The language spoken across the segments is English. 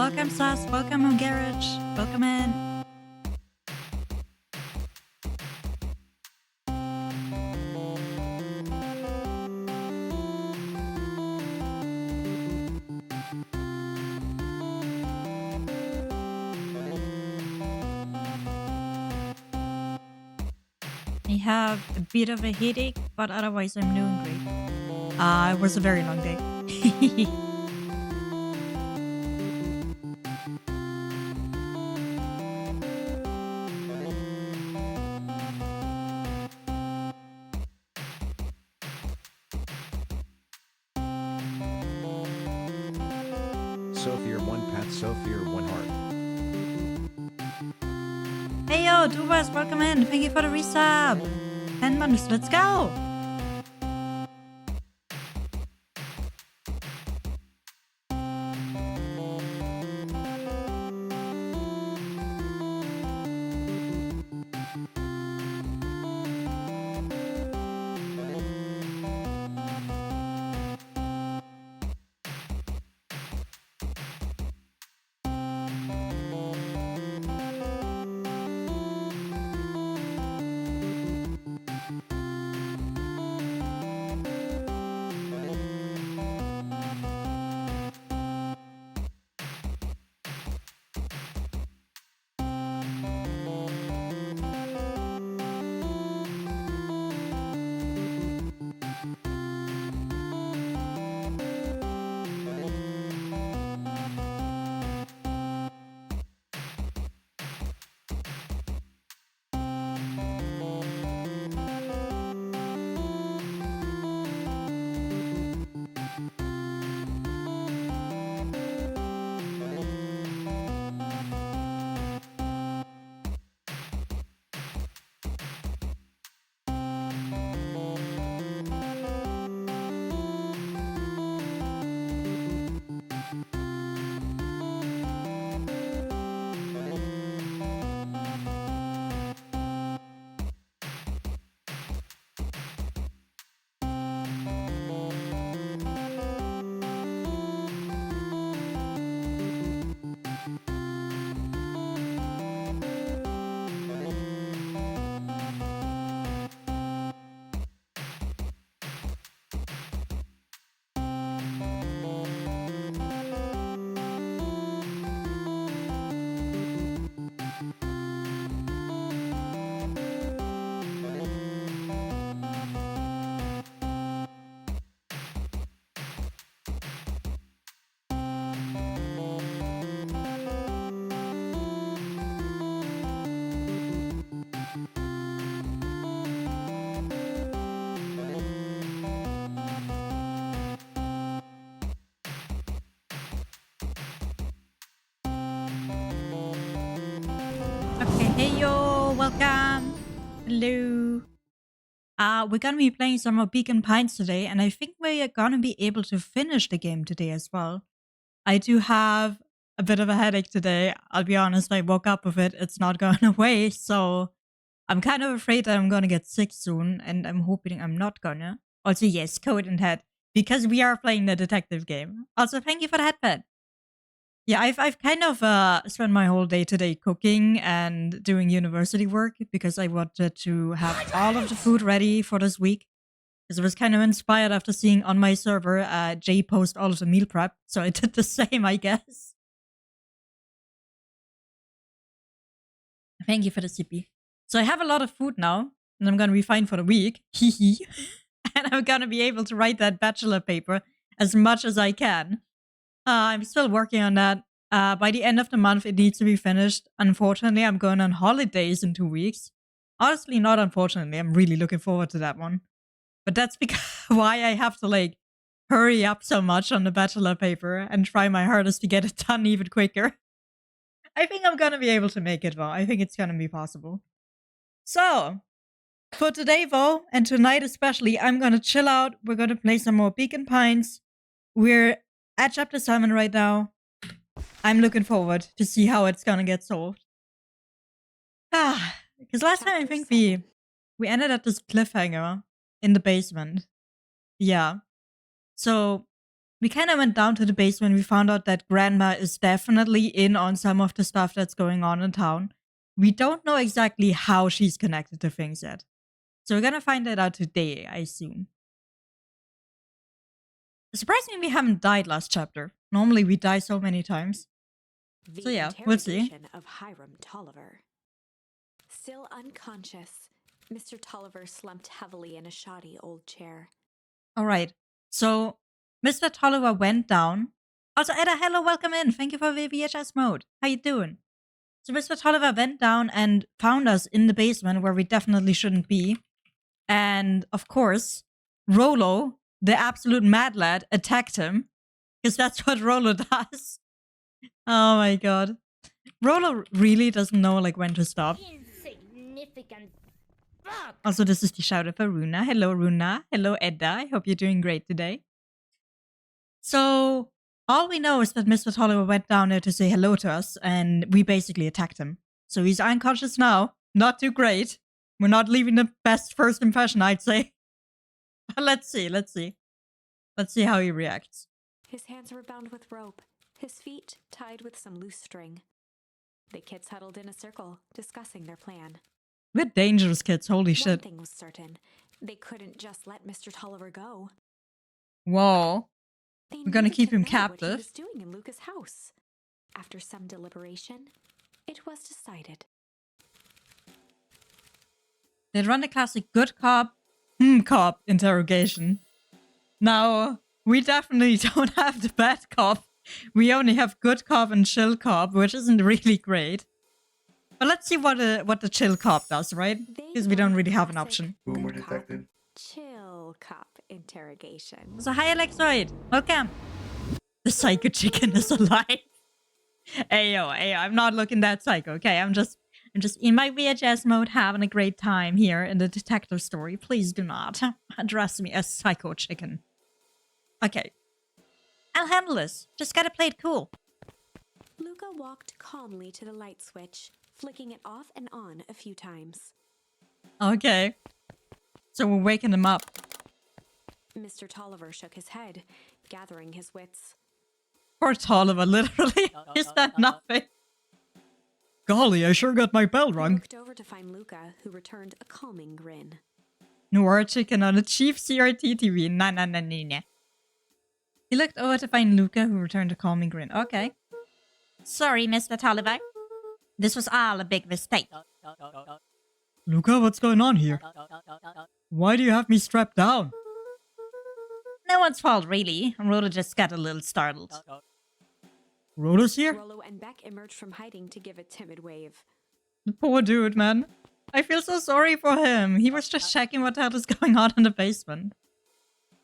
Welcome, Sus. Welcome, Garage. Welcome in. I have a bit of a headache, but otherwise I'm doing great. It was a very long day. Sofeira 1 Path Sofeira 1 Heart. Hey yo, Dubas, welcome in. Thank you for the resub. 10 months, let's go. Okay, hey yo, welcome. Hello. We're gonna be playing some more Beacon Pines today, and I think we are gonna be able to finish the game today as well. I do have a bit of a headache today. I'll be honest, I woke up with it. It's not going away, so I'm kind of afraid that I'm gonna get sick soon, and I'm hoping I'm not gonna. Also, yes, code and head, because we are playing the detective game. Also, thank you for the headpad. Yeah, I've kind of spent my whole day today cooking and doing university work because I wanted to have all of the food ready for this week. Because I was kind of inspired after seeing on my server Jay post all of the meal prep, so I did the same, I guess. Thank you for the CP. So I have a lot of food now, and I'm gonna be fine for the week. Hee and I'm gonna be able to write that bachelor paper as much as I can. I'm still working on that. By the end of the month, it needs to be finished. Unfortunately, I'm going on holidays in 2 weeks. Honestly, not unfortunately. I'm really looking forward to that one. But that's because why I have to like hurry up so much on the bachelor paper and try my hardest to get it done even quicker. I think I'm gonna be able to make it though. I think it's gonna be possible. So, for today though, and tonight especially, I'm gonna chill out. We're gonna play some more Beacon Pines. We're at chapter 7 right now. I'm looking forward to see how it's gonna get solved. Because last time I think we ended at this cliffhanger in the basement. Yeah. So We kind of went down to the basement. We found out that Grandma is definitely in on some of the stuff that's going on in town. We don't know exactly how she's connected to things yet. So we're gonna find that out today, I assume. Surprisingly, we haven't died last chapter. Normally we die so many times. So yeah, we'll see. Of Hiram Tolliver. Still unconscious, Mr. Tolliver slumped heavily in a shoddy old chair. Alright, so Mr. Tolliver went down. Also, Edda, hello, welcome in. Thank you for the VHS mode. How you doing? So Mr. Tolliver went down and found us in the basement where we definitely shouldn't be. And of course, Rolo, the absolute mad lad, attacked him. Because that's what Rolo does. Oh my god. Rolo really doesn't know like when to stop. Insignificant fuck. Also, this is the shout out for Runa. Hello, Runa. Hello, Edda. I hope you're doing great today. So, all we know is that Mr. Tolliver went down there to say hello to us, and we basically attacked him. So he's unconscious now. Not too great. We're not leaving the best first impression, I'd say. But let's see. Let's see how he reacts. His hands were bound with rope, his feet tied with some loose string. The kids huddled in a circle, discussing their plan. We're dangerous kids, holy One shit. thing was certain. They couldn't just let Mr. Tolliver go. Whoa. They We're gonna needed keep to him know what he captive. was doing in Luca's house. After some deliberation, it was decided. They'd run the classic good cop, cop interrogation. Now, we definitely don't have the bad cop. We only have good cop and chill cop, which isn't really great. But let's see what the chill cop does, right? Because we don't really have an option. Boomer detected. Chill cop interrogation. So hi Alexoid, welcome. The psycho chicken is alive. Ayo, I'm not looking that psycho, okay? I'm just in my VHS mode having a great time here in the detective story. Please do not address me as psycho chicken. Okay. I'll handle this. Just gotta play it cool. Luca walked calmly to the light switch, flicking it off and on a few times. Okay. So we're waking him up. Mr. Tolliver shook his head, gathering his wits. Poor Tolliver, literally. He's done nothing. Golly, I sure got my bell He rung. looked over to find Luca, who returned a calming grin. Noir chicken on a cheap CRT TV. Nah. He looked over to find Luca, who returned a calming grin. Okay. Sorry, Mr. Tolliver. This was all a big mistake. Luca, what's going on here? Why do you have me strapped down? No one's fault, really. Rolo just got a little startled. Rolo's here? Rolo and Beck emerged from hiding to give a timid wave. The poor dude, man. I feel so sorry for him. He was just checking what the hell is going on in the basement.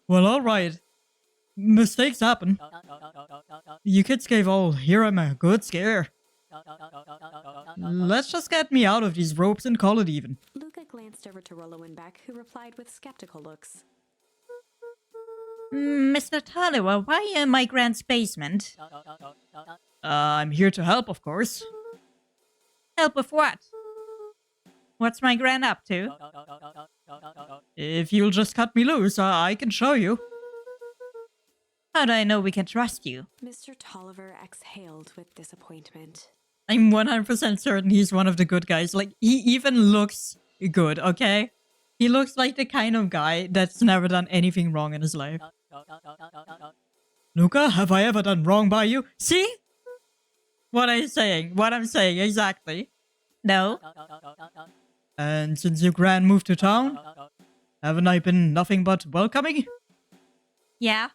Well, alright. Mistakes happen. You kids gave all Hiram a good scare. Let's just get me out of these ropes and call it even. Luca glanced over to Rolo and Beck, who replied with skeptical looks. Mr. Tolliver, why in my grand's basement? I'm here to help, of course. Help with what? What's my grand up to? If you'll just cut me loose, I can show you. How do I know we can trust you? Mr. Tolliver exhaled with disappointment. I'm 100% certain he's one of the good guys. Like, he even looks good, okay? He looks like the kind of guy that's never done anything wrong in his life. Luca, have I ever done wrong by you? See? What I'm saying, exactly. No. And since your grand moved to town, haven't I been nothing but welcoming? Yeah.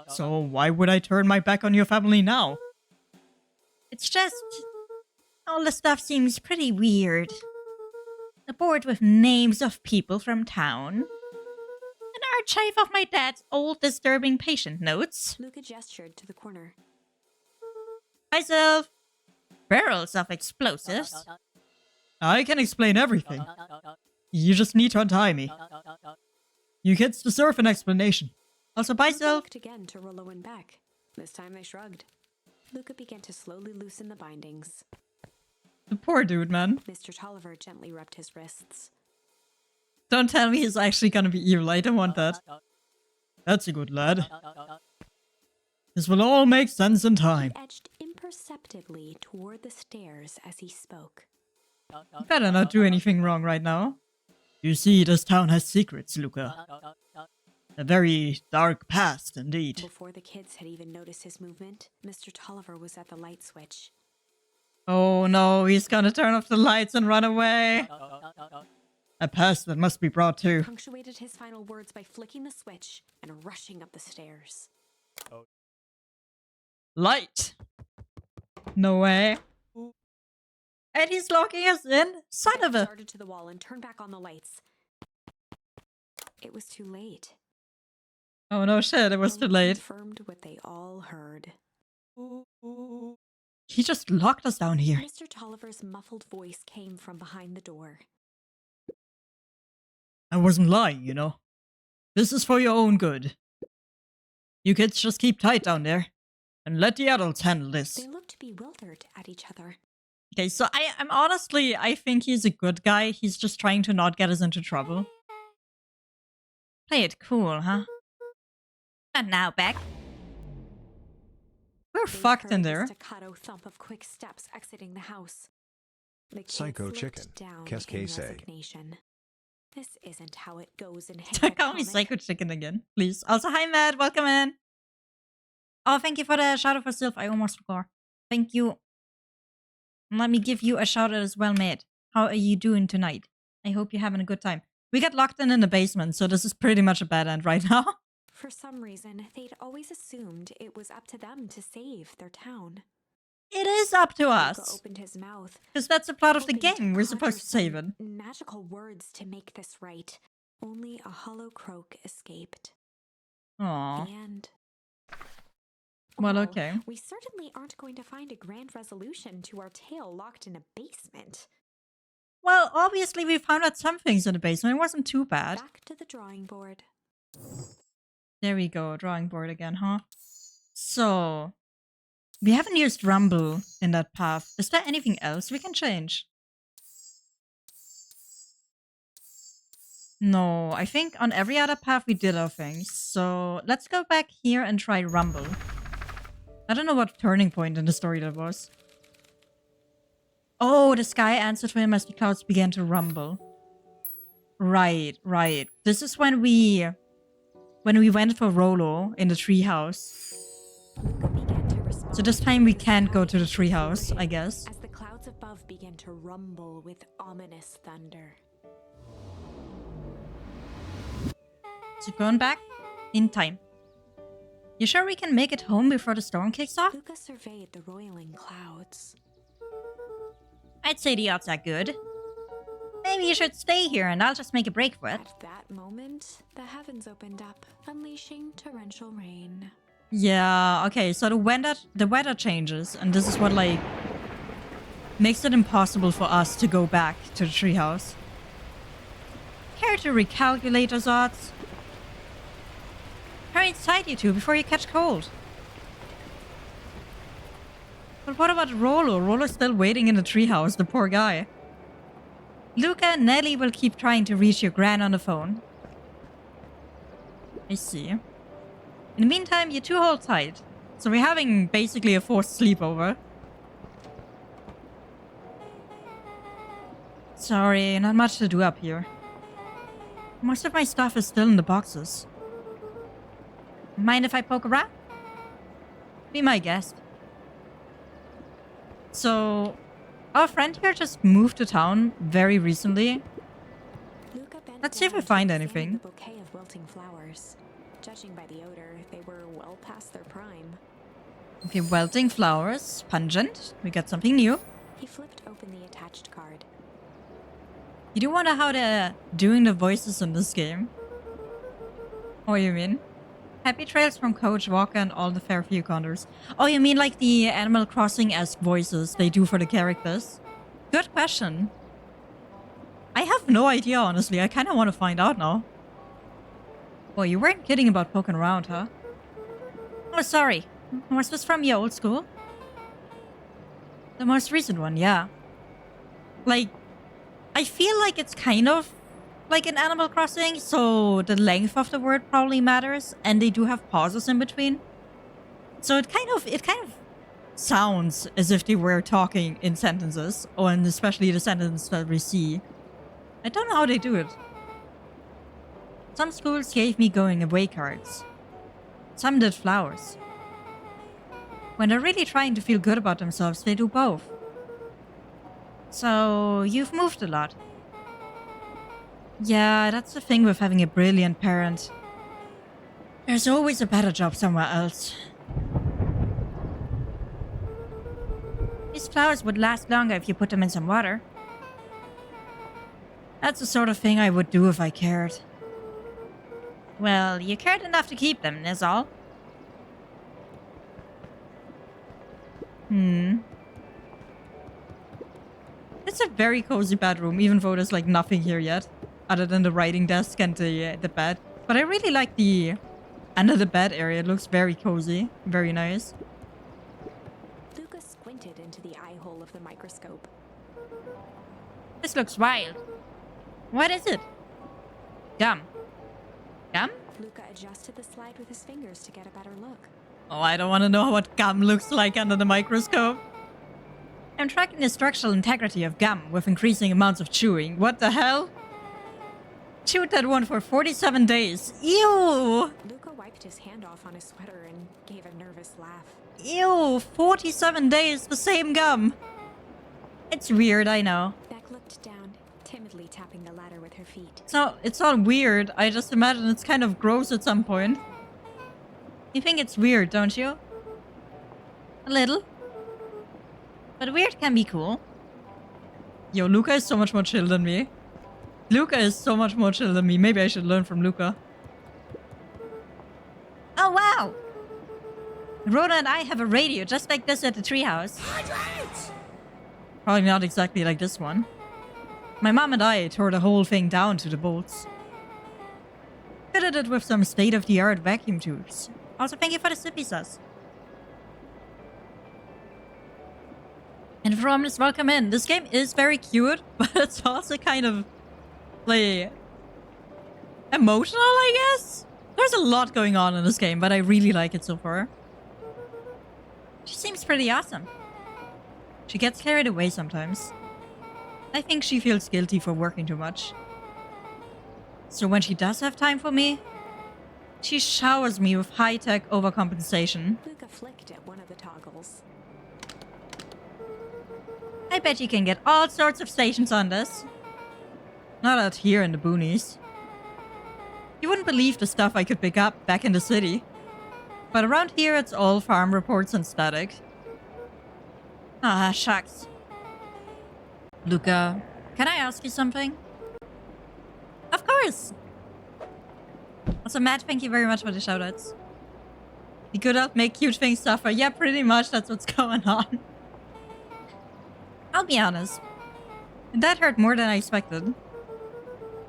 So why would I turn my back on your family now? It's just... all the stuff seems pretty weird. A board with names of people from town. An archive of my dad's old disturbing patient notes. Luca gestured to the corner. Myself. Barrels of explosives. I can explain everything. You just need to untie me. You kids deserve an explanation. Also Luca myself. looked again to Rolo and Beck. This time they shrugged. Luca began to slowly loosen the bindings. The poor dude, man. Mr. Tolliver gently rubbed his wrists. Don't tell me he's actually gonna be evil. I don't want that. That's a good lad. This will all make sense in time. He edged imperceptibly toward the stairs as he spoke. You better not do anything wrong right now. You see, this town has secrets, Luca. A very dark past, indeed. Before the kids had even noticed his movement, Mr. Tolliver was at the light switch. Oh no, he's gonna turn off the lights and run away. A past that must be brought to. Punctuated his final words by flicking the switch and rushing up the stairs. Light! No way. And he's locking us in? Son of a... Darted to the wall and turned back on the lights. It was too late. Oh no shit, it was too late. Confirmed what they all heard. He just locked us down here. Mr. Tolliver's muffled voice came from behind the door. I wasn't lying, you know. This is for your own good. You kids just keep tight down there. And let the adults handle this. They looked bewildered at each other. Okay, so I'm honestly, I think he's a good guy. He's just trying to not get us into trouble. Play it cool, huh? And now, Beck. We're They fucked heard in the there. staccato thump of quick steps exiting the house. The kids Psycho looked chicken. down Qu'est-ce in que c'est? resignation. This isn't how it goes in Call Henry me comic. Psycho Chicken again, please. Also, hi, Matt. Welcome in. Oh, thank you for the shout out for Sylph. I almost forgot. Thank you. Let me give you a shout out as well, mate. How are you doing tonight? I hope you're having a good time. We got locked in the basement, so this is pretty much a bad end right now. For some reason, they'd always assumed it was up to them to save their town. It is up to Luca us. opened his mouth, Because that's a part of the hoping to game. We're supposed to conjure save it. some magical words to make this right. Only a hollow croak escaped. Aww. The end. Well, okay. We certainly aren't going to find a grand resolution to our tale locked in a basement. Well, obviously we found out some things in the basement. It wasn't too bad. Back to the drawing board. There we go. Drawing board again, huh? So, we haven't used Rumble in that path. Is there anything else we can change? No, I think on every other path we did our things. So, let's go back here and try Rumble. I don't know what turning point in the story that was. Oh, the sky answered for him as the clouds began to rumble. Right, right. This is when we went for Rolo in the treehouse. Luca began to respond. So this time we can't go to the treehouse, I guess. As the clouds above began to rumble with ominous thunder. So going back in time. You sure we can make it home before the storm kicks off? Luca surveyed the roiling clouds. I'd say the odds are good. Maybe you should stay here and I'll just make a break for it. At that moment, the heavens opened up, unleashing torrential rain. Yeah, okay, so the weather changes, and this is what, like, makes it impossible for us to go back to the treehouse. Care to recalculate those odds? Hurry inside, you two, before you catch cold. But what about Rolo? Rolo's still waiting in the treehouse, the poor guy. Luca and Nelly will keep trying to reach your gran on the phone. I see. In the meantime, you two hold tight. So we're having basically a forced sleepover. Sorry, not much to do up here. Most of my stuff is still in the boxes. Mind if I poke around? Be my guest. So, our friend here just moved to town very recently. Luca bent Let's see if we down to find examine anything. The bouquet of wilting flowers. Judging by the odor, they were well past their prime. Okay, wilting flowers. Pungent. We got something new. He flipped open the attached card. You do wonder how they're doing the voices in this game? What do you mean? Happy trails from Coach Walker and all the Fairview Condors. Oh, you mean like the Animal Crossing-esque voices they do for the characters? Good question. I have no idea, honestly. I kind of want to find out now. Well, you weren't kidding about poking around, huh? Oh, sorry. Was this from your old school? The most recent one, yeah. Like, I feel like it's kind of like in Animal Crossing, so the length of the word probably matters, and they do have pauses in between. So it kind of sounds as if they were talking in sentences, or and especially the sentence that we see. I don't know how they do it. Some schools gave me going away cards. Some did flowers. When they're really trying to feel good about themselves, they do both. So, you've moved a lot. Yeah, that's the thing with having a brilliant parent. There's always a better job somewhere else. These flowers would last longer if you put them in some water. That's the sort of thing I would do if I cared. Well, you cared enough to keep them, is all. It's a very cozy bedroom, even though there's like nothing here yet. Other than the writing desk and the bed. But I really like the under the bed area. It looks very cozy. Very nice. Luca squinted into the eye hole of the microscope. This looks wild. What is it? Gum. Gum? Luca adjusted the slide with his fingers to get a better look. Oh, I don't want to know what gum looks like under the microscope. I'm tracking the structural integrity of gum with increasing amounts of chewing. What the hell? Chewed that one for 47 days. Ew! Luca wiped his hand off on his sweater and gave a nervous laugh. Ew! 47 days, the same gum. It's weird, I know. Beck looked down, timidly tapping the ladder with her feet. So, it's not weird. I just imagine it's kind of gross at some point. You think it's weird, don't you? A little. But weird can be cool. Yo, Luca is so much more chill than me. Luca is so much more chill than me. Maybe I should learn from Luca. Oh, wow! Rolo and I have a radio just like this at the treehouse. Probably not exactly like this one. My mom and I tore the whole thing down to the bolts. Fitted it with some state-of-the-art vacuum tubes. Also, thank you for the sippy sauce. And Fromness, welcome in. This game is very cute, but it's also kind of, like, emotional, I guess? There's a lot going on in this game, but I really like it so far. She seems pretty awesome. She gets carried away sometimes. I think she feels guilty for working too much. So when she does have time for me, she showers me with high-tech overcompensation. Luca flicked at one of the toggles. I bet you can get all sorts of stations on this. Not out here in the boonies. You wouldn't believe the stuff I could pick up back in the city. But around here it's all farm reports and static. Ah, shucks. Luca, can I ask you something? Of course! Also, Matt, thank you very much for the shoutouts. You could help make cute things suffer. Yeah, pretty much that's what's going on. I'll be honest. That hurt more than I expected.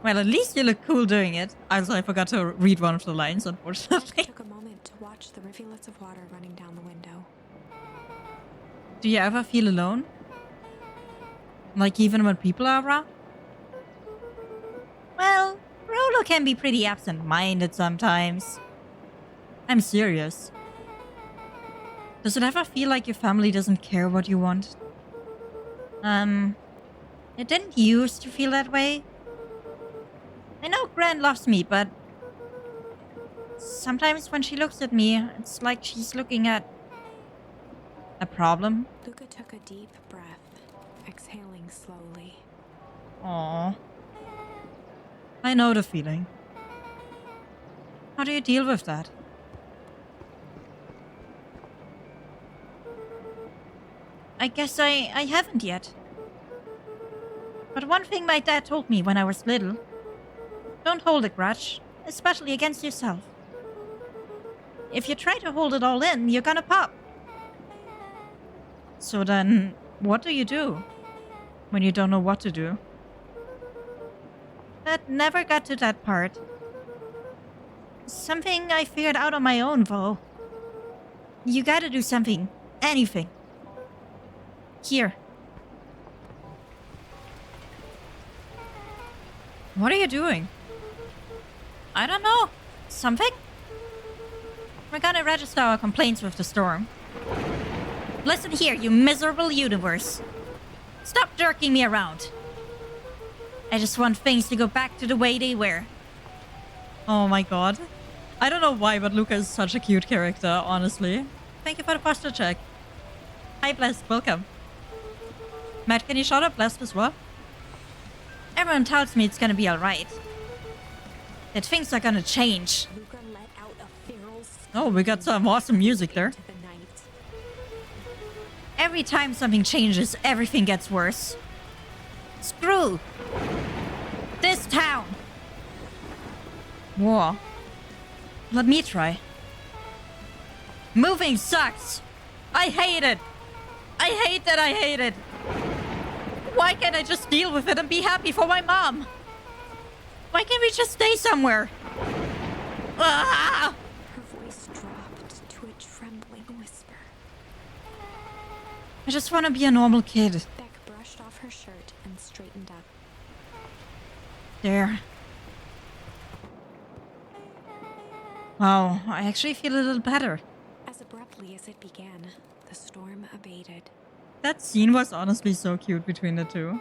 Well, at least you look cool doing it. Also, I forgot to read one of the lines, unfortunately. Took a moment to watch the rivulets of water running down the window. Do you ever feel alone? Like even when people are around? Well, Rolo can be pretty absent-minded sometimes. I'm serious. Does it ever feel like your family doesn't care what you want? It didn't used to feel that way. I know Gran loves me, but sometimes when she looks at me, it's like she's looking at a problem. Luca took a deep breath, exhaling slowly. Aww. I know the feeling. How do you deal with that? I guess I haven't yet. But one thing my dad told me when I was little: don't hold a grudge, especially against yourself. If you try to hold it all in, you're gonna pop. So then, what do you do when you don't know what to do? That never got to that part. Something I figured out on my own, though. You gotta do something. Anything. Here. What are you doing? I don't know. Something? We're gonna register our complaints with the storm. Listen here, you miserable universe. Stop jerking me around. I just want things to go back to the way they were. Oh my god. I don't know why, but Luca is such a cute character, honestly. Thank you for the posture check. Hi, Blessed. Welcome. Matt, can you shout out Blessed as well? Everyone tells me it's gonna be alright. That things are gonna change. Luca let out a feral Oh, we got some awesome music there. into the night. Every time something changes, everything gets worse. Screw this town. Whoa. Let me try. Moving sucks. I hate it. I hate that I hate it. Why can't I just deal with it and be happy for my mom? Why can't we just stay somewhere? Ah! Her voice dropped to a trembling whisper. I just want to be a normal kid. Beck brushed off her shirt and straightened up. There. Wow, I actually feel a little better. As abruptly as it began, the storm abated. That scene was honestly so cute between the two.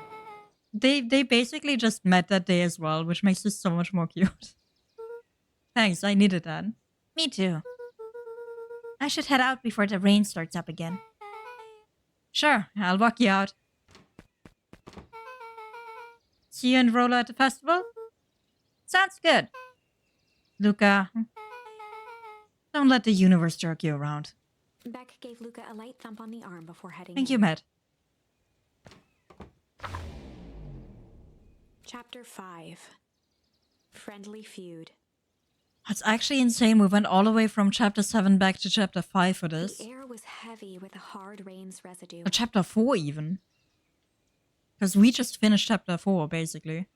They basically just met that day as well, which makes this so much more cute. Thanks, I needed that. Me too. I should head out before the rain starts up again. Sure, I'll walk you out. See you and Rolo at the festival? Sounds good. Luca, don't let the universe jerk you around. Beck gave Luca a light thump on the arm before heading Thank in. you, Matt. Chapter 5. Friendly Feud. That's actually insane. We went all the way from chapter 7 back to chapter 5 for this. The air was heavy with a hard rain's residue. Or chapter 4 even. Because we just finished chapter 4, basically.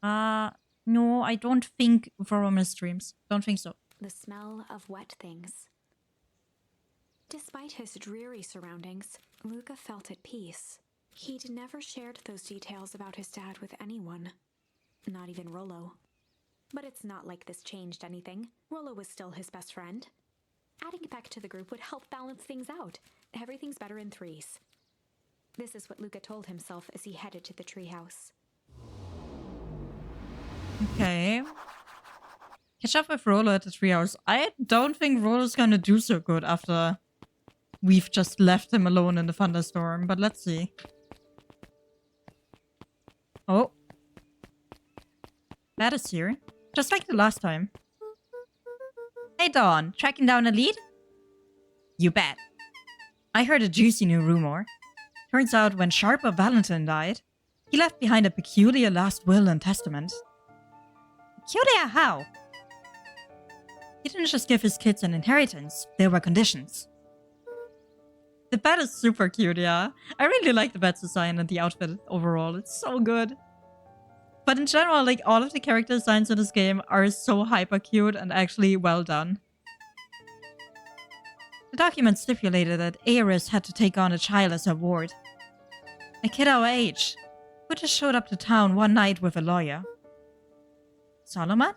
No, I don't think Voromis streams. Don't think so. The smell of wet things. Despite his dreary surroundings, Luca felt at peace. He'd never shared those details about his dad with anyone. Not even Rolo. But it's not like this changed anything. Rolo was still his best friend. Adding Beck to the group would help balance things out. Everything's better in threes. This is what Luca told himself as he headed to the treehouse. Okay. Catch up with Rolo at the treehouse. I don't think Rolo's gonna do so good after we've just left him alone in the thunderstorm, but let's see. Oh. That is here. Just like the last time. Hey Dawn, tracking down a lead? You bet. I heard a juicy new rumor. Turns out when Sharper Valentine died, he left behind a peculiar last will and testament. Peculiar how? He didn't just give his kids an inheritance, there were conditions. The bat is super cute, yeah. I really like the bat's design and the outfit overall. It's so good. But in general, like, all of the character designs in this game are so hyper cute and actually well done. The document stipulated that Aeris had to take on a child as her ward. A kid our age, who just showed up to town one night with a lawyer. Solomon?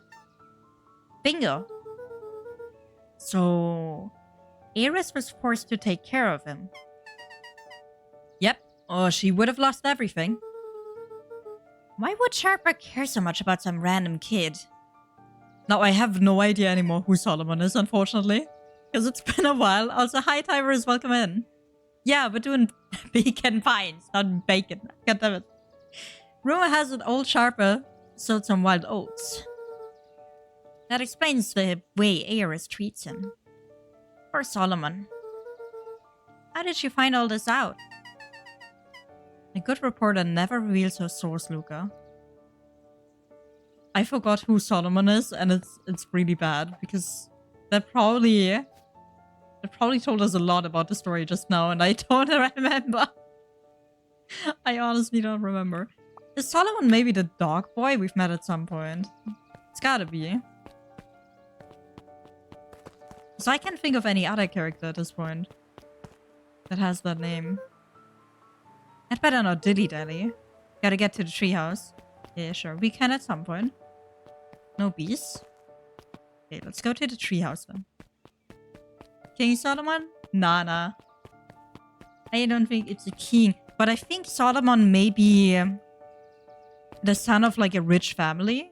Bingo. So, Aeris was forced to take care of him. Yep, or she would have lost everything. Why would Sharper care so much about some random kid? Now, I have no idea anymore who Solomon is, unfortunately. Because it's been a while. Also, hi, Tyrus, welcome in. Yeah, we're doing bacon pies, not bacon. God damn it. Rumor has it old Sharper sowed some wild oats. That explains the way Aeris treats him. Poor Solomon. How did you find all this out? A good reporter never reveals her source, Luca. I forgot who Solomon is, and it's really bad, because that probably told us a lot about the story just now, and I don't remember. I honestly don't remember. Is Solomon maybe the dog boy we've met at some point? It's gotta be. So I can't think of any other character at this point that has that name. I'd better not dilly-dally. Gotta get to the treehouse. Yeah, sure. We can at some point. No bees. Okay, let's go to the treehouse then. King Solomon? Nah. I don't think it's a king. But I think Solomon may be the son of like a rich family.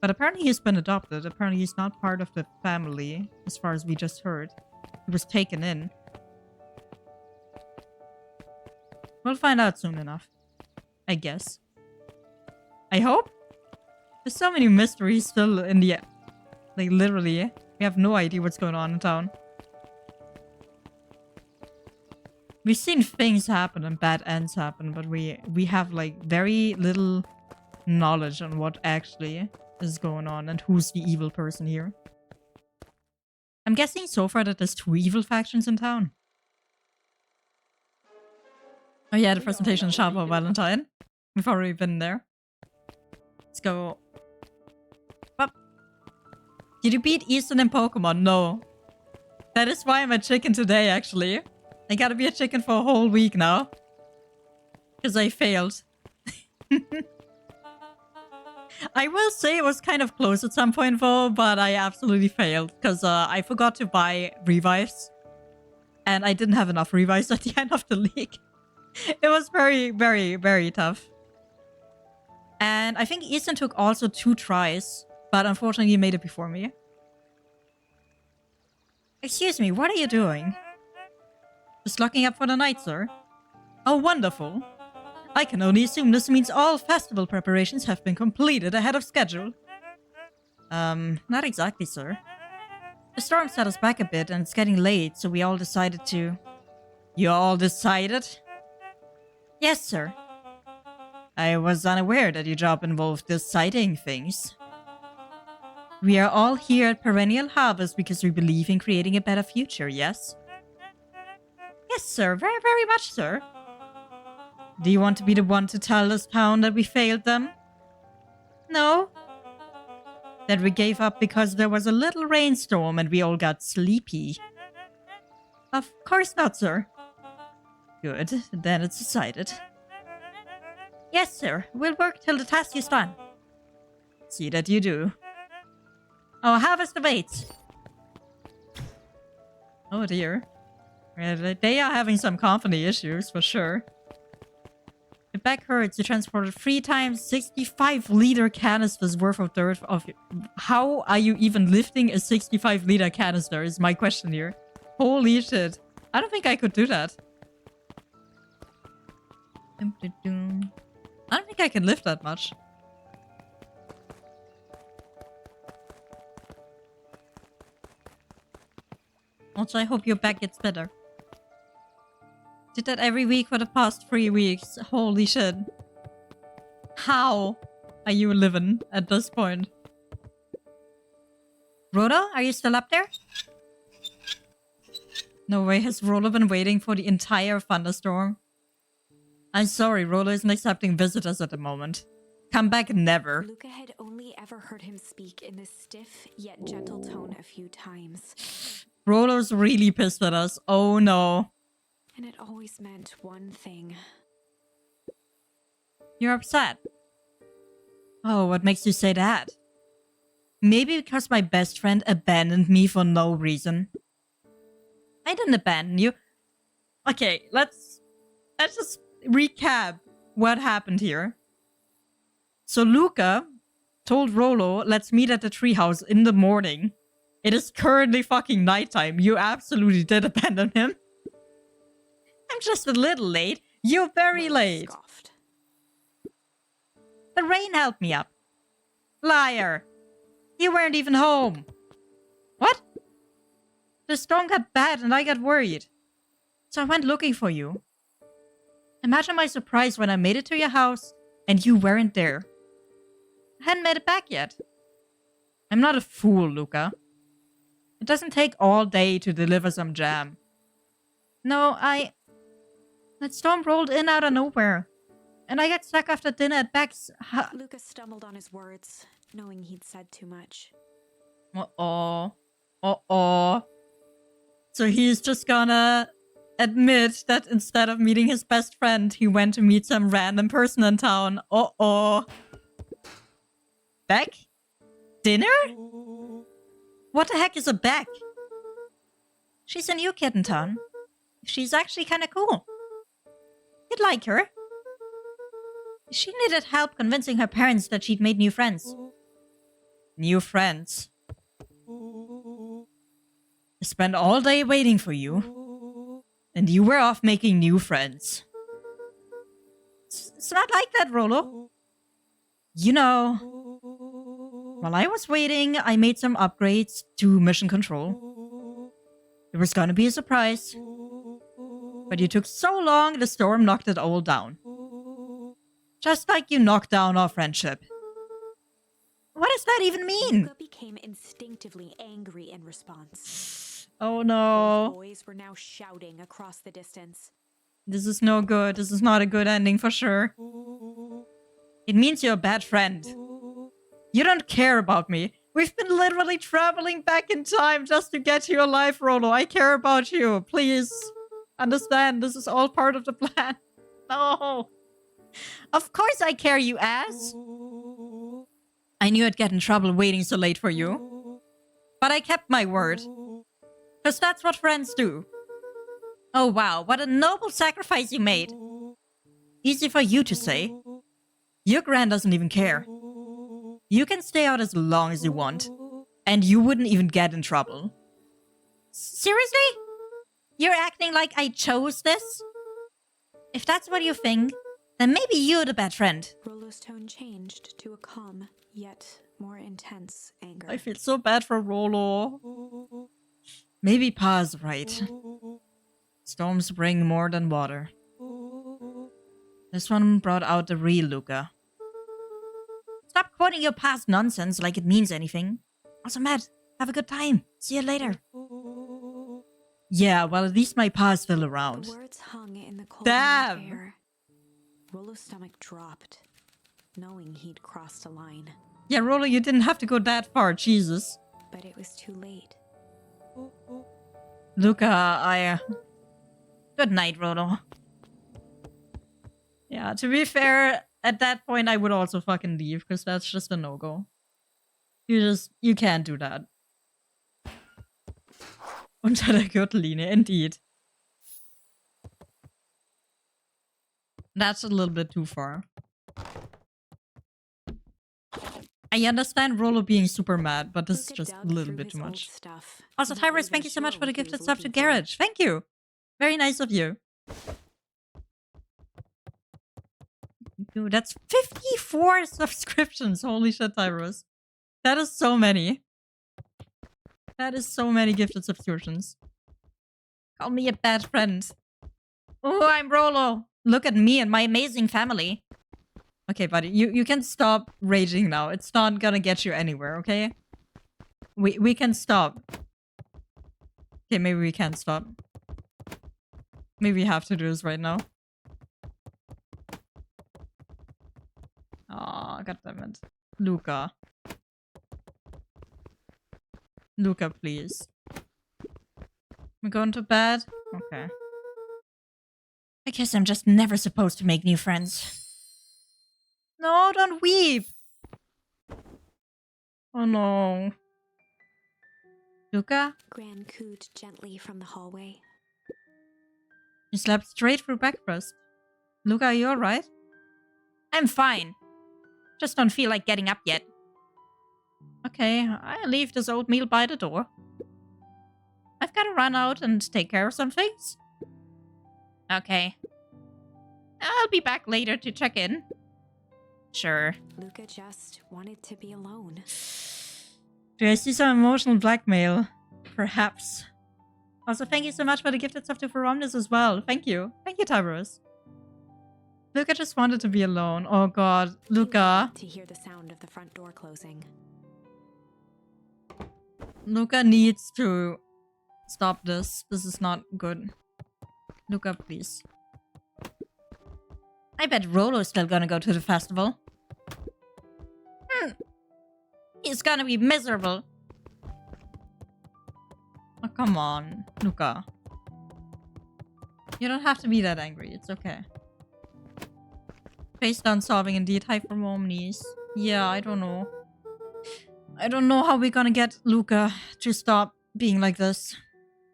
But apparently he's been adopted. Apparently he's not part of the family, as far as we just heard. He was taken in. We'll find out soon enough. I guess. I hope? There's so many mysteries still in the... Like, literally, we have no idea what's going on in town. We've seen things happen and bad ends happen, but we have, like, very little knowledge on what actually is going on and who's the evil person here. I'm guessing so far that there's 2 evil factions in town. Oh yeah, the presentation shop of Valentine. We've already been there. Let's go. Up. Did you beat Easton in Pokemon? No. That is why I'm a chicken today, actually. I gotta be a chicken for a whole week now. Because I failed. I will say it was kind of close at some point though, but I absolutely failed. Because I forgot to buy revives. And I didn't have enough revives at the end of the league. It was very, very, very tough. And I think Easton took also 2 tries, but unfortunately he made it before me. Excuse me, what are you doing? Just locking up for the night, sir. Oh, wonderful. I can only assume this means all festival preparations have been completed ahead of schedule. Not exactly, sir. The storm set us back a bit and it's getting late, so we all decided to... You all decided? Yes, sir. I was unaware that your job involved deciding things. We are all here at Perennial Harvest because we believe in creating a better future, yes? Yes, sir. Very, very much, sir. Do you want to be the one to tell this town that we failed them? No? That we gave up because there was a little rainstorm and we all got sleepy? Of course not, sir. Good, then it's decided. Yes, sir. We'll work till the task is done. See that you do. Our harvest awaits. Oh dear. They are having some company issues, for sure. The back hurts. You transported 3 times 65-liter canisters worth of dirt. How are you even lifting a 65-liter canister is my question here. Holy shit. I don't think I could do that. I don't think I can lift that much. Also, I hope your back gets better. Did that every week for the past 3 weeks. Holy shit. How are you living at this point? Rolo, are you still up there? No way, has Rolo been waiting for the entire thunderstorm? I'm sorry, Rolo isn't accepting visitors at the moment. Come back never. Luca had only ever heard him speak in this stiff yet gentle tone a few times. Rolo's really pissed at us. Oh no. And it always meant one thing. You're upset. Oh, what makes you say that? Maybe because my best friend abandoned me for no reason. I didn't abandon you. Okay, let's just recap what happened here. So Luca told Rolo, let's meet at the treehouse in the morning. It is currently fucking nighttime. You absolutely did abandon him. I'm just a little late. You're very late. Scoffed. The rain helped me up. Liar. You weren't even home. What? The storm got bad and I got worried. So I went looking for you. Imagine my surprise when I made it to your house and you weren't there. I hadn't made it back yet. I'm not a fool, Luca. It doesn't take all day to deliver some jam. No, that storm rolled in out of nowhere. And I got stuck after dinner at Beck's. Luca stumbled on his words, knowing he'd said too much. Uh-oh. Uh-oh. So he's just gonna admit that instead of meeting his best friend, he went to meet some random person in town. Uh-oh. Beck? Dinner? What the heck is a Beck? She's a new kid in town. She's actually kind of cool. You'd like her. She needed help convincing her parents that she'd made new friends. New friends? I spent all day waiting for you. And you were off making new friends. It's not like that, Rolo. You know, while I was waiting, I made some upgrades to mission control. It was gonna be a surprise. But you took so long, the storm knocked it all down. Just like you knocked down our friendship. What does that even mean? Luca became instinctively angry in response. Oh no. Both boys were now shouting across the distance. This is no good. This is not a good ending for sure. It means you're a bad friend. You don't care about me. We've been literally traveling back in time just to get to your life, Rolo. I care about you. Please understand. This is all part of the plan. No. Of course I care, you ass. I knew I'd get in trouble waiting so late for you. But I kept my word. Because that's what friends do. Oh wow, what a noble sacrifice you made. Easy for you to say. Your gran doesn't even care. You can stay out as long as you want. And you wouldn't even get in trouble. Seriously? You're acting like I chose this? If that's what you think, then maybe you're the bad friend. Rolo's tone changed to a calm, yet more intense anger. I feel so bad for Rolo. Maybe Pa's right. Storms bring more than water. This one brought out the real Luca. Stop quoting your past nonsense like it means anything. Also, Matt, have a good time. See you later. Yeah, well, at least my pa's still around. The words hung in the cold Damn. air. Rolo's stomach dropped, knowing he'd crossed a line. Yeah, Rolo, you didn't have to go that far, Jesus. But it was too late. Luca, Good night, Rolo. Yeah, to be fair, at that point I would also fucking leave, because that's just a no-go. You can't do that. Unter der Gürtellinie, indeed. That's a little bit too far. I understand Rolo being super mad, but this is Luca just a dug little through bit his too old much. stuff, Also, not Tyrus, even thank you so much sure for the what he gifted was sub to looking for. Garage. Thank you. Very nice of you. Dude, that's 54 subscriptions. Holy shit, Tyrus. That is so many. That is so many gifted subscriptions. Call me a bad friend. Oh, I'm Rolo. Look at me and my amazing family. Okay, buddy, you can stop raging now. It's not gonna get you anywhere, okay? We can stop. Okay, maybe we can't stop. Maybe we have to do this right now. Aw, goddammit. Luca. Luca, please. We're going to bed? Okay. I guess I'm just never supposed to make new friends. No, don't weep! Oh no. Luca? Gran cooed gently from the hallway. You slept straight through breakfast. Luca, are you alright? I'm fine. Just don't feel like getting up yet. Okay, I'll leave this oatmeal by the door. I've gotta run out and take care of some things. Okay. I'll be back later to check in. Sure. Luca just wanted to be alone. Do I see some emotional blackmail? Perhaps. Also, thank you so much for the gifted stuff to Feromnis as well. Thank you. Thank you, Tyrus. Luca just wanted to be alone. Oh god. Luca. To hear the sound of the front door closing. Luca needs to stop this. This is not good. Luca, please. I bet Rolo's still gonna go to the festival. He's gonna be miserable. Oh, come on, Luca. You don't have to be that angry. It's okay. Face down solving indeed. Hi from Omnis. Yeah, I don't know. I don't know how we're gonna get Luca to stop being like this.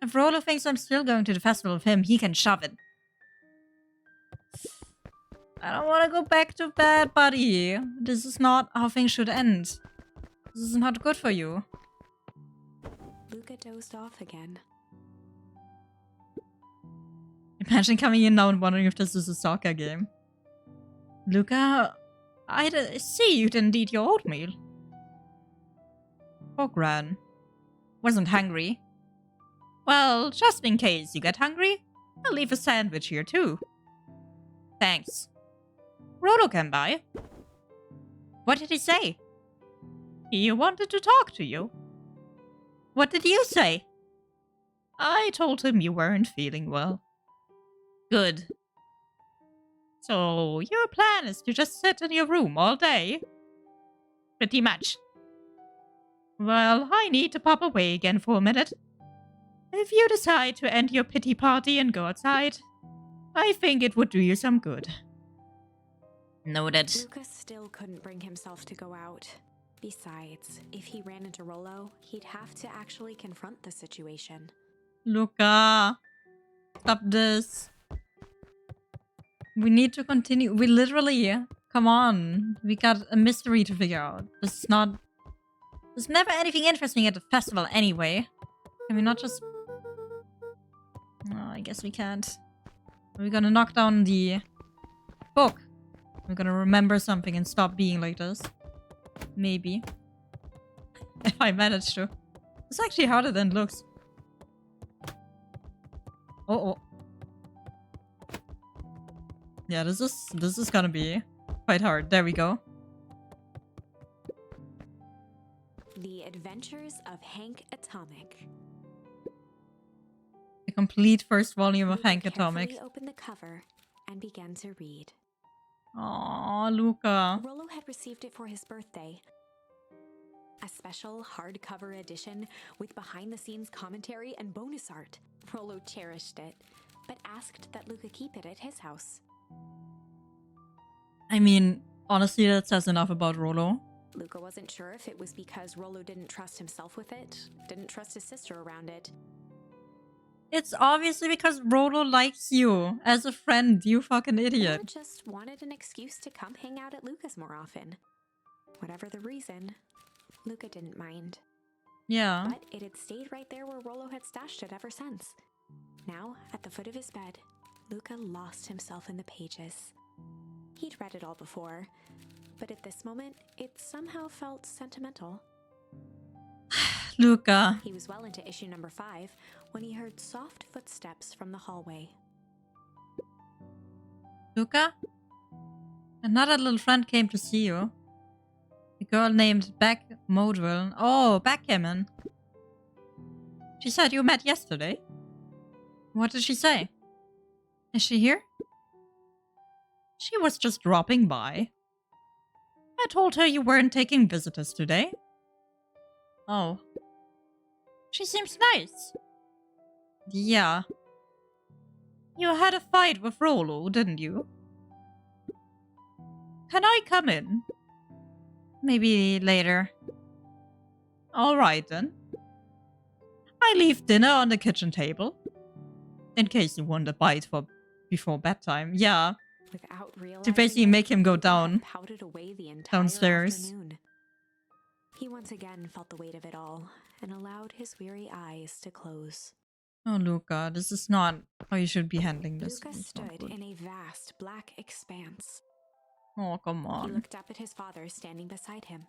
If Rolo thinks I'm still going to the festival with him, he can shove it. I don't want to go back to bed, buddy. This is not how things should end. This is not good for you. Luca dozed off again. Imagine coming in now and wondering if this is a soccer game. Luca, I see you didn't eat your oatmeal. Poor Gran. Wasn't hungry. Well, just in case you get hungry, I'll leave a sandwich here too. Thanks. Rolo can buy. What did he say? He wanted to talk to you. What did you say? I told him you weren't feeling well. Good. So, your plan is to just sit in your room all day? Pretty much. Well, I need to pop away again for a minute. If you decide to end your pity party and go outside, I think it would do you some good. Noted. Luca still couldn't bring himself to go out. Besides, if he ran into Rolo, he'd have to actually confront the situation. Luca, stop this. We need to continue. We literally, come on. We got a mystery to figure out. There's never anything interesting at the festival anyway. Can we not just... Oh, I guess we can't. We're gonna knock down the book. We're gonna remember something and stop being like this. Maybe. If I manage to. It's actually harder than it looks. Oh. Yeah, this is gonna be quite hard. There we go. The Adventures of Hank Atomic. The complete first volume of Luca Hank Atomic. carefully opened the cover and began to read. Aww, Luca. Rolo had received it for his birthday. A special hardcover edition with behind-the-scenes commentary and bonus art. Rolo cherished it, but asked that Luca keep it at his house. I mean, honestly, that says enough about Rolo. Luca wasn't sure if it was because Rolo didn't trust himself with it, didn't trust his sister around it. It's obviously because Rolo likes you as a friend, you fucking Or idiot. just wanted an excuse to come hang out at Luca's more often. Whatever the reason, Luca didn't mind. Yeah. But it had stayed right there where Rolo had stashed it ever since. Now, at the foot of his bed, Luca lost himself in the pages. He'd read it all before, but at this moment, it somehow felt sentimental. Luca. He was well into issue number 5 when he heard soft footsteps from the hallway. Luca? Another little friend came to see you. A girl named Beck Modwell. Oh, Beck came in. She said you met yesterday. What did she say? Is she here? She was just dropping by. I told her you weren't taking visitors today. Oh. She seems nice. Yeah. You had a fight with Rolo, didn't you? Can I come in? Maybe later. Alright then. I leave dinner on the kitchen table. In case you want a bite for before bedtime. Yeah. Without realizing To basically it, make him go Luca down. pouted away the entire Downstairs. afternoon. He once again felt the weight of it all and allowed his weary eyes to close. Oh, Luca, this is not how you should be handling this. Luca It's not stood good. in a vast black expanse. Oh, come He on. looked up at his father standing beside him.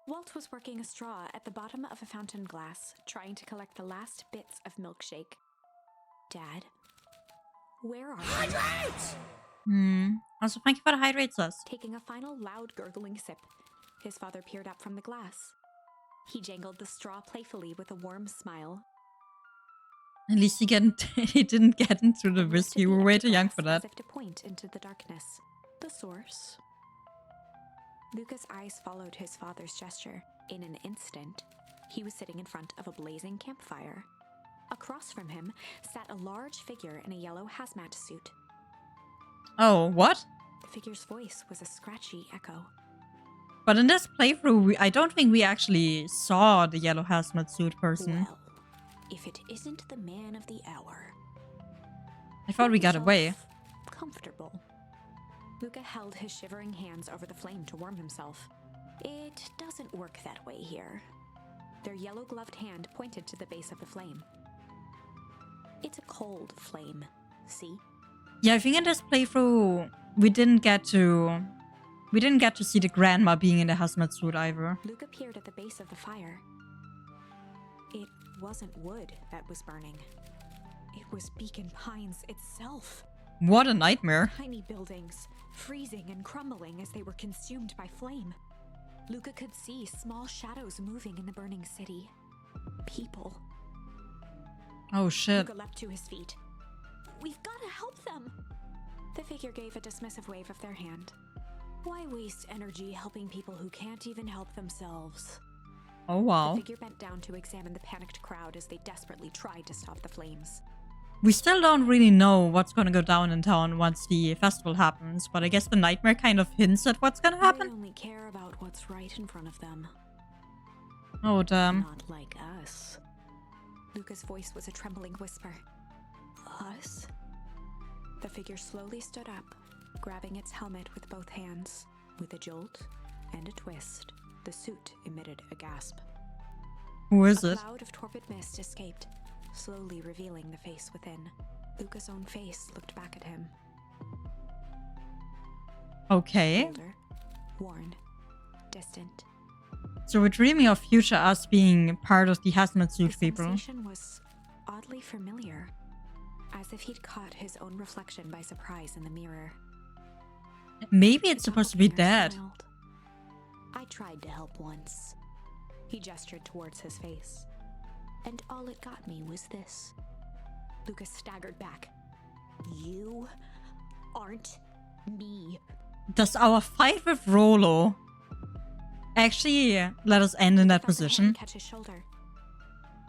Walt was working a straw at the bottom of a fountain glass, trying to collect the last bits of milkshake. Dad, where are you? Also, thank you for the hydrate sus. Taking a final loud gurgling sip, his father peered up from the glass. He jangled the straw playfully with a warm smile. At least he didn't get into the and whiskey. lifted We the were way empty too young glass for that. As if to point into the darkness. The source. Luca's eyes followed his father's gesture. In an instant, he was sitting in front of a blazing campfire. Across from him sat a large figure in a yellow hazmat suit. Oh, what? The figure's voice was a scratchy echo. But in this playthrough, I don't think we actually saw the yellow hazmat suit person. Well, if it isn't the man of the hour. I thought we got Make away. yourself comfortable. Luca held his shivering hands over the flame to warm himself. It doesn't work that way here. Their yellow-gloved hand pointed to the base of the flame. It's a cold flame, see? Yeah, I think in this playthrough, we didn't get to see the grandma being in the hazmat suit either. Luca peered at the base of the fire. It wasn't wood that was burning. It was Beacon Pines itself. What a nightmare. Tiny buildings, freezing and crumbling as they were consumed by flame. Luca could see small shadows moving in the burning city. People. Oh shit. Luca leapt to his feet. We've got to help them! The figure gave a dismissive wave of their hand. Why waste energy helping people who can't even help themselves? Oh wow. The figure bent down to examine the panicked crowd as they desperately tried to stop the flames. We still don't really know what's gonna go down in town once the festival happens, but I guess the nightmare kind of hints at what's gonna They happen. only care about what's right in front of them. Oh damn. Not like us. Luca's voice was a trembling whisper. Us? The figure slowly stood up, grabbing its helmet with both hands. With a jolt and a twist, the suit emitted a gasp. Who is A it? cloud of torpid mist escaped, slowly revealing the face within. Luca's own face looked back at him. Okay. Older, worn, distant. So we're dreaming of future us being part of the hazmat suit The people. sensation was oddly familiar, as if he'd caught his own reflection by surprise in the mirror. Maybe it's The supposed to be doppelganger Dad. smiled. I tried to help once. He gestured towards his face. And all it got me was this. Lucas staggered back. You aren't me. Does our fight with Rolo actually let us end in that He felt a hand position? catch his shoulder.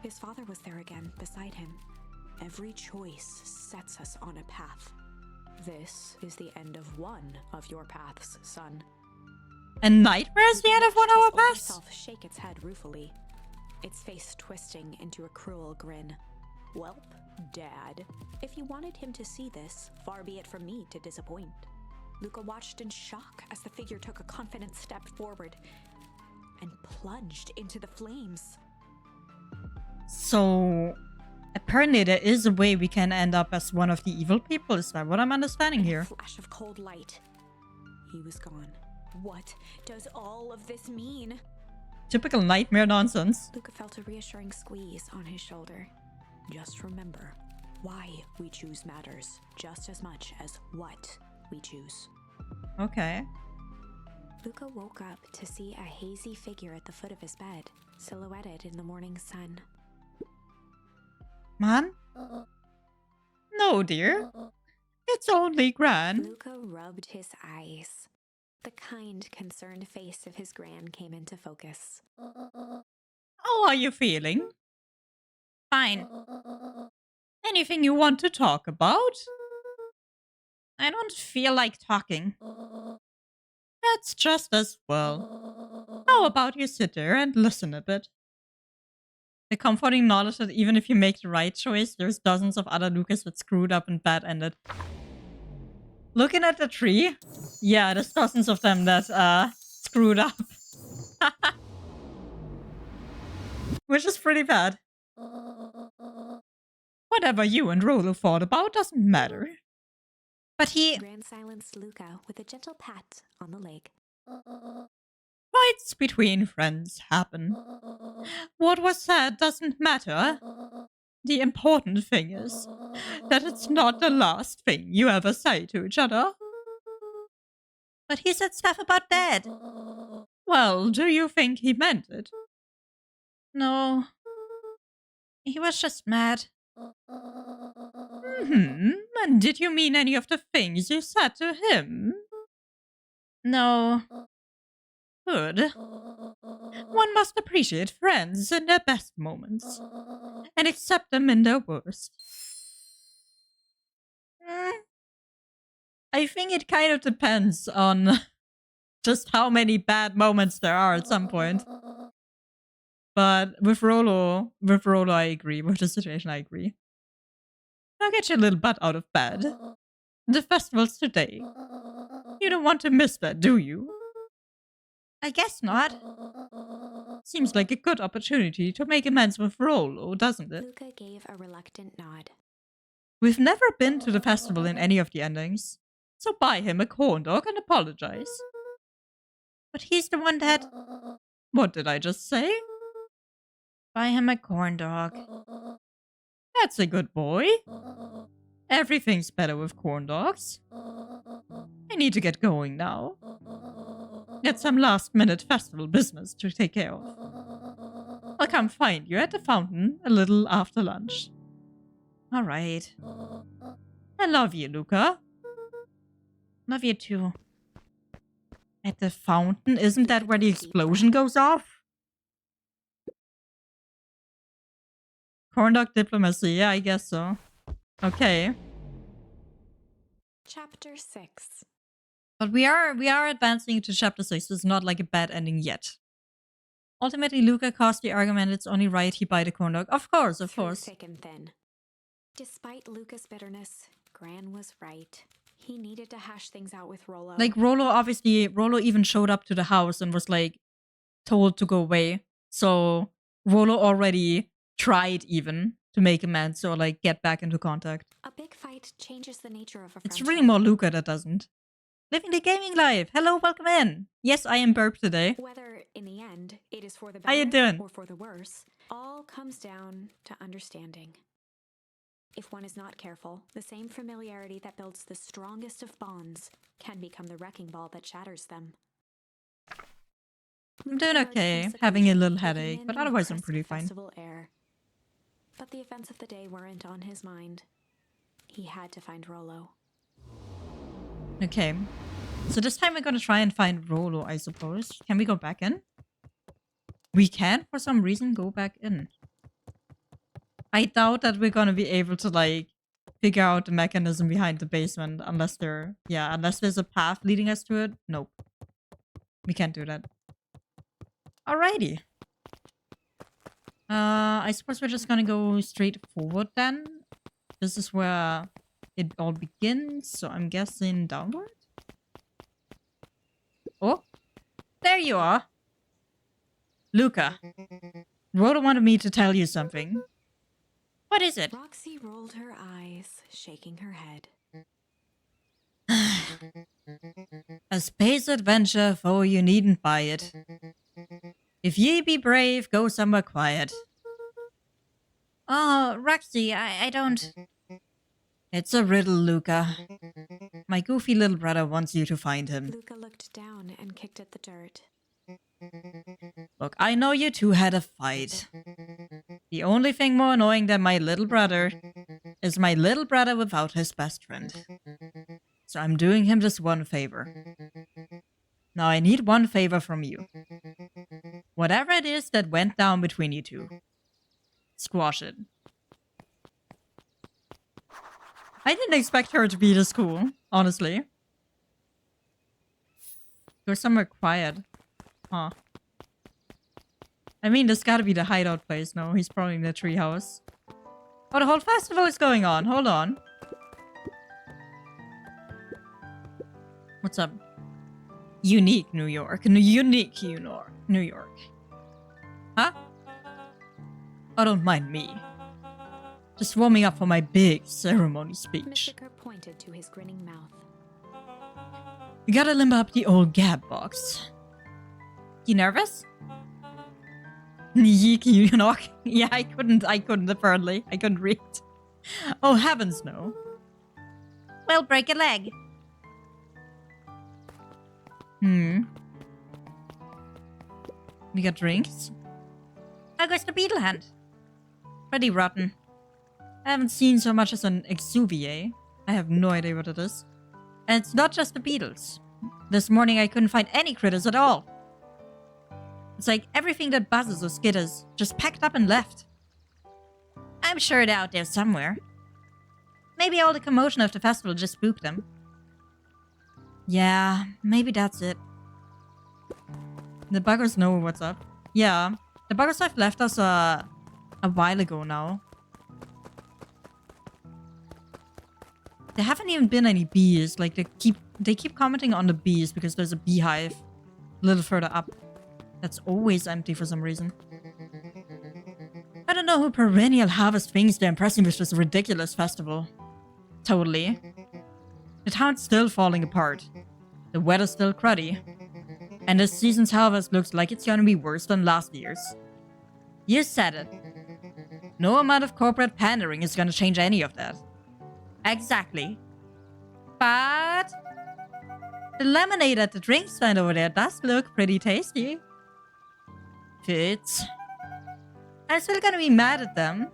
His father was there again, beside him. Every choice sets us on a path. This is the end of one of your paths, son. And nightmare is the end of one His hour older pass? self shake its head ruefully, its face twisting into a cruel grin. Welp, Dad, if you wanted him to see this, far be it from me to disappoint. Luca watched in shock as the figure took a confident step forward and plunged into the flames. So apparently there is a way we can end up as one of the evil people. Is that what I'm understanding In a here? flash of cold light, he was gone. What does all of this mean? Typical nightmare nonsense. Luca felt a reassuring squeeze on his shoulder. Just remember, why we choose matters just as much as what we choose. Okay. Luca woke up to see a hazy figure at the foot of his bed, silhouetted in the morning sun. Man? No, dear. It's only Gran. Luca rubbed his eyes. The kind, concerned face of his gran came into focus. How are you feeling? Fine. Anything you want to talk about? I don't feel like talking. That's just as well. How about you sit there and listen a bit? The comforting knowledge that even if you make the right choice, there's dozens of other Lucas that screwed up and bad ended. Looking at the tree, yeah, there's dozens of them that screwed up. Which is pretty bad. Whatever you and Rolo thought about doesn't matter. But he... Gran silenced Luca with a gentle pat on the leg. Fights between friends happen. What was said doesn't matter. The important thing is that it's not the last thing you ever say to each other. But he said stuff about Dad. Well, do you think he meant it? No. He was just mad. And did you mean any of the things you said to him? No. Good. One must appreciate friends in their best moments and accept them in their worst. I think it kind of depends on just how many bad moments there are at some point. But with Rolo, I agree. With the situation, I agree. Now get your little butt out of bed. The festival's today. You don't want to miss that, do you? I guess not. Seems like a good opportunity to make amends with Rolo, doesn't it? Luca gave a reluctant nod. We've never been to the festival in any of the endings, so buy him a corn dog and apologize. But he's the one that... What did I just say? Buy him a corn dog. That's a good boy. Everything's better with corn dogs. I need to get going now. Get some last-minute festival business to take care of. I'll come find you at the fountain a little after lunch. Alright. I love you, Luca. Love you too. At the fountain? Isn't that where the explosion goes off? Corn dog diplomacy, yeah, I guess so. Okay. Chapter 6. But we are advancing to chapter 6. It's not like a bad ending yet. Ultimately, Luca caused the argument it's only right he buy the corn dog. Of course, of Through course. thick and thin. Despite Luca's bitterness, Gran was right. He needed to hash things out with Rolo. Like, Rolo even showed up to the house and was, like, told to go away. So, Rolo already tried even to make amends or, like, get back into contact. A big fight changes the nature of a friendship. It's really more Luca that doesn't. Living the gaming life. Hello, welcome in. Yes, I am burp today. Whether, in the end, it is for the How you better doing? or for the worse, all comes down to understanding. If one is not careful, the same familiarity that builds the strongest of bonds can become the wrecking ball that shatters them. I'm doing okay. Having a little headache, but otherwise I'm pretty fine. Air. But the events of the day weren't on his mind. He had to find Rolo. Okay. So this time we're gonna try and find Rolo, I suppose. Can we go back in? We can, for some reason, go back in. I doubt that we're gonna be able to, like, figure out the mechanism behind the basement unless unless there's a path leading us to it. Nope. We can't do that. Alrighty. I suppose we're just gonna go straight forward then. This is where it all begins, so I'm guessing downward? Oh, there you are. Luca, Rolo wanted me to tell you something. What is it? Roxy rolled her eyes, shaking her head. A space adventure, for you needn't buy it. If ye be brave, go somewhere quiet. Oh, Roxy, I don't... It's a riddle, Luca. My goofy little brother wants you to find him. Luca looked down and kicked at the dirt. Look, I know you two had a fight. The only thing more annoying than my little brother is my little brother without his best friend. So I'm doing him this one favor. Now I need one favor from you. Whatever it is that went down between you two, squash it. I didn't expect her to be this cool, honestly. Go somewhere quiet. Huh. I mean, this gotta be the hideout place. No, he's probably in the treehouse. Oh, the whole festival is going on. Hold on. What's up? Unique New York. Unique New York. Huh? Oh, don't mind me. Just warming up for my big ceremony speech. Mystiker pointed to his grinning mouth. You gotta limber up the old gab box. You nervous? Yeek, you know? Yeah, I couldn't apparently. I couldn't read. Oh, heavens no. Well, break a leg. We got drinks? How goes the beetle hunt? Pretty rotten. I haven't seen so much as an exuviae. I have no idea what it is. And it's not just the beetles. This morning I couldn't find any critters at all. It's like everything that buzzes or skitters just packed up and left. I'm sure it's out there somewhere. Maybe all the commotion of the festival just spooked them. Yeah, maybe that's it. The buggers know what's up. Yeah. The buggers have left us a while ago now. There haven't even been any bees. Like, they keep commenting on the bees because there's a beehive a little further up. That's always empty for some reason. I don't know who Perennial Harvest thinks they're impressing with this ridiculous festival. Totally. The town's still falling apart. The weather's still cruddy. And this season's harvest looks like it's gonna be worse than last year's. You said it. No amount of corporate pandering is gonna change any of that. Exactly. But the lemonade at the drink stand over there does look pretty tasty. Fits. I'm still gonna be mad at them.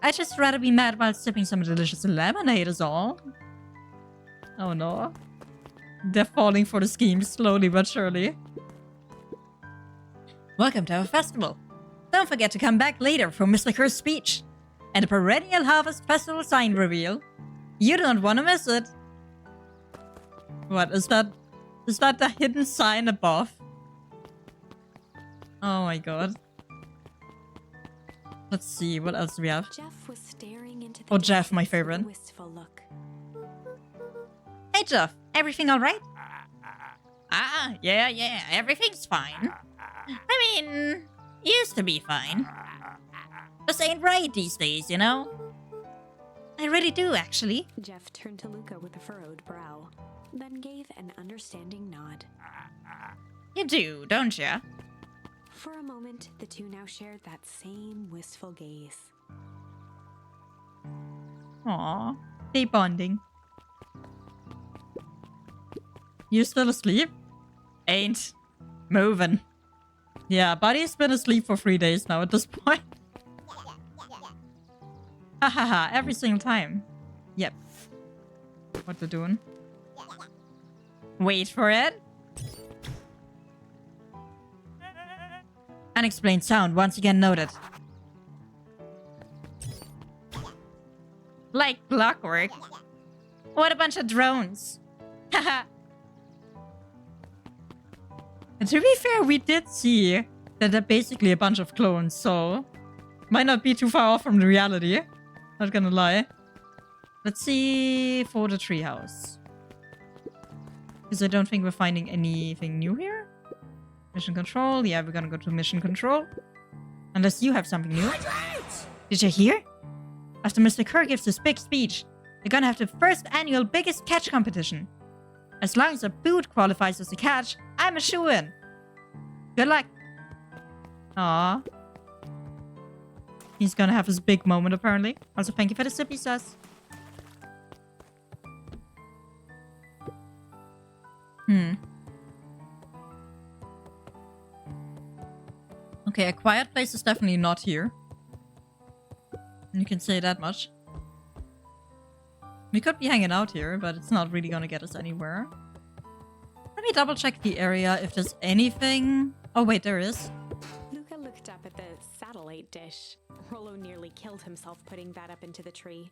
I'd just rather be mad while sipping some delicious lemonade is all. Oh no. They're falling for the scheme slowly but surely. Welcome to our festival. Don't forget to come back later for Mr. Kerr's speech and the Perennial Harvest Festival sign reveal. You don't want to miss it. What is that? Is that the hidden sign above? Oh my god. Let's see, what else do we have? Jeff was staring into the Oh, Jeff, my distance with a favorite. wistful look. Hey Jeff, everything alright? Yeah, everything's fine. I mean, used to be fine. This ain't right these days, you know? I really do, actually. Jeff turned to Luca with a furrowed brow, then gave an understanding nod. You do, don't you? For a moment, the two now shared that same wistful gaze. Aw, they bonding. You still asleep? Ain't moving. Yeah, Buddy's been asleep for 3 days now at this point. Hahaha, every single time. Yep. What they're doing. Wait for it. Unexplained sound once again noted. Like clockwork. What a bunch of drones. Haha. And to be fair, we did see that they're basically a bunch of clones, so might not be too far off from the reality. Not gonna lie. Let's see for the treehouse. Because I don't think we're finding anything new here. Mission control. Yeah, we're gonna go to mission control. Unless you have something new. Did you hear? After Mr. Kerr gives his big speech, they're gonna have the first annual biggest catch competition. As long as a boot qualifies as a catch, I'm a shoo-in. Good luck. Aww. He's gonna have his big moment, apparently. Also, thank you for the sippy sauce. Okay, a quiet place is definitely not here. You can say that much. We could be hanging out here, but it's not really gonna get us anywhere. Let me double check the area if there's anything. Oh wait, there is. Luca looked up at the satellite dish. Rolo nearly killed himself putting that up into the tree.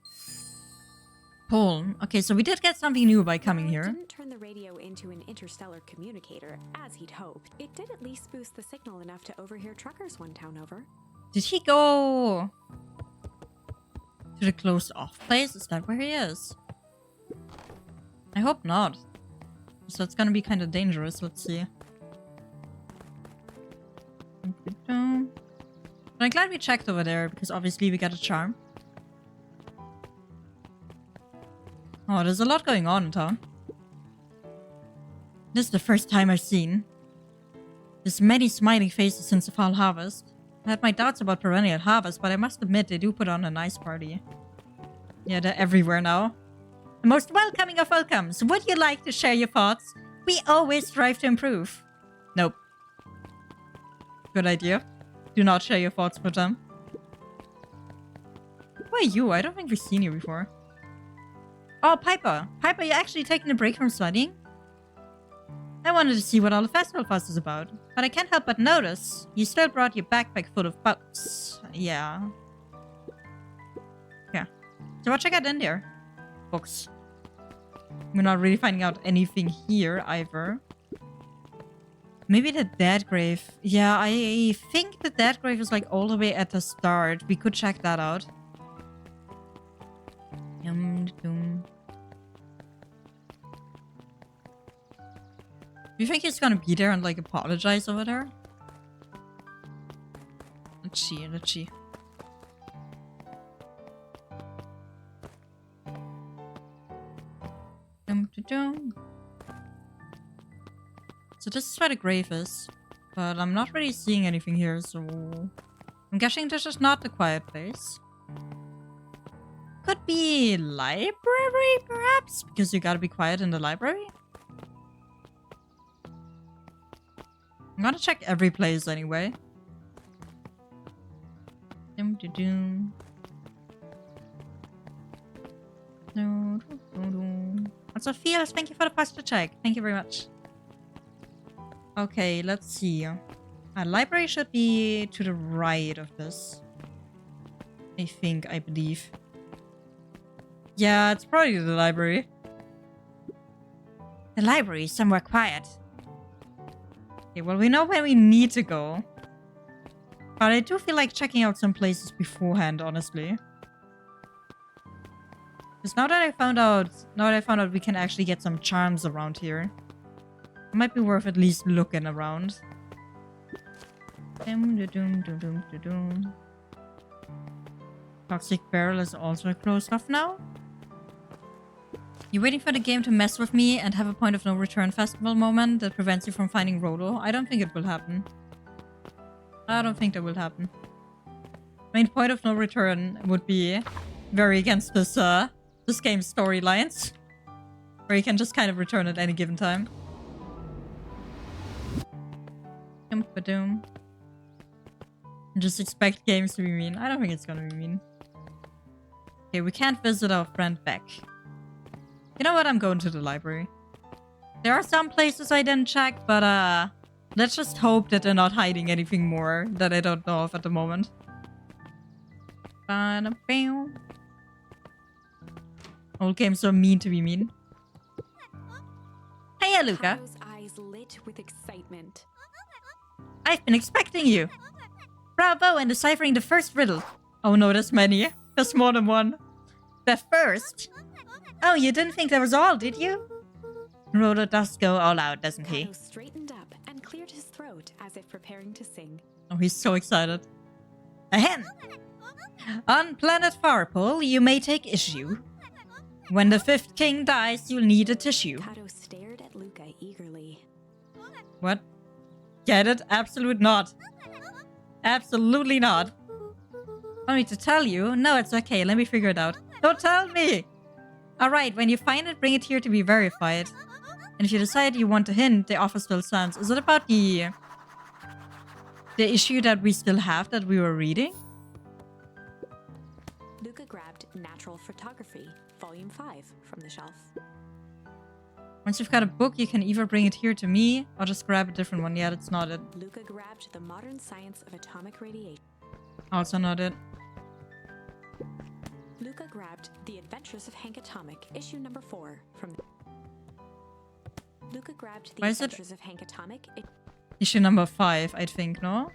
Pole. Okay, so we did get something new by coming While it here. didn't turn the radio into an interstellar communicator, as he'd hoped. It did at least boost the signal enough to overhear truckers one town over. Did he go to the closed off place? Is that where he is? I hope not. So it's gonna be kind of dangerous. Let's see. But I'm glad we checked over there because obviously we got a charm. Oh, there's a lot going on in town. This is the first time I've seen this many smiling faces since the fall harvest. I had my doubts about perennial harvest, but I must admit they do put on a nice party. Yeah, they're everywhere now. The most welcoming of welcomes. Would you like to share your thoughts? We always strive to improve. Nope. Good idea. Do not share your thoughts with them. Who are you? I don't think we've seen you before. Oh, Piper. Piper, you're actually taking a break from studying? I wanted to see what all the festival fuss is about, but I can't help but notice you still brought your backpack full of books. Yeah. Yeah. So what you got in there? Books. We're not really finding out anything here either. Maybe the dead grave. Yeah, I think the dead grave is like all the way at the start. We could check that out. Do you think he's gonna be there and like apologize over there? Let's see, let's see. So this is where the grave is. But I'm not really seeing anything here, so... I'm guessing this is not the quiet place. Could be library, perhaps? Because you gotta be quiet in the library? I'm gonna check every place anyway. Also, Felix, thank you for the posture check. Thank you very much. Okay, let's see. A library should be to the right of this. I believe. Yeah, it's probably the library. The library is somewhere quiet. Okay, well, we know where we need to go. But I do feel like checking out some places beforehand, honestly. Because now that I found out we can actually get some charms around here. It might be worth at least looking around. Toxic barrel is also closed off now. You're waiting for the game to mess with me and have a point of no return festival moment that prevents you from finding Rolo? I don't think it will happen. I don't think that will happen. I mean, point of no return would be very against this game's storylines. Where you can just kind of return at any given time. And just expect games to be mean. I don't think it's gonna be mean. Okay, we can't visit our friend Beck. You know what? I'm going to the library. There are some places I didn't check, but let's just hope that they're not hiding anything more that I don't know of at the moment. Old games are mean to be mean. Hiya, Luca. Kato's eyes lit with excitement. I've been expecting you. Bravo in deciphering the first riddle. Oh no, there's many. There's more than one. The first? Oh, you didn't think that was all, did you? Rolo does go all out, doesn't he? Kato straightened up and cleared his throat as if preparing to sing. Oh, he's so excited. Ahem! On planet Farpole, you may take issue. When the fifth king dies, you'll need a tissue. Kato stared at Luca eagerly. What? Get it? Absolute not. Absolutely not. Want me to tell you? No, it's okay. Let me figure it out. Don't tell me! Alright, when you find it, bring it here to be verified. And if you decide you want a hint, the offer still stands. Is it about the issue that we still have that we were reading? Luca grabbed Natural Photography, Volume 5, from the shelf. Once you've got a book, you can either bring it here to me or just grab a different one. Yeah, that's not it. Luca grabbed The Modern Science of Atomic Radiation. Also not it. Luca grabbed The Adventures of Hank Atomic, issue number 4, from the... Luca grabbed The Adventures of Hank Atomic... Issue number 5, I think, no?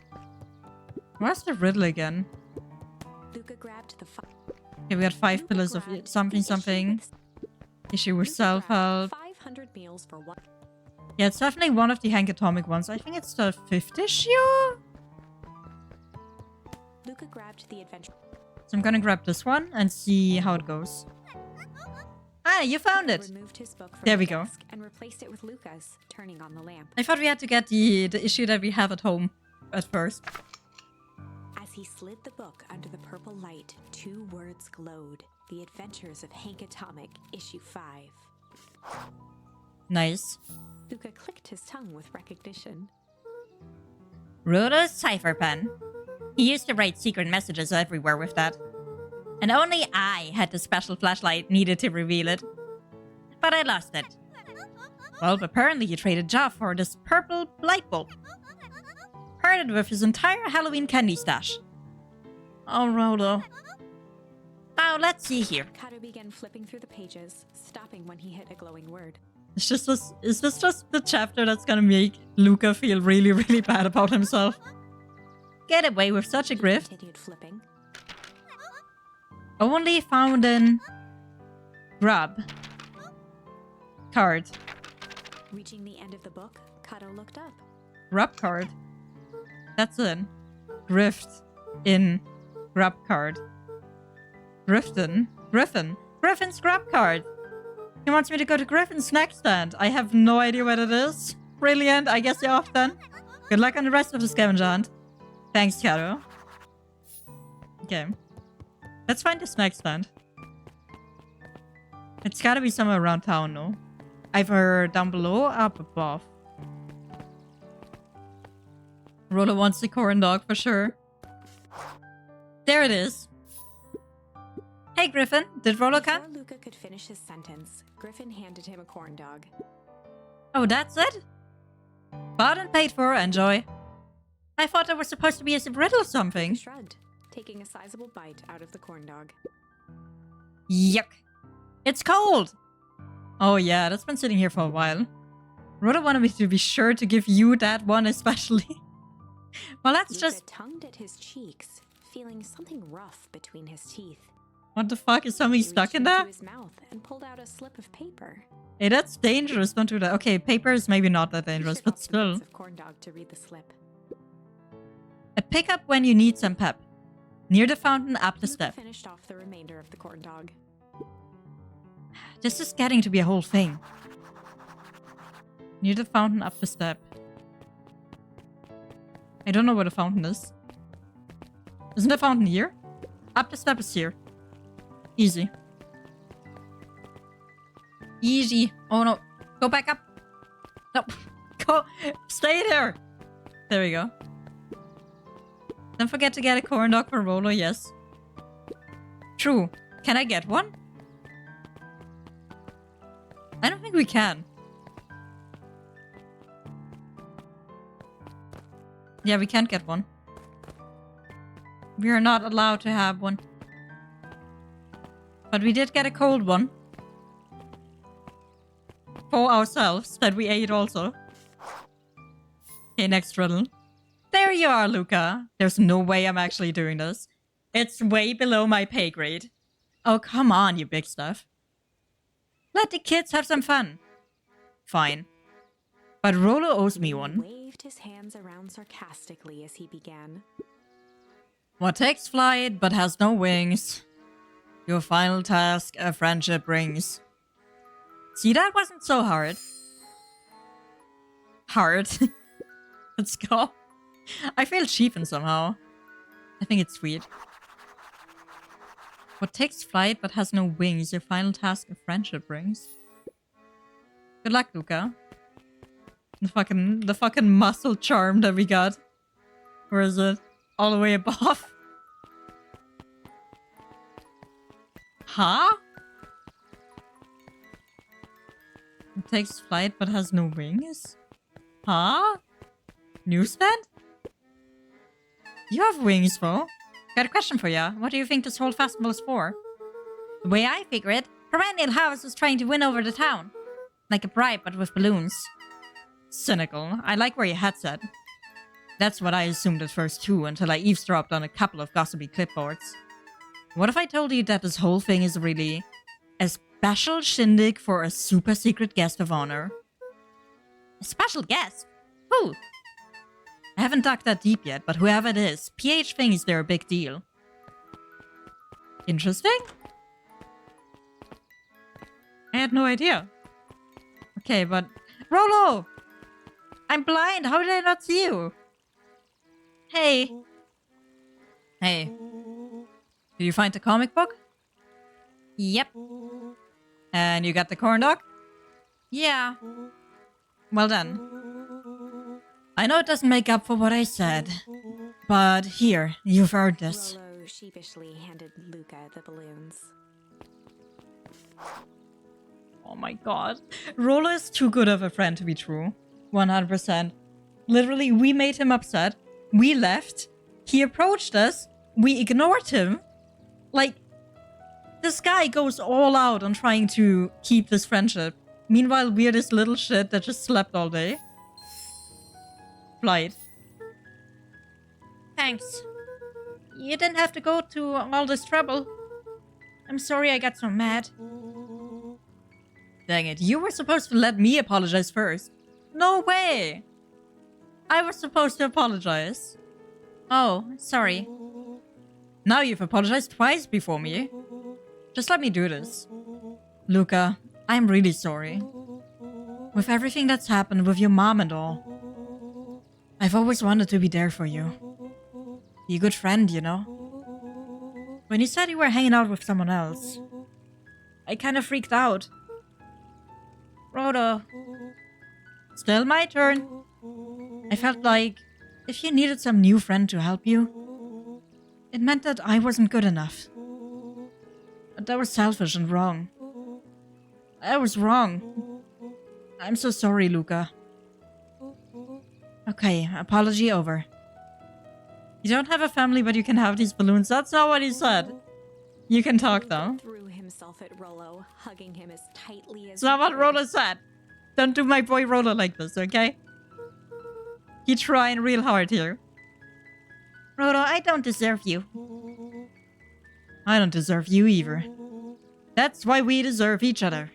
Where's the riddle again? Luca grabbed the... Okay, we got 5 pillars of something. Issue with self-help. 500 meals for one. Yeah, it's definitely one of the Hank Atomic ones. I think it's the 5th issue? Luca grabbed The Adventure... So I'm gonna grab this one and see how it goes. Ah, you found it! Removed his book from There we the go. desk and replaced it with Luca's, turning on the lamp. I thought we had to get the issue that we have at home at first. As he slid the book under the purple light, 2 words glowed. The Adventures of Hank Atomic, issue 5. Nice. Luca clicked his tongue with recognition. Rolo's cipher pen. He used to write secret messages everywhere with that. And only I had the special flashlight needed to reveal it. But I lost it. Well, apparently you traded Jaw for this purple light bulb. Parted with his entire Halloween candy stash. Oh, Rolo. Now, let's see here. Kato began flipping through the pages, stopping when he hit a glowing word. It's just this, is this just the chapter that's gonna make Luca feel really, really bad about himself? Get away with such a He grift. continued flipping. Only found in grub card. Reaching the end of the book, Kato looked up. Grub card. That's it. Grift in grub card. Grifton. Griffin. Griffin's grub card. He wants me to go to Griffin's snack stand. I have no idea what it is. Brilliant. I guess you're off then. Good luck on the rest of the scavenger hunt. Thanks, Kato. Okay. Let's find the snack stand. It's gotta be somewhere around town, no? Either down below or up above. Rolo wants the corn dog for sure. There it is. Hey, Griffin. Did Rolo come? Before Luca could finish his sentence, Griffin handed him a corn dog. Oh, that's it? Bought and paid for. Enjoy. I thought there was supposed to be a riddle or something. He shrugged, taking a sizable bite out of the corn dog. Yuck. It's cold. Oh yeah, that's been sitting here for a while. Rolo wanted me to be sure to give you that one especially. Well, that's Luca just... tongued at his cheeks, feeling something rough between his teeth. What the fuck? Is something He stuck reached in into there? his mouth and pulled out a slip of paper. Hey, that's dangerous. Don't do that. Okay, paper is maybe not that He dangerous, shook but off the still. bits of corn dog to read the slip. A pickup when you need some pep. Near the fountain, up the Luca step. finished off the remainder of the corn dog. This is getting to be a whole thing. Near the fountain, up the step. I don't know where the fountain is. Isn't the fountain here? Up the step is here. Easy. Easy. Oh no. Go back up. No. Go. Stay there. There we go. Don't forget to get a corn dog for Rolo, yes. True. Can I get one? I don't think we can. Yeah, we can't get one. We are not allowed to have one. But we did get a cold one. For ourselves, that we ate also. Okay, next riddle. There you are, Luca. There's no way I'm actually doing this. It's way below my pay grade. Oh, come on, you big stuff. Let the kids have some fun. Fine. But Rolo owes me He one. waved his hands around sarcastically as he began. What takes flight but has no wings? Your final task a friendship brings. See, that wasn't so hard. Hard. Let's go. I feel cheapened somehow. I think it's sweet. What takes flight but has no wings? Your final task a friendship brings. Good luck, Luca. The fucking muscle charm that we got. Where is it? All the way above. Huh? It takes flight but has no wings? Huh? Newsstand? You have wings, though. Got a question for ya. What do you think this whole festival is for? The way I figure it, Perennial House is trying to win over the town. Like a bribe, but with balloons. Cynical. I like where your head's at. That's what I assumed at first too, until I eavesdropped on a couple of gossipy clipboards. What if I told you that this whole thing is really a special shindig for a super secret guest of honor? A special guest? Who? I haven't dug that deep yet, but whoever it is, PH thinks they're a big deal. Interesting? I had no idea. Okay, but... Rolo! I'm blind! How did I not see you? Hey. Hey. Did you find the comic book? Yep. And you got the corn dog? Yeah. Well done. I know it doesn't make up for what I said, but here, you've earned this. Rolo sheepishly handed Luca the balloons. Oh my god. Rolo is too good of a friend to be true. 100%. Literally, we made him upset. We left. He approached us. We ignored him. Like, this guy goes all out on trying to keep this friendship. Meanwhile, we're this little shit that just slept all day. Flight. Thanks. You didn't have to go to all this trouble. I'm sorry I got so mad. Dang it, you were supposed to let me apologize first. No way! I was supposed to apologize. Oh, sorry. Now you've apologized twice before me. Just let me do this. Luca, I'm really sorry. With everything that's happened with your mom and all. I've always wanted to be there for you. Be a good friend, you know? When you said you were hanging out with someone else, I kind of freaked out. Rolo. Still my turn. I felt like if you needed some new friend to help you, it meant that I wasn't good enough. But that was selfish and wrong. I was wrong. I'm so sorry, Luca. Okay, apology over. You don't have a family, but you can have these balloons. That's not what he said. You can talk, though. Threw himself at Rolo, hugging him as tightly as It's not what Rolo said. Don't do my boy Rolo like this, okay? He trying real hard here. Rolo, I don't deserve you. I don't deserve you either. That's why we deserve each other.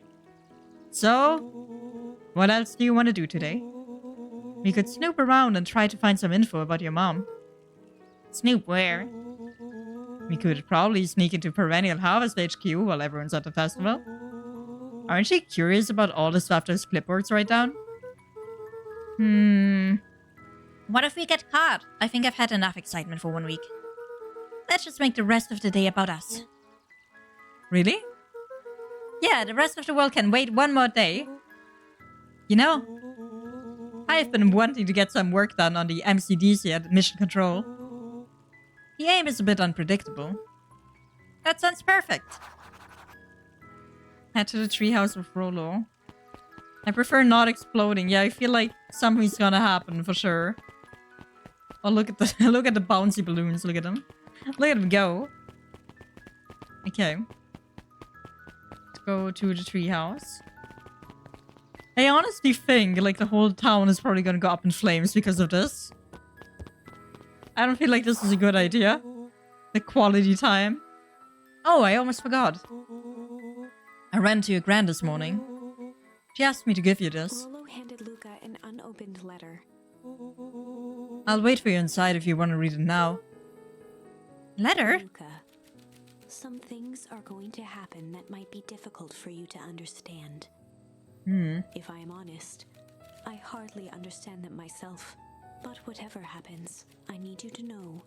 So, what else do you want to do today? We could snoop around and try to find some info about your mom. Snoop where? We could probably sneak into Perennial Harvest HQ while everyone's at the festival. Aren't you curious about all the stuff those clipboards write down? What if we get caught? I think I've had enough excitement for 1 week. Let's just make the rest of the day about us. Really? Yeah, the rest of the world can wait 1 more day. You know, I've been wanting to get some work done on the MCDC at Mission Control. The aim is a bit unpredictable. That sounds perfect. Head to the treehouse with Rolo. I prefer not exploding. Yeah, I feel like something's gonna happen for sure. Oh, look at the look at the bouncy balloons. Look at them. Look at them go. Okay. Let's go to the treehouse. I honestly think like the whole town is probably gonna go up in flames because of this. I don't feel like this is a good idea. The quality time. Oh, I almost forgot. I ran to your grand this morning. She asked me to give you this. Rolo handed Luca an unopened letter. I'll wait for you inside if you want to read it now. Letter? Luca, some things are going to happen that might be difficult for you to understand. If I am honest, I hardly understand them myself. But whatever happens, I need you to know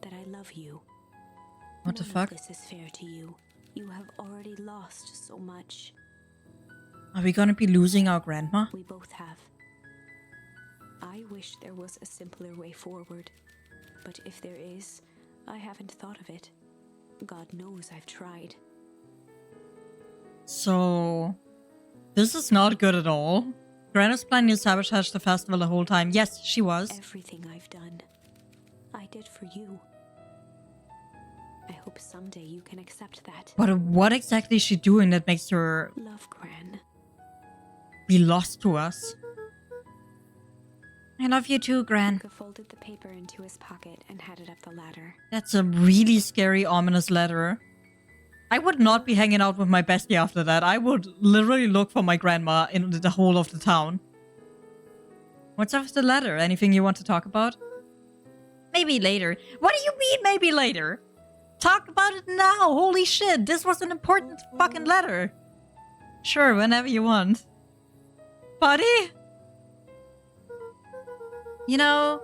that I love you. What the None fuck? of this is fair to you. You have already lost so much. Are we gonna be losing our grandma? We both have. I wish there was a simpler way forward. But if there is, I haven't thought of it. God knows I've tried. So... this is not good at all. Grandma's planning to sabotage the festival the whole time. Yes, she was. Everything I've done, I did for you. I hope someday you can accept that. But what exactly is she doing that makes her Love, Gran. be lost to us? I love you too, Gran. Luca folded the paper into his pocket and headed up the ladder. That's a really scary, ominous letter. I would not be hanging out with my bestie after that. I would literally look for my grandma in the whole of the town. What's up with the letter? Anything you want to talk about? Maybe later. What do you mean, maybe later? Talk about it now! Holy shit, this was an important fucking letter. Sure, whenever you want. Buddy? You know,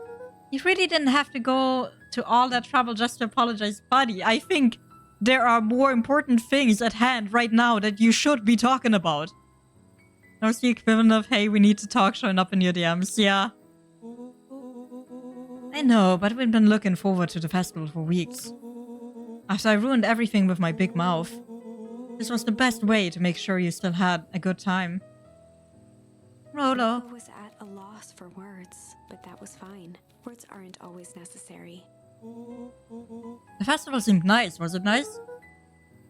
you really didn't have to go to all that trouble just to apologize, buddy. I think there are more important things at hand right now that you should be talking about. That was the equivalent of, hey, we need to talk showing up in your DMs. Yeah. I know, but we've been looking forward to the festival for weeks. After I ruined everything with my big mouth, this was the best way to make sure you still had a good time. Rolo. I was at a loss for words, but that was fine. Words aren't always necessary. The festival seemed nice. Was it nice?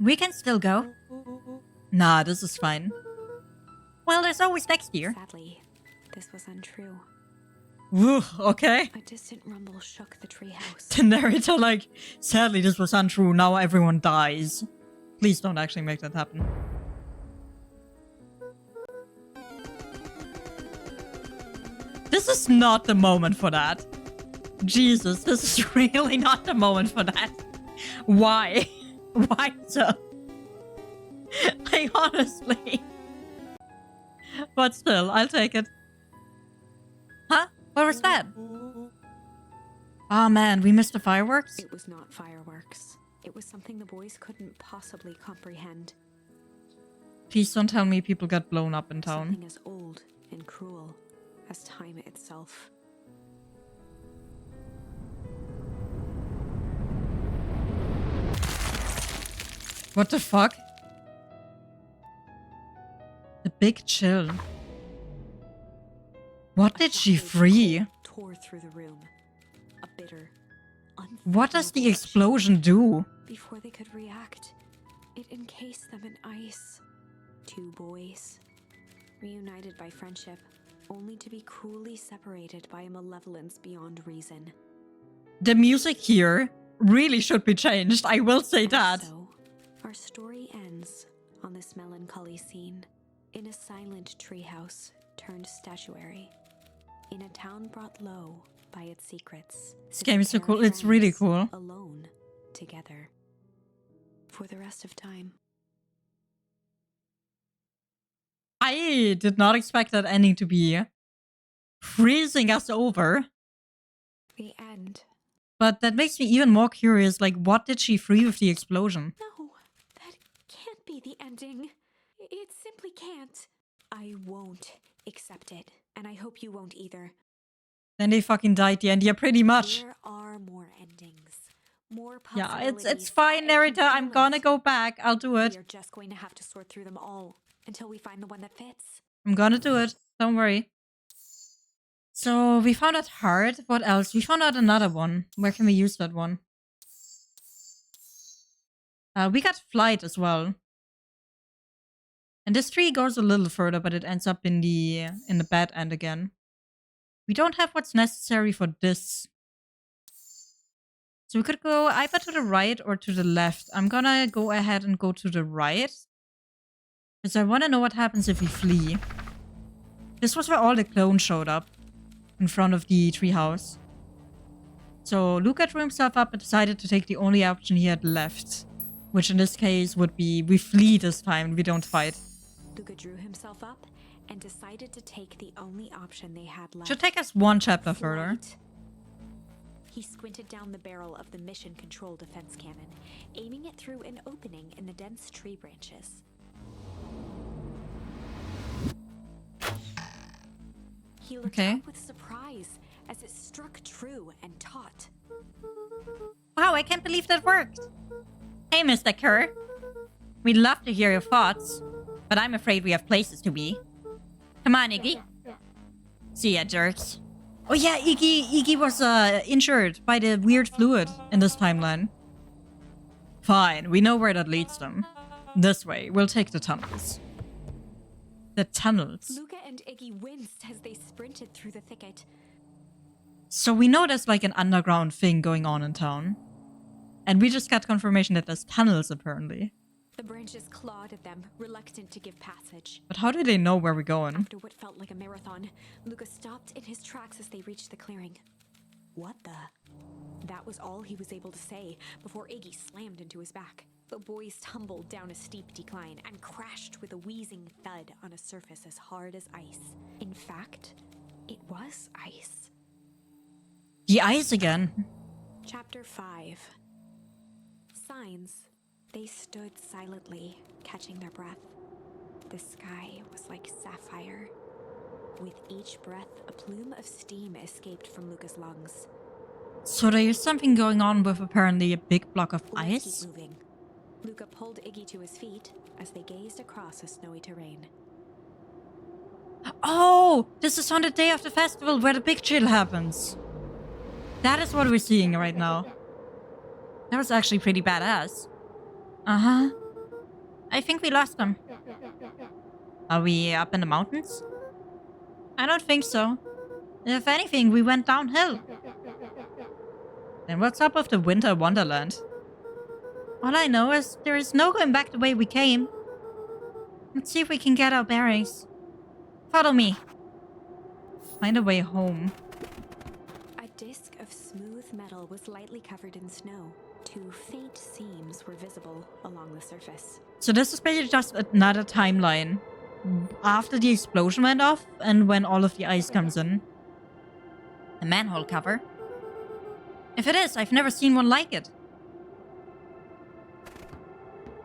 We can still go. Nah, this is fine. Well, there's always next year. Sadly, this was untrue. Woo, okay. A distant rumble shook the treehouse. The narrator, like, sadly, this was untrue. Now everyone dies. Please don't actually make that happen. This is not the moment for that. Jesus, this is really not the moment for that. Why? Why so? Like, honestly. But still, I'll take it. Huh? What was that? Oh man, we missed the fireworks? It was not fireworks. It was something the boys couldn't possibly comprehend. Please don't tell me people got blown up in town. Something as old and cruel as time itself. What the fuck? The big chill. What did she free? Tore through the room. A bitter, What does the unfathomable explosion do? Before they could react, it encased them in ice. Two boys, reunited by friendship, only to be cruelly separated by a malevolence beyond reason. The music here really should be changed, I will say that. So, our story ends on this melancholy scene, in a silent treehouse turned statuary, in a town brought low by its secrets. This game is so cool, it's really cool. Alone, together, for the rest of time. I did not expect that ending to be freezing us over. The end. But that makes me even more curious, like, what did she free with the explosion? No, that can't be the ending. It simply can't. I won't accept it, and I hope you won't either. Then they fucking died the end, yeah, pretty much. There are more endings. More Yeah, possibilities. it's fine, I narrator, can I'm feel gonna it. go back, I'll do it. We are just going to have to sort through them all until we find the one that fits. I'm gonna do it, don't worry. So, we found out heart, what else? We found out another one. Where can we use that one? We got flight as well. And this tree goes a little further, but it ends up in the bad end again. We don't have what's necessary for this. So we could go either to the right or to the left. I'm gonna go ahead and go to the right. Because I want to know what happens if we flee. This was where all the clones showed up. In front of the treehouse. So Luca drew himself up and decided to take the only option he had left. Which in this case would be we flee this time, we don't fight. Luca drew himself up and decided to take the only option they had left. Should take us one chapter further. Flight. He squinted down the barrel of the mission control defense cannon, aiming it through an opening in the dense tree branches. He looked Okay. up with surprise as it struck true and taut. Wow, I can't believe that worked. Hey, Mr. Kerr. We'd love to hear your thoughts, but I'm afraid we have places to be. Come on, Iggy. See ya, jerks. Oh yeah, Iggy was injured by the weird fluid in this timeline. Fine, we know where that leads them. This way, we'll take the tunnels. The tunnels. Luca and Iggy winced as they sprinted through the thicket. So we know there's like an underground thing going on in town. And we just got confirmation that there's tunnels apparently. The branches clawed at them, reluctant to give passage. But how do they know where we're going? After what felt like a marathon, Luca stopped in his tracks as they reached the clearing. What the? That was all he was able to say before Iggy slammed into his back. The boys tumbled down a steep decline and crashed with a wheezing thud on a surface as hard as ice. In fact, it was ice. The ice again. Chapter 5. Signs. They stood silently, catching their breath. The sky was like sapphire. With each breath, a plume of steam escaped from Luca's lungs. So there is something going on with apparently a big block of Let's ice. keep moving. Luca pulled Iggy to his feet as they gazed across a snowy terrain. Oh, this is on the day of the festival where the big chill happens. That is what we're seeing right now. That was actually pretty badass. Uh-huh. I think we lost them. Are we up in the mountains? I don't think so. If anything, we went downhill. Then what's up with the Winter Wonderland? All I know is there is no going back the way we came. Let's see if we can get our bearings. Follow me. Find a way home. A disc of smooth metal was lightly covered in snow. Two faint seams were visible along the surface. So this is basically just another timeline. After the explosion went off and when all of the ice comes in. A manhole cover? If it is, I've never seen one like it.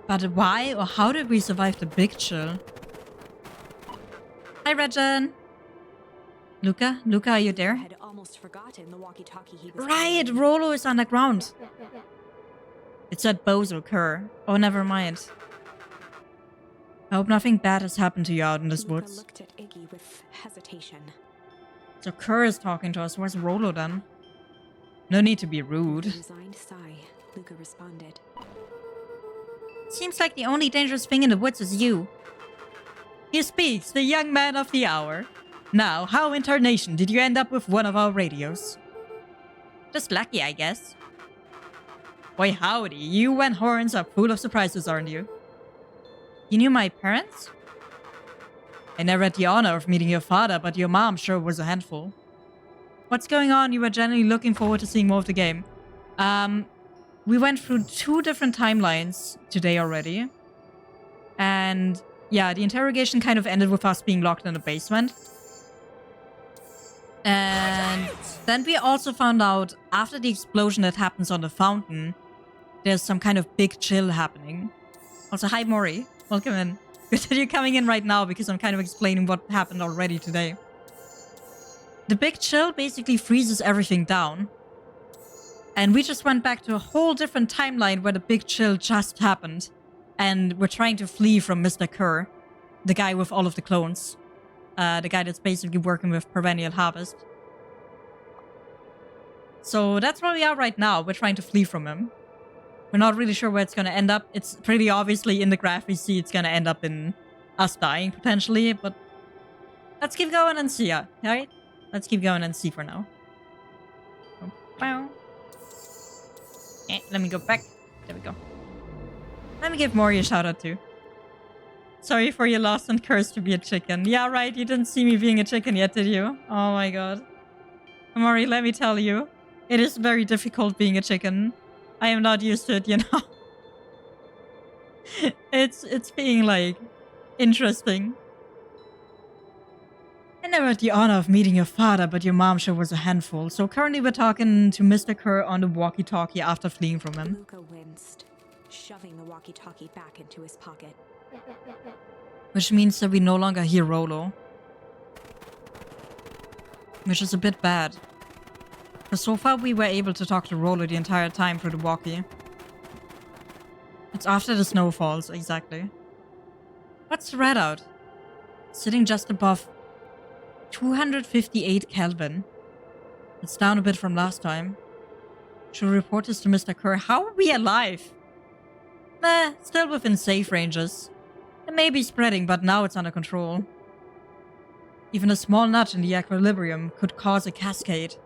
But why or how did we survive the big chill? Hi, Regen. Luca? Luca, are you I there? had almost forgotten the walkie-talkie he was Right, carrying. Rolo is underground. It said Bozo Kerr. Oh, never mind. I hope nothing bad has happened to you out in this Luca woods. looked at Iggy with hesitation. So Kerr is talking to us. Where's Rolo then? No need to be With a rude. resigned sigh, Luca responded. Seems like the only dangerous thing in the woods is you. Here speaks the young man of the hour. Now, how in tarnation did you end up with one of our radios? Just lucky, I guess. Why howdy, you and Horns are full of surprises, aren't you? You knew my parents? I never had the honor of meeting your father, but your mom sure was a handful. What's going on? You were generally looking forward to seeing more of the game. We went through 2 different timelines today already. And yeah, the interrogation kind of ended with us being locked in the basement. And then we also found out after the explosion that happens on the fountain, there's some kind of big chill happening. Also, hi Mori. Welcome in. Good that you're coming in right now because I'm kind of explaining what happened already today. The big chill basically freezes everything down. And we just went back to a whole different timeline where the big chill just happened. And we're trying to flee from Mr. Kerr, the guy with all of the clones. The guy that's basically working with Perennial Harvest. So that's where we are right now. We're trying to flee from him. We're not really sure where it's going to end up. It's pretty obviously in the graph we see it's going to end up in us dying potentially. But let's keep going and see. Alright? Let's keep going and see for now. Let me go back. There we go. Let me give Mori a shout out too. Sorry for your loss and curse to be a chicken. Yeah, right. You didn't see me being a chicken yet, did you? Oh my god. Mori, let me tell you. It is very difficult being a chicken. I am not used to it, you know. It's being like interesting. I never had the honor of meeting your father, but your mom sure was a handful. So currently we're talking to Mr. Kerr on the walkie-talkie after fleeing from him. Luca winced, shoving the walkie-talkie back into his pocket. Which means that we no longer hear Rolo. Which is a bit bad. Because so far we were able to talk to Rolo the entire time through the walkie. It's after the snow falls, exactly. What's the readout? Sitting just above 258 Kelvin. It's down a bit from last time. Should we report this to Mr. Kerr? How are we alive? Nah, still within safe ranges. It may be spreading, but now it's under control. Even a small nudge in the equilibrium could cause a cascade.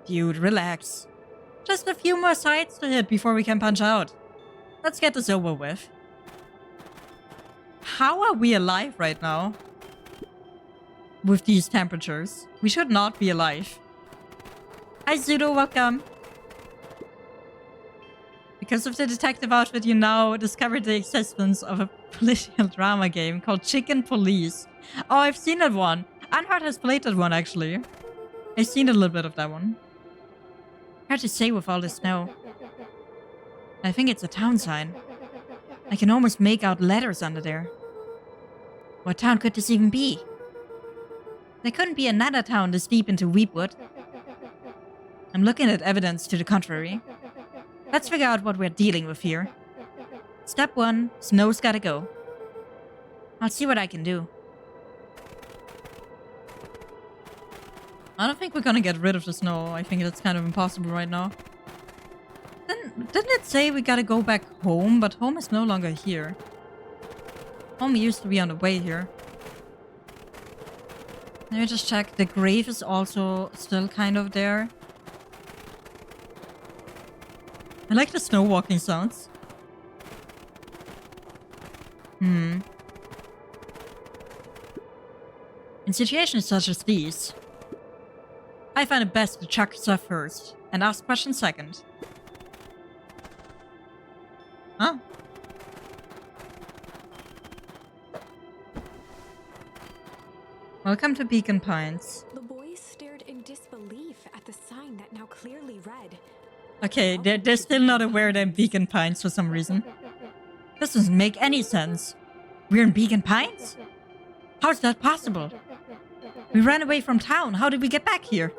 Dude, relax. Just a few more sides to hit before we can punch out. Let's get this over with. How are we alive right now? With these temperatures. We should not be alive. Hi Zudo, welcome. Because of the detective outfit, you now discovered the existence of a political drama game called Chicken Police. Oh, I've seen that one. Anhart has played that one, actually. I've seen a little bit of that one. Hard to say with all this snow. I think it's a town sign. I can almost make out letters under there. What town could this even be? There couldn't be another town this deep into Weepwood. I'm looking at evidence to the contrary. Let's figure out what we're dealing with here. Step 1, snow's gotta go. I'll see what I can do. I don't think we're gonna get rid of the snow. I think that's kind of impossible right now. Didn't it say we gotta go back home? But home is no longer here. Home used to be on the way here. Let me just check. The grave is also still kind of there. I like the snow walking sounds. In situations such as these, I find it best to check stuff first and ask questions second. Huh? Welcome to Beacon Pines. The boys stared in disbelief at the sign that now clearly read. Okay, they're still not aware they're in Beacon Pines for some reason. This doesn't make any sense. We're in Beacon Pines? How's that possible? We ran away from town. How did we get back here?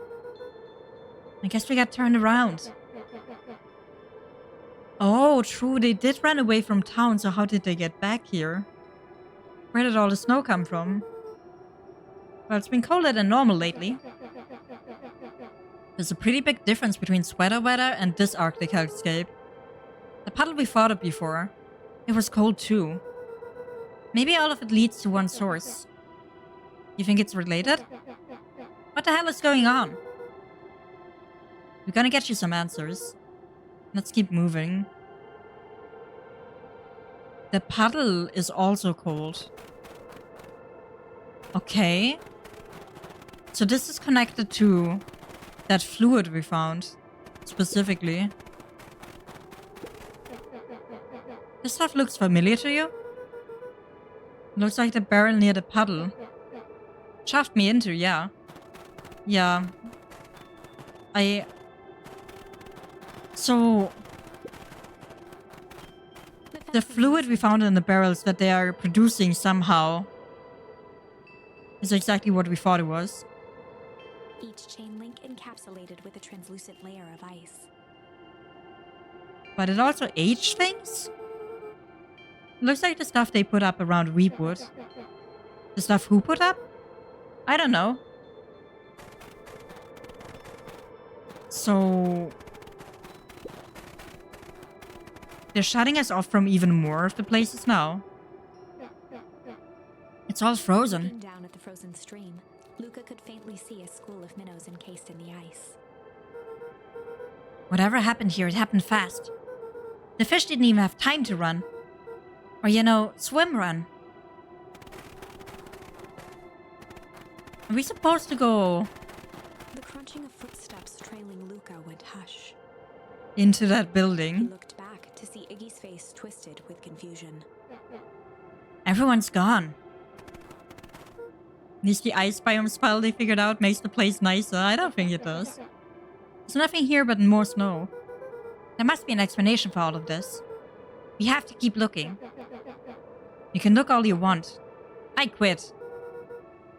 I guess we got turned around. Oh, true. They did run away from town, so how did they get back here? Where did all the snow come from? Well, it's been colder than normal lately. There's a pretty big difference between sweater weather and this Arctic hellscape. The puddle we fought up before, it was cold too. Maybe all of it leads to one source. You think it's related? What the hell is going on? We're gonna get you some answers. Let's keep moving. The puddle is also cold. Okay. So this is connected to that fluid we found, specifically. This stuff looks familiar to you? Looks like the barrel near the puddle. Shoved me into, yeah. Yeah. So... the fluid we found in the barrels that they are producing somehow is exactly what we thought it was. Each chain link encapsulated with a translucent layer of ice. But it also aged things? Looks like the stuff they put up around Weepwood. The stuff who put up? I don't know. So... they're shutting us off from even more of the places now. It's all frozen. Looking down at the frozen stream, Luca could faintly see a school of minnows encased in the ice. Whatever happened here, it happened fast. The fish didn't even have time to run. Or, you know, swim run. Are we supposed to go The crunching of footsteps trailing Luca went hush. into that He building? looked back to see Iggy's face twisted with confusion. Everyone's gone. At least the ice biome spell they figured out makes the place nicer. I don't think it does. There's nothing here but more snow. There must be an explanation for all of this. We have to keep looking. You can look all you want. I quit.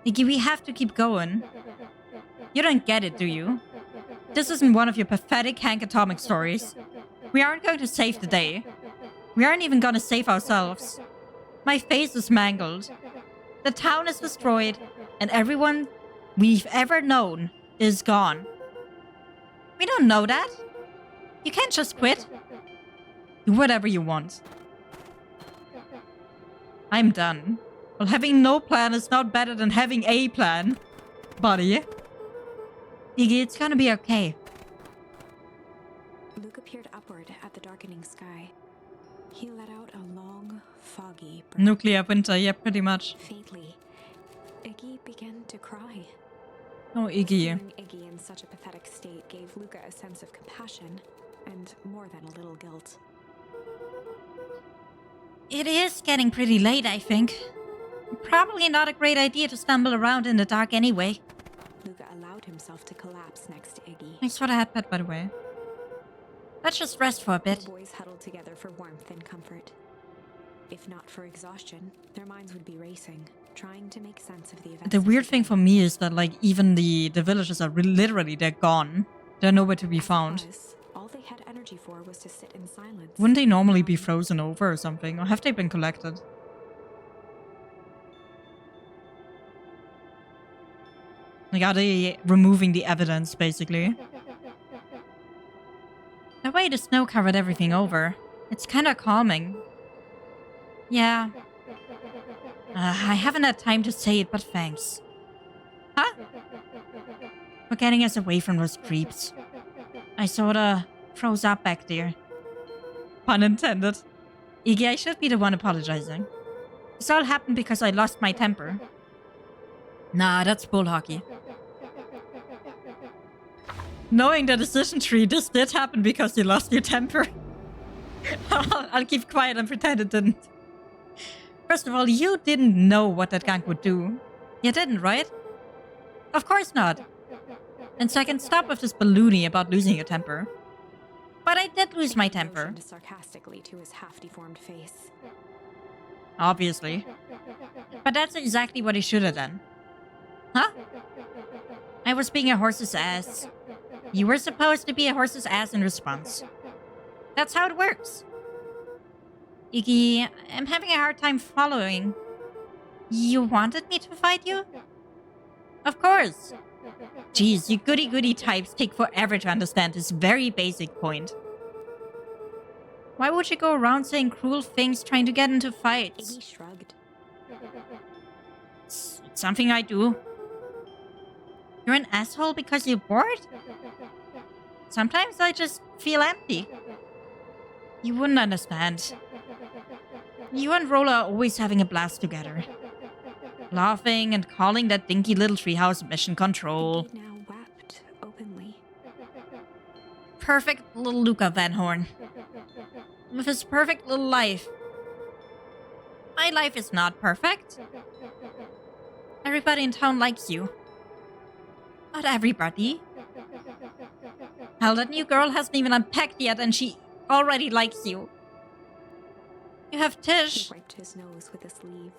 Iggy, we have to keep going. You don't get it, do you? This isn't one of your pathetic Hank Atomic stories. We aren't going to save the day. We aren't even gonna save ourselves. My face is mangled. The town is destroyed, and everyone we've ever known is gone. We don't know that. You can't just quit. Do whatever you want. I'm done. Well, having no plan is not better than having a plan, buddy. Iggy, it's gonna be okay. Luca peered upward at the darkening sky. He let out a long, foggy breath. Nuclear winter, yeah, pretty much. Faintly, Iggy began to cry. Oh, Iggy. Seeing Iggy in such a pathetic state gave Luca a sense of compassion and more than a little guilt. It is getting pretty late, I think. Probably not a great idea to stumble around in the dark anyway. Luca allowed himself to collapse next to Iggy. Thanks for the headpad, by the way. Let's just rest for a bit. The boys huddled together for warmth and comfort. If not for exhaustion, their minds would be racing, trying to make sense of the events. The weird thing for me is that, like, even the villagers are literally, they're gone. They're nowhere to be found. All they had energy for was to sit in silence. Wouldn't they normally be frozen over or something? Or have they been collected? Like, are they removing the evidence, basically? The way the snow covered everything over, it's kinda calming. Yeah. I haven't had time to say it, but thanks. Huh? We're getting us away from those creeps. I sorta froze up back there. Pun intended. Iggy, I should be the one apologizing. This all happened because I lost my temper. Nah, that's bull hockey. Knowing the decision tree, this did happen because you lost your temper. I'll keep quiet and pretend it didn't. First of all, you didn't know what that gang would do. You didn't, right? Of course not. And second, stop with this balloony about losing your temper. But I did lose my temper. Motioned sarcastically to his half-deformed face. Obviously. But that's exactly what he should have done. Huh? I was being a horse's ass. You were supposed to be a horse's ass in response. That's how it works. Iggy, I'm having a hard time following. You wanted me to fight you? Of course. Jeez, you goody-goody types take forever to understand this very basic point. Why would you go around saying cruel things trying to get into fights? Iggy shrugged. It's something I do. You're an asshole because you're bored? Sometimes I just feel empty. You wouldn't understand. You and Rolo are always having a blast together. Laughing and calling that dinky little treehouse mission control. Iggy now wept openly. Perfect little Luca Van Horn. With his perfect little life. My life is not perfect. Everybody in town likes you. Not everybody. Hell, that new girl hasn't even unpacked yet and she already likes you. You have He Tish. wiped his nose with a sleeve.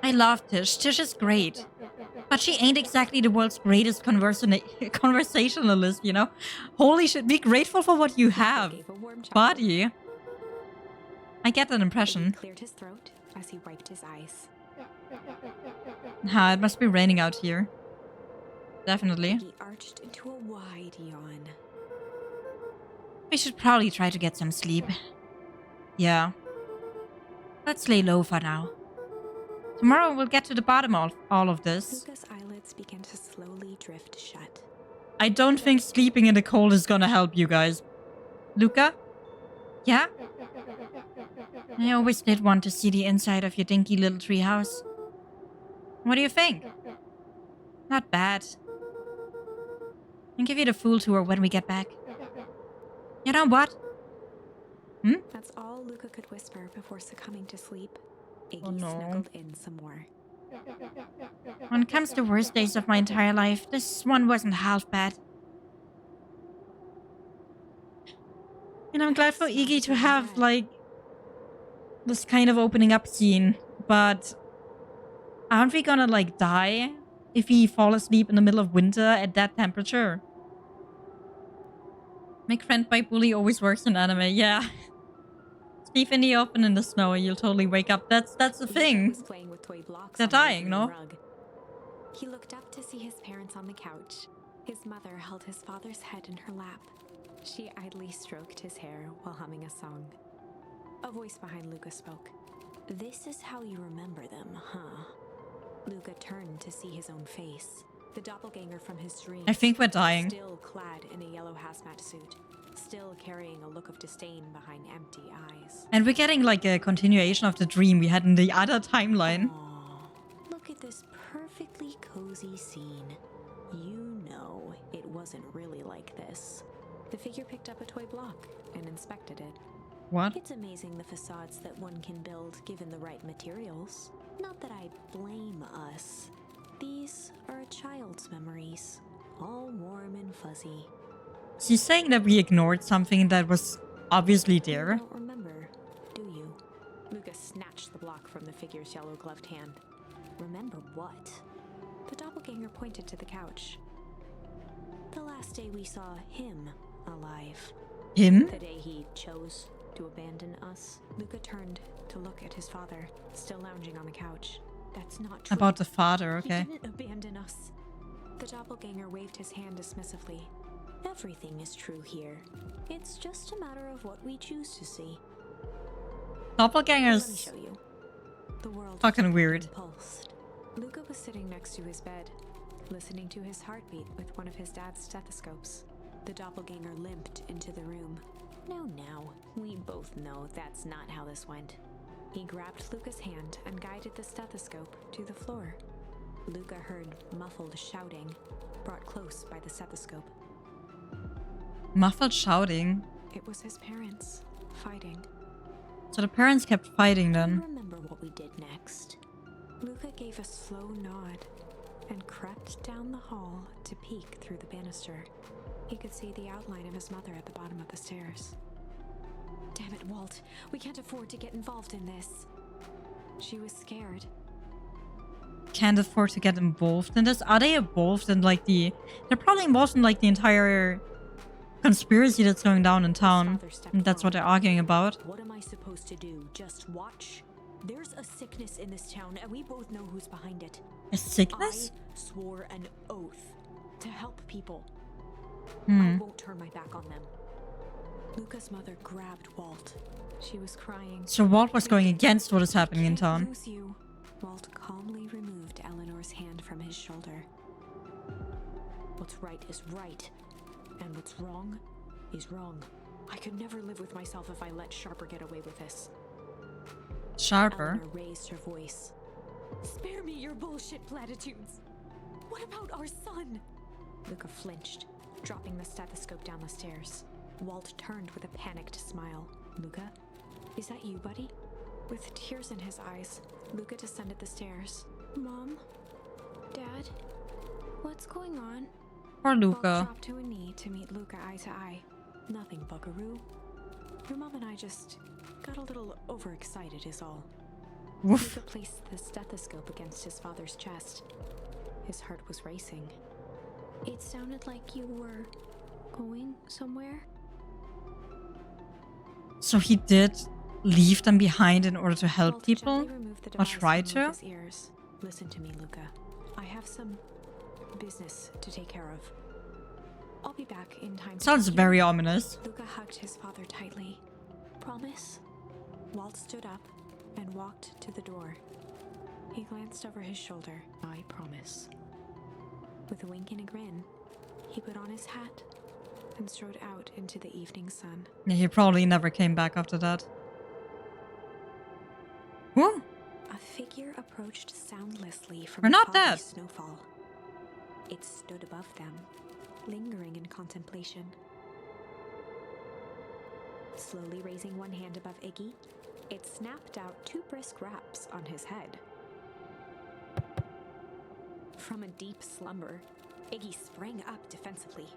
I love Tish. Tish is great. But she ain't exactly the world's greatest conversationalist, you know? Holy shit, be grateful for what you have. Gave a warm chuckle. Buddy. I get that Iggy impression. cleared his throat as he wiped his eyes. It must be raining out here. Definitely. Iggy arched into a wide yawn. We should probably try to get some sleep. Yeah. Let's lay low for now. Tomorrow we'll get to the bottom of all of this. Luca's eyelids began to slowly drift shut. I don't think sleeping in the cold is gonna help you guys. Luca? Yeah? I always did want to see the inside of your dinky little treehouse. What do you think? Not bad. I'll give you the full tour when we get back. You know what? That's all Luca could whisper before succumbing to sleep. Iggy Oh, no. snuggled in some more. When it comes to worst days of my entire life, this one wasn't half bad. And I'm glad for Iggy to have, like, this kind of opening up scene. But aren't we gonna, like, die if we fall asleep in the middle of winter at that temperature? Make friend by bully always works in anime, yeah. Sleep in the open in the snow and you'll totally wake up. That's the Iggy thing. was playing with toy blocks They're on the dying, living no? rug. He looked up to see his parents on the couch. His mother held his father's head in her lap. She idly stroked his hair while humming a song. A voice behind Luca spoke. "This is how you remember them, huh?" Luca turned to see his own face. The doppelganger from his dream. I think we're dying. Still clad in a yellow hazmat suit. Still carrying a look of disdain behind empty eyes. And we're getting like a continuation of the dream we had in the other timeline. Aw, look at this perfectly cozy scene. You know it wasn't really like this. The figure picked up a toy block and inspected it. What? It's amazing the facades that one can build given the right materials. Not that I blame us. These are a child's memories, all warm and fuzzy. She's saying that we ignored something that was obviously You there. don't remember, do you? Lucas snatched the block from the figure's yellow-gloved hand. Remember what? The doppelganger pointed to the couch. The last day we saw him alive. Him? The day he chose to abandon us. Luca turned to look at his father, still lounging on the couch. That's not true. About the father, okay. He didn't abandon us. The doppelganger waved his hand dismissively. Everything is true here. It's just a matter of what we choose to see. Let me Doppelgangers. show you. The world Fucking weird. pulsed. Luca was sitting next to his bed, listening to his heartbeat with one of his dad's stethoscopes. The doppelganger limped into the room. No, we both know that's not how this went. He grabbed Luca's hand and guided the stethoscope to the floor. Luca heard muffled shouting, brought close by the stethoscope. Muffled shouting. It was his parents, fighting. So the parents kept fighting I then. remember what we did next. Luca gave a slow nod and crept down the hall to peek through the banister. He could see the outline of his mother at the bottom of the stairs. Damn it, Walt. We can't afford to get involved in this. She was scared. Can't afford to get involved in this. Are they involved in like the... They're probably involved in like the entire conspiracy that's going down in town. And that's what they're arguing about. What am I supposed to do? Just watch? There's a sickness in this town, and we both know who's behind it. A sickness? I swore an oath to help people. Hmm. I won't turn my back on them. Luca's mother grabbed Walt. She was crying. So Walt was going against what is happening in Can't town. lose you. Walt calmly removed Eleanor's hand from his shoulder. What's right is right, and what's wrong is wrong. I could never live with myself if I let Sharper get away with this. Sharper? Eleanor raised her voice. Spare me your bullshit platitudes. What about our son? Luca flinched, dropping the stethoscope down the stairs. Walt turned with a panicked smile. Luca, is that you, buddy? With tears in his eyes, Luca descended the stairs. Mom? Dad? What's going on? Poor Walt Luca. dropped to a knee to meet Luca eye to eye. Nothing, buckaroo. Your mom and I just got a little overexcited is all. Woof. Luca placed the stethoscope against his father's chest. His heart was racing. It sounded like you were going somewhere. So he did leave them behind in order to help Walt people? gently removed the Or device try from to? Luca's ears. Listen to me, Luca. I have some business to take care of. I'll be back in time. to Sounds pick you very up." ominous. Luca hugged his father tightly. Promise? Walt stood up and walked to the door. He glanced over his shoulder. I promise. With a wink and a grin, he put on his hat and strode out into the evening sun. Yeah, he probably never came back after that. Whoa! A figure approached soundlessly from We're the not foggy dead. snowfall. It stood above them, lingering in contemplation. Slowly raising one hand above Iggy, it snapped out 2 brisk raps on his head. From a deep slumber, Iggy sprang up defensively.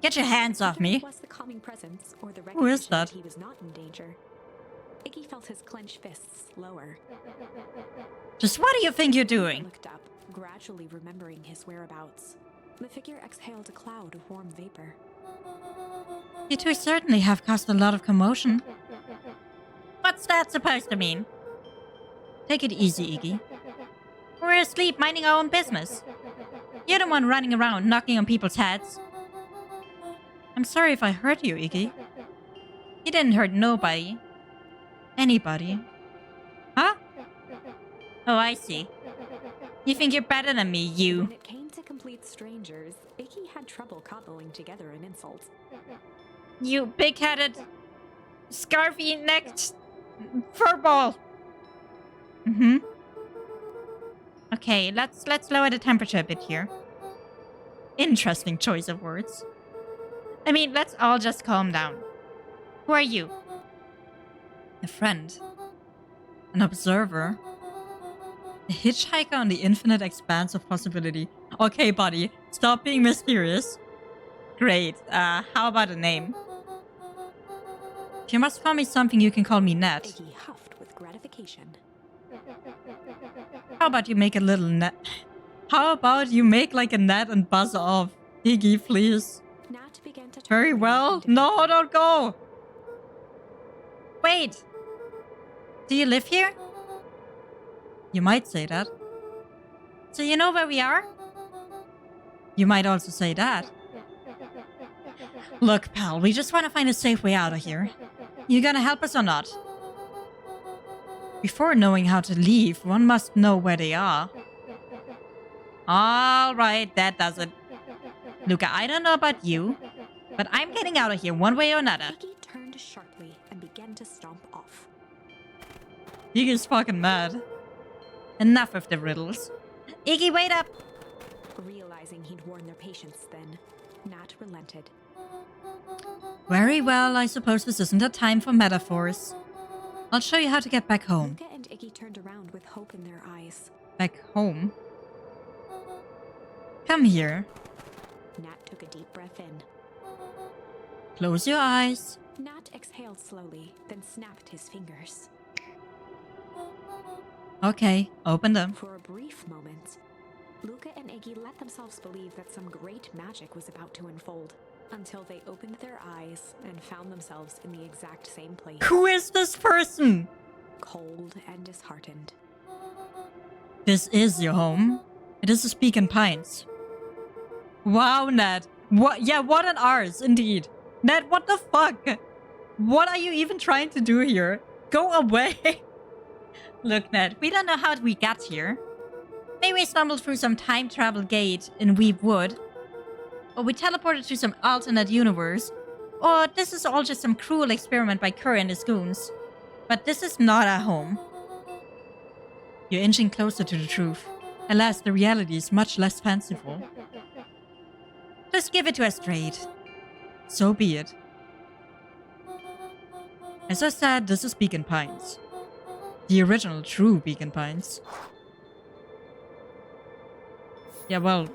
Get your hands off me! It was the calming presence or the Who is recognition that? he was not in danger. Iggy felt his clenched fists lower. Just what do you think you're doing? Looked up, gradually remembering his whereabouts. The figure exhaled a cloud of warm vapor. You two certainly have caused a lot of commotion. What's that supposed to mean? Take it easy, Iggy. We're asleep minding our own business. You're the one running around knocking on people's heads. I'm sorry if I hurt you, Iggy. You didn't hurt nobody. Anybody. Huh? Oh, I see. You think you're better than me, you. When it came to complete strangers, Iggy had trouble cobbling together an insult. You big-headed, scarfy-necked furball. Mm-hmm. Okay, let's lower the temperature a bit here. Interesting choice of words. I mean, let's all just calm down. Who are you? A friend. An observer. A hitchhiker on the infinite expanse of possibility. Okay, buddy, stop being mysterious. Great. How about a name? If you must call me something, you can call me Ned. Iggy huffed with gratification. How about you make a little net? How about you make like a net and buzz off? Iggy, please. Nat began to turn Very around well. into No, the- don't go. Wait. Do you live here? You might say that. So you know where we are? You might also say that. Look, pal, we just want to find a safe way out of here. You gonna help us or not? Before knowing how to leave, one must know where they are. Alright, that does it. Luca, I don't know about you, but I'm getting out of here one way or another. Iggy turned sharply and began to stomp off. Iggy's fucking mad. Enough of the riddles. Iggy, wait up! Realizing he'd worn their patience then, Nat relented. Very well, I suppose this isn't a time for metaphors. I'll show you how to get back home. Luca and Iggy turned around with hope in their eyes. Back home? Come here. Nat took a deep breath in. Close your eyes. Nat exhaled slowly, then snapped his fingers. Okay, open them. For a brief moment, Luca and Iggy let themselves believe that some great magic was about to unfold, until they opened their eyes and found themselves in the exact same place. Who is this person? Cold and disheartened. This is your home. It is the Beacon Pines. Wow, Ned. What? Yeah, what an ours, indeed. Ned, what the fuck? What are you even trying to do here? Go away. Look, Ned, we don't know how we got here. Maybe we stumbled through some time travel gate in Weep Wood. Or we teleported to some alternate universe. Or this is all just some cruel experiment by Curry and his goons. But this is not our home. You're inching closer to the truth. Alas, the reality is much less fanciful. Just give it to us straight. So be it. As I said, this is Beacon Pines. The original true Beacon Pines. Yeah, well,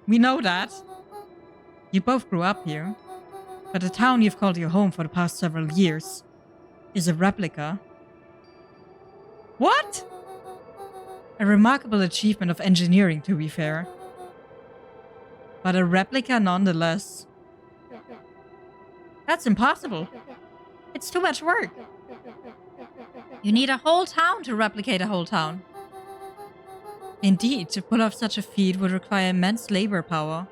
we know that. You both grew up here. But the town you've called your home for the past several years is a replica. What? A remarkable achievement of engineering, to be fair. But a replica nonetheless. That's impossible. It's too much work. You need a whole town to replicate a whole town. Indeed, to pull off such a feat would require immense labor power.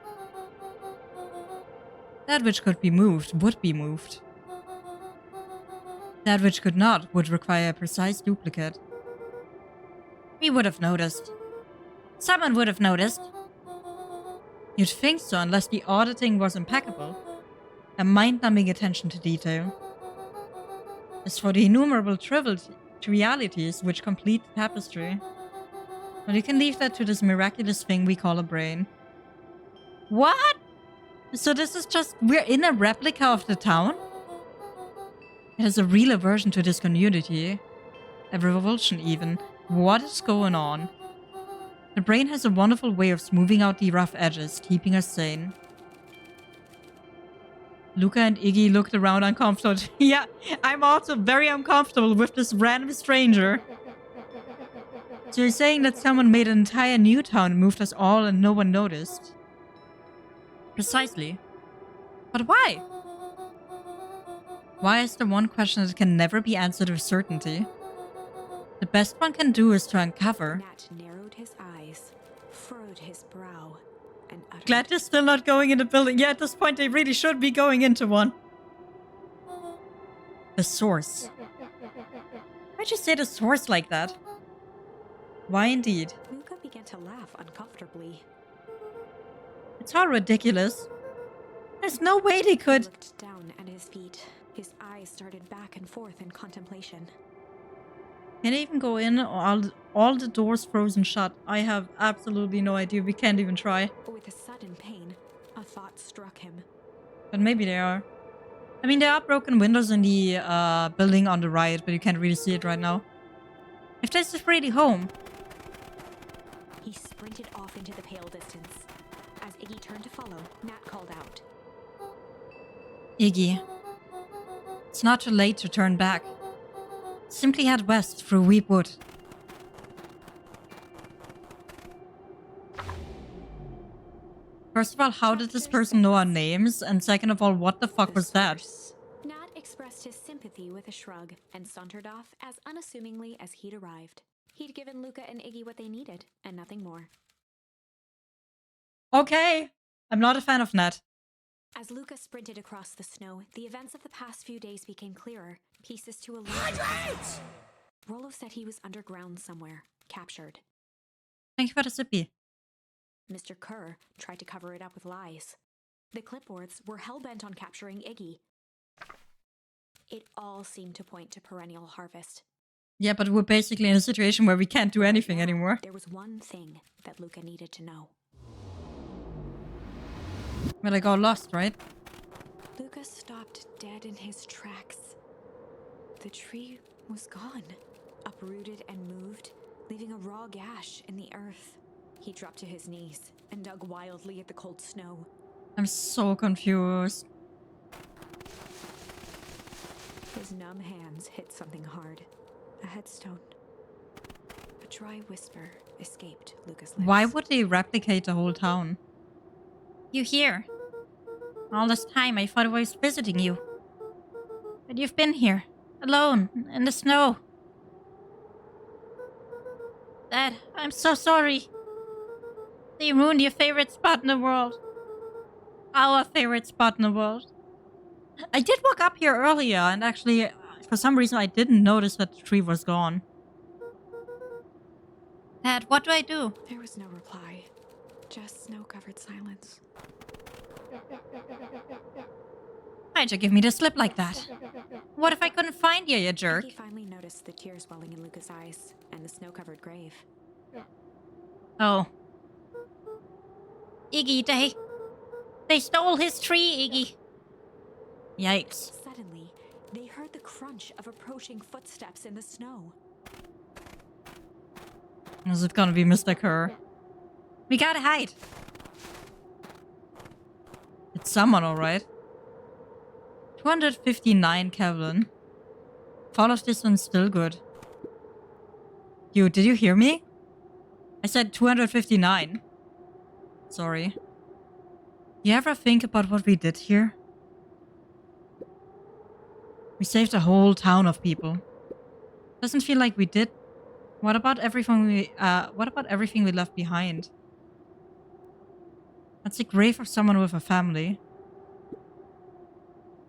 That which could be moved would be moved. That which could not would require a precise duplicate. We would have noticed. Someone would have noticed. You'd think so, unless the auditing was impeccable. A mind-numbing attention to detail. As for the innumerable trivialities which complete the tapestry, well, you can leave that to this miraculous thing we call a brain. What? So this is just... we're in a replica of the town? It has a real aversion to discontinuity. A revulsion even. What is going on? The brain has a wonderful way of smoothing out the rough edges, keeping us sane. Luca and Iggy looked around uncomfortable. Yeah, I'm also very uncomfortable with this random stranger. So you're saying that someone made an entire new town and moved us all and no one noticed? Precisely. But why? Why is the one question that can never be answered with certainty? The best one can do is to uncover. Nat narrowed his eyes, furrowed his brow, and uttered, Glad they're still not going in the building. Yeah, at this point they really should be going into one. The source. Why'd you say the source like that? Why indeed? Luca began to laugh uncomfortably. It's all ridiculous. There's no way they He could... looked down at his feet. His eyes started back and forth in contemplation. Can't even go in, or all the doors frozen shut. I have absolutely no idea. We can't even try. With a sudden pain, a thought struck him. But maybe they are. I mean, there are broken windows in the building on the right, but you can't really see it right now. If this is really home... He sprinted off into the pale distance. As Iggy turned to follow, Nat called out. Iggy. It's not too late to turn back. Simply head west through Weep Wood. First of all, how did this person know our names? And second of all, what the fuck was that? Nat expressed his sympathy with a shrug and sauntered off as unassumingly as he'd arrived. He'd given Luca and Iggy what they needed, and nothing more. Okay. I'm not a fan of Nat. As Luca sprinted across the snow, the events of the past few days became clearer, pieces to a larger puzzle. Rolo said he was underground somewhere, captured. Thank you for the sippy. Mr. Kerr tried to cover it up with lies. The clipboards were hell-bent on capturing Iggy. It all seemed to point to perennial harvest. Yeah, but we're basically in a situation where we can't do anything Now, anymore. There was one thing that Luca needed to know. Well, I got lost, right? Luca stopped dead in his tracks. The tree was gone, uprooted and moved, leaving a raw gash in the earth. He dropped to his knees and dug wildly at the cold snow. I'm so confused. His numb hands hit something hard. A headstone. A dry whisper escaped Luca's lips. Why would they replicate the whole town? You here? All this time I thought I was visiting you. But you've been here, alone, in the snow. Dad, I'm so sorry. They ruined your favorite spot in the world. Our favorite spot in the world. I did walk up here earlier, and actually, for some reason, I didn't notice that the tree was gone. Dad, what do I do? There was no reply. Just snow-covered silence. Why'd you give me the slip like that? What if I couldn't find you, you jerk? He finally noticed the tears welling in Luca's eyes and the snow-covered grave. Oh. Iggy, they stole his tree, Iggy. Yikes. Suddenly, they heard the crunch of approaching footsteps in the snow. Is it gonna be Mr. Kerr? We gotta hide. It's someone, alright. 259 Kevlin. All of this one's still good. You, did you hear me? I said 259. Sorry. You ever think about what we did here? We saved a whole town of people. Doesn't feel like we did. What about everything we left behind? That's the grave of someone with a family.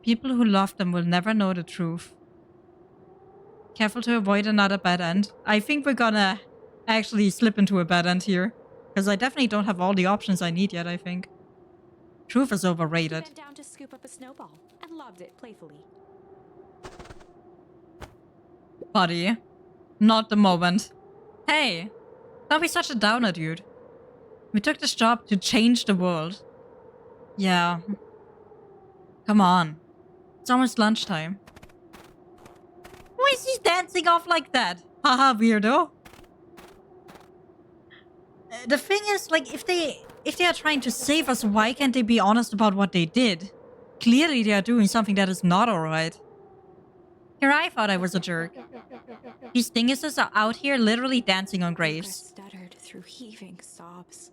People who love them will never know the truth. Careful to avoid another bad end. I think we're gonna actually slip into a bad end here. Because I definitely don't have all the options I need yet, I think. Truth is He overrated. bent down to scoop up a snowball and lobbed it playfully. Buddy. Not the moment. Hey, don't be such a downer, dude. We took this job to change the world. Yeah. Come on. It's almost lunchtime. Why is he dancing off like that? Haha, weirdo. The thing is, like, if they are trying to save us, why can't they be honest about what they did? Clearly they are doing something that is not alright. Here I thought I was a jerk. These dinguses are out here literally dancing on Luca graves. stuttered through heaving sobs.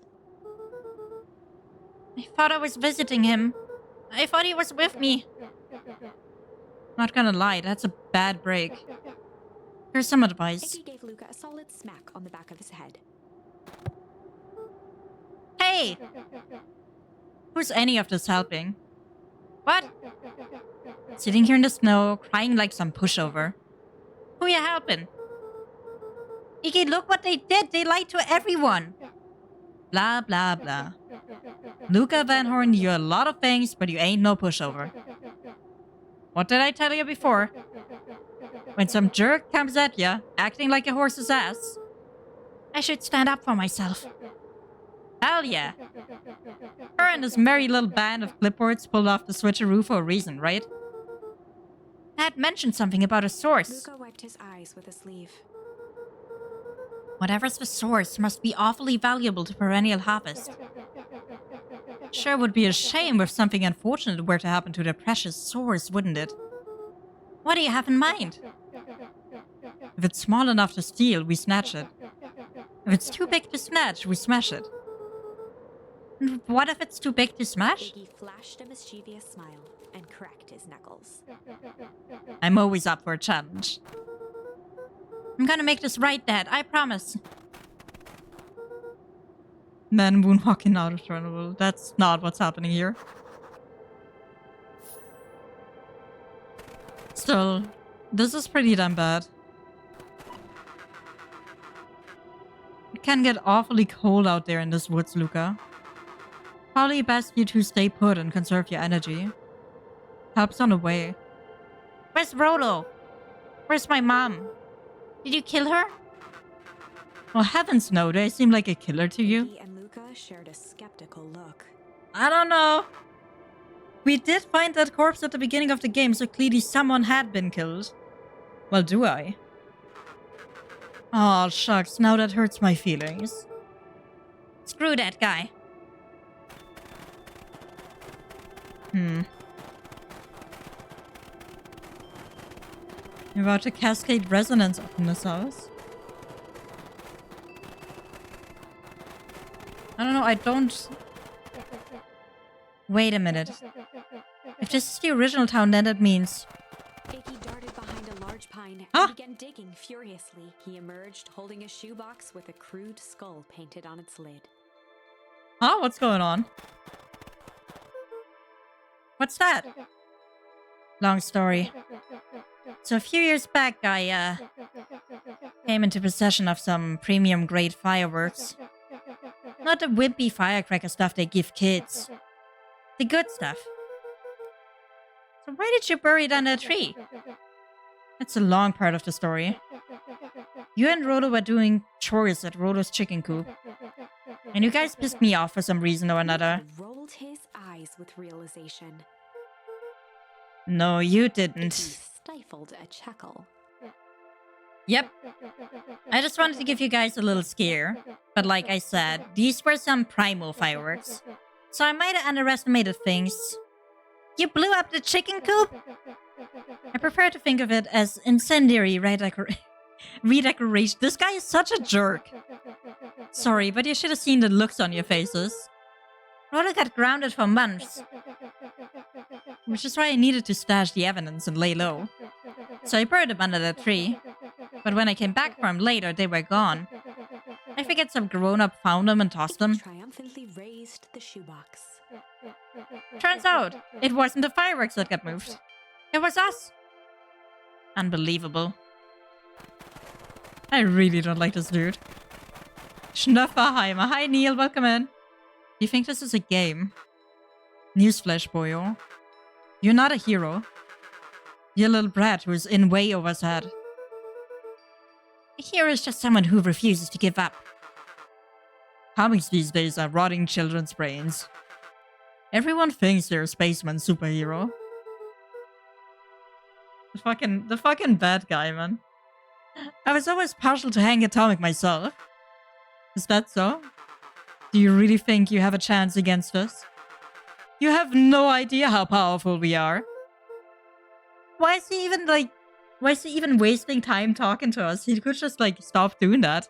I thought I was visiting him. I thought he was with me. Not gonna lie, that's a bad break. Here's some advice. Iggy gave Luca a solid smack on the back of his head. Hey! Who's any of this helping? What? Sitting here in the snow, crying like some pushover. Who you helping? Iggy, look what they did! They lied to everyone! Blah, blah, blah. Luca Van Horn, you're a lot of things, but you ain't no pushover. What did I tell you before? When some jerk comes at ya, acting like a horse's ass, I should stand up for myself. Hell yeah. Her and this merry little band of clipboards pulled off the switcheroo for a reason, right? Dad mentioned something about a source. Luca wiped his eyes with a sleeve. Whatever's the source must be awfully valuable to perennial harvest. Sure would be a shame if something unfortunate were to happen to the precious source, wouldn't it? What do you have in mind? If it's small enough to steal, we snatch it. If it's too big to snatch, we smash it. And what if it's too big to smash? Iggy flashed a mischievous smile and cracked his knuckles. I'm always up for a challenge. I'm gonna make this right, Dad, I promise. Man moonwalking out of Chernobyl. That's not what's happening here. Still, this is pretty damn bad. It can get awfully cold out there in this woods, Luca. Probably best you two stay put and conserve your energy. Help's on the way. Where's Rolo? Where's my mom? Did you kill her? Well, heavens no, do I seem like a killer to you? He and Luca shared a skeptical look. I don't know. We did find that corpse at the beginning of the game, so clearly someone had been killed. Well, do I? Oh, shucks, now that hurts my feelings. Screw that guy. You're about to cascade resonance up in this house. I don't know, I don't... Wait a minute. If this is the original town, then that means... Iggy darted behind a large pine Huh? and began digging furiously. He emerged holding a shoebox with a crude skull painted on its lid. Huh? What's going on? What's that? Long story. So a few years back, I, came into possession of some premium grade fireworks. Not the wimpy firecracker stuff they give kids. The good stuff. So why did you bury it under a tree? That's a long part of the story. You and Rolo were doing chores at Rolo's chicken coop. And you guys pissed me off for some reason or another. He rolled his eyes with realization. No, you He didn't. stifled a chuckle. Yep. I just wanted to give you guys a little scare. But like I said, these were some primal fireworks. So I might have underestimated things. You blew up the chicken coop? I prefer to think of it as incendiary redecoration. This guy is such a jerk. Sorry, but you should have seen the looks on your faces. Rolo got grounded for months. Which is why I needed to stash the evidence and lay low. So I buried them under the tree. But when I came back for them later, they were gone. I figured some grown-up found them and tossed them. Triumphantly raised the shoebox. Turns out, it wasn't the fireworks that got moved. It was us. Unbelievable. I really don't like this dude. Schnufferheimer. Hi, Neil. Welcome in. You think this is a game? Newsflash, boyo. You're not a hero. You're a little brat who is in way over his head. A hero is just someone who refuses to give up. Comics these days are rotting children's brains. Everyone thinks they're a spaceman superhero. The fucking bad guy, man. I was always partial to Hank Atomic myself. Is that so? Do you really think you have a chance against us? You have no idea how powerful we are. Why is he even wasting time talking to us? He could just stop doing that.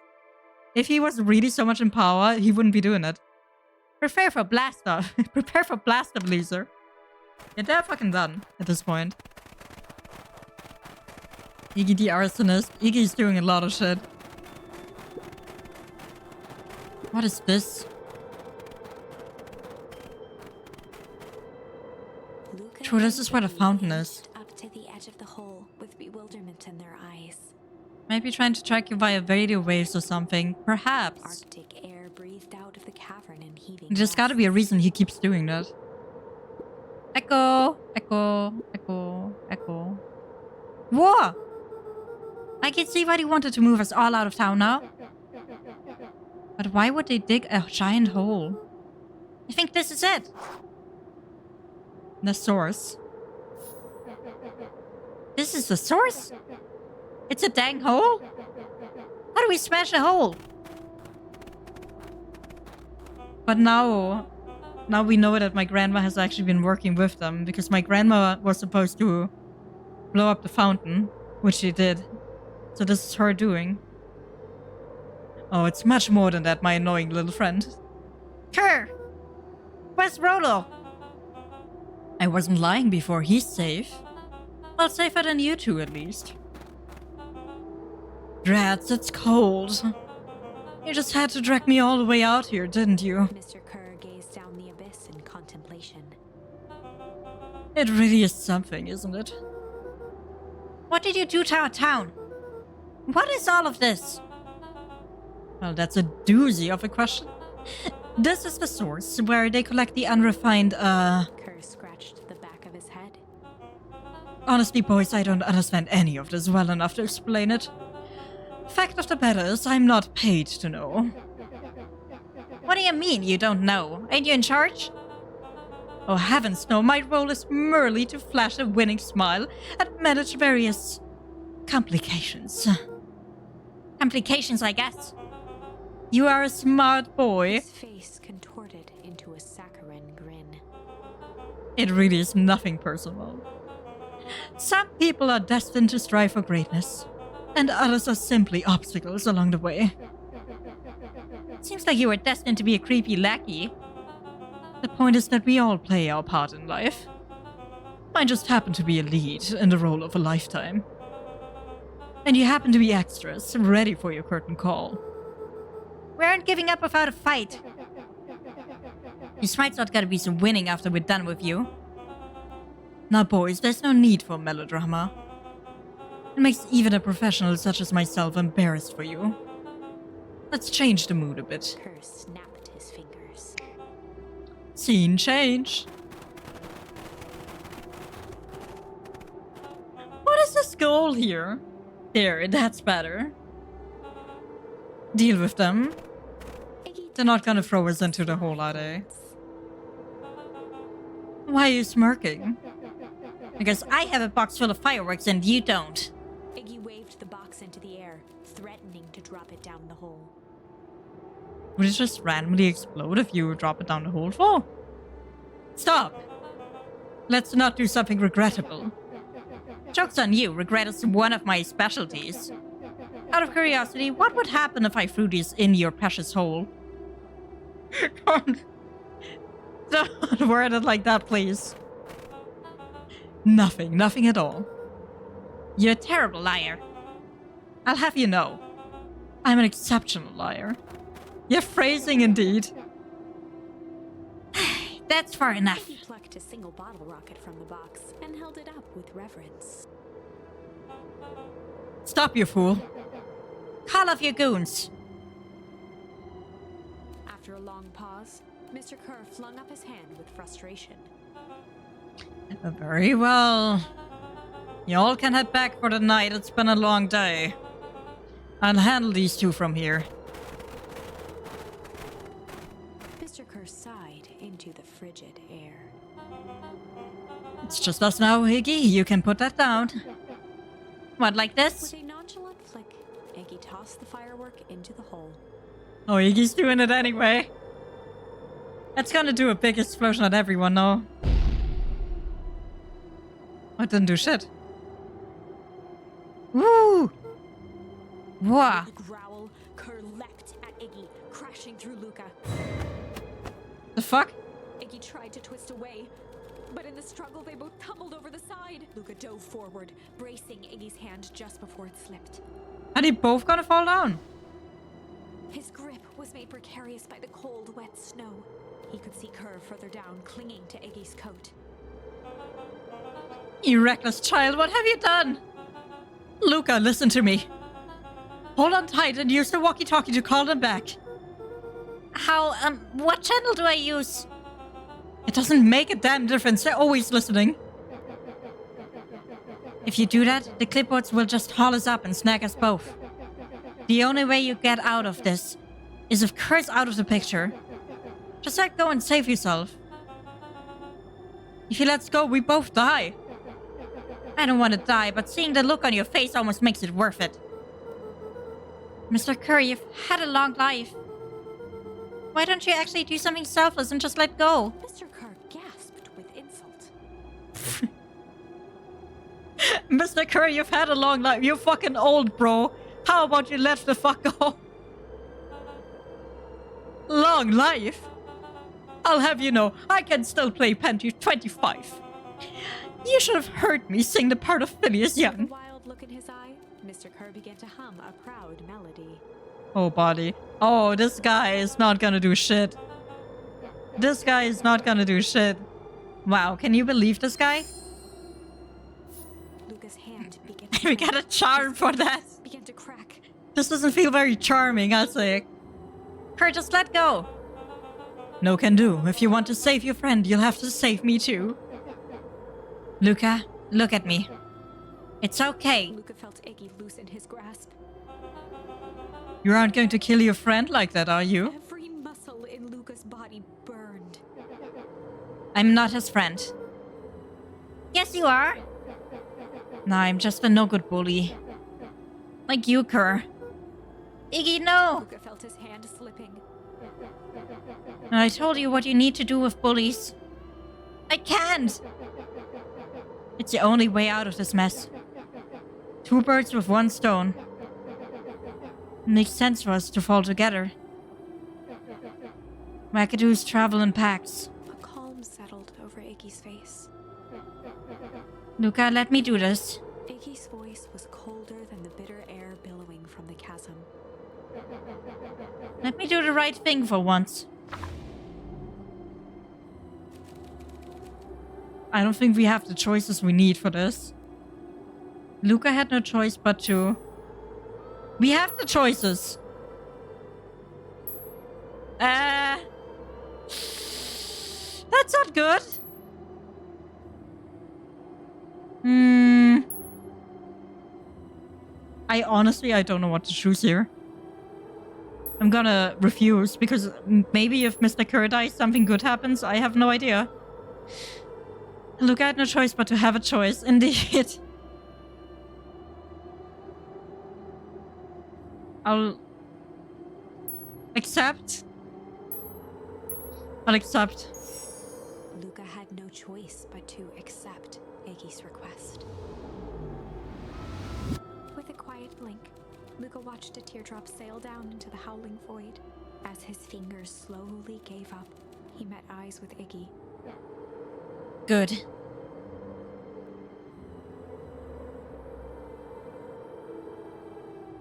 If he was really so much in power, he wouldn't be doing it. Prepare for blast off. Prepare for blast up, loser. Yeah, they're fucking done at this point. Iggy the arsonist. Iggy's doing a lot of shit. What is this? Luca True, this is where the and Iggy fountain is. edged up to the edge of the hole with bewilderment in their eyes. Maybe trying to track you via radio waves or something. Perhaps. Arctic air breathed out of the cavern in heaving There's gotta be a reason he keeps doing that. Echo! Echo! Echo! Echo. Whoa! I can see why they wanted to move us all out of town now. But why would they dig a giant hole? I think this is it. The source. This is the source? It's a dang hole? How do we smash a hole? But now we know that my grandma has actually been working with them, because my grandma was supposed to blow up the fountain, which she did. So this is her doing. Oh, it's much more than that, my annoying little friend. Kerr! Where's Rolo? I wasn't lying before. He's safe. Well, safer than you two, at least. Drats, it's cold. You just had to drag me all the way out here, didn't you? Mr. Kerr gazed down the abyss in contemplation. It really is something, isn't it? What did you do to our town? What is all of this? Well, that's a doozy of a question. This is the source where they collect the unrefined, Kerr scratched the back of his head. Honestly, boys, I don't understand any of this well enough to explain it. Fact of the matter is, I'm not paid to know. What do you mean you don't know? Ain't you in charge? Oh heavens no, my role is merely to flash a winning smile and manage various complications. Complications, I guess. You are a smart boy. His face contorted into a saccharine grin. It really is nothing personal. Some people are destined to strive for greatness, and others are simply obstacles along the way. Seems like you were destined to be a creepy lackey. The point is that we all play our part in life. Mine just happened to be a lead in the role of a lifetime. And you happen to be extras, ready for your curtain call. We aren't giving up without a fight. This fight's not gonna be some winning after we're done with you. Now boys, there's no need for melodrama. It makes even a professional such as myself embarrassed for you. Let's change the mood a bit. Kerr snapped his fingers. Scene change. What is this goal here? There, that's better. Deal with them. They're not gonna throw us into the hole, are they? Why are you smirking? Because I have a box full of fireworks and you don't. Iggy waved the box into the air, threatening to drop it down the hole. Would it just randomly explode if you drop it down the hole? Oh! Stop! Let's not do something regrettable. Joke's on you, regret is one of my specialties. Out of curiosity, what would happen if I threw these in your precious hole? Don't word it like that, please. Nothing at all. You're a terrible liar. I'll have you know, I'm an exceptional liar. You're phrasing indeed. That's far enough. He plucked a single bottle rocket from the box and held it up with reverence. Stop, you fool. Call off your goons. After a long pause, Mr. Kerr flung up his hand with frustration. Very well. Y'all can head back for the night. It's been a long day. I'll handle these two from here. Mr. Kerr sighed into the frigid air. It's just us now, Iggy. You can put that down. What, like this? With a nonchalant flick, Iggy tossed the firework into the hole. Oh, Iggy's doing it anyway. That's gonna do a big explosion at everyone, no? I didn't do shit. Woo! Wah! With a growl, Kerr leapt at Iggy, crashing through Luca. The fuck? Iggy tried to twist away, but in the struggle they both tumbled over the side. Luca dove forward, bracing Iggy's hand just before it slipped. Are they both gonna fall down? His grip was made precarious by the cold, wet snow. He could see Kerr further down, clinging to Iggy's coat. You reckless child, what have you done? Luca, listen to me. Hold on tight and use the walkie-talkie to call them back. How, what channel do I use? It doesn't make a damn difference, they're always listening. If you do that, the clipboards will just haul us up and snag us both. The only way you get out of this is if Kurt's out of the picture. Just let go and save yourself. If he lets go, we both die. I don't want to die, but seeing the look on your face almost makes it worth it. Mr. Curry, you've had a long life. Why don't you actually do something selfless and just let go? Mr. Kerr gasped with insult. Mr. Curry, you've had a long life. You're fucking old, bro. How about you let the fuck go? Long life? I'll have you know, I can still play Pantry 25. You should have heard me sing the part of Phineas With a Young. wild look in his eye, Mr. Kerr began to hum a proud melody. Oh, buddy. Oh, this guy is not gonna do shit. This guy is not gonna do shit. Wow, can you believe this guy? Luca's hand began to We got a charm for that. began to crack. This doesn't feel very charming, I'll say. Her, just let go. No can do. If you want to save your friend, you'll have to save me too. Luca, look at me. It's okay. Luca felt Iggy loosen his grasp. You aren't going to kill your friend like that, are you? Every muscle in Luca's body burned. I'm not his friend. Yes, you are. Nah, I'm just a no-good bully. Like you, Kerr. Iggy, no. Luca felt his hand slipping. And I told you what you need to do with bullies. I can't. It's the only way out of this mess. 2 birds with 1 stone. It makes sense for us to fall together. Wackadoos travel in packs. A calm settled over Iggy's face. Luca, let me do this. Iggy's voice was colder than the bitter air billowing from the chasm. Let me do the right thing for once. I don't think we have the choices we need for this. Luca had no choice but to... We have the choices! That's not good! I don't know what to choose here. I'm gonna refuse, because maybe if Mr. Kerr dies, something good happens. I have no idea. Luca had no choice but to have a choice, indeed. I'll accept. Luca had no choice but to accept Iggy's request. With a quiet blink, Luca watched a teardrop sail down into the howling void. As his fingers slowly gave up, he met eyes with Iggy. Good.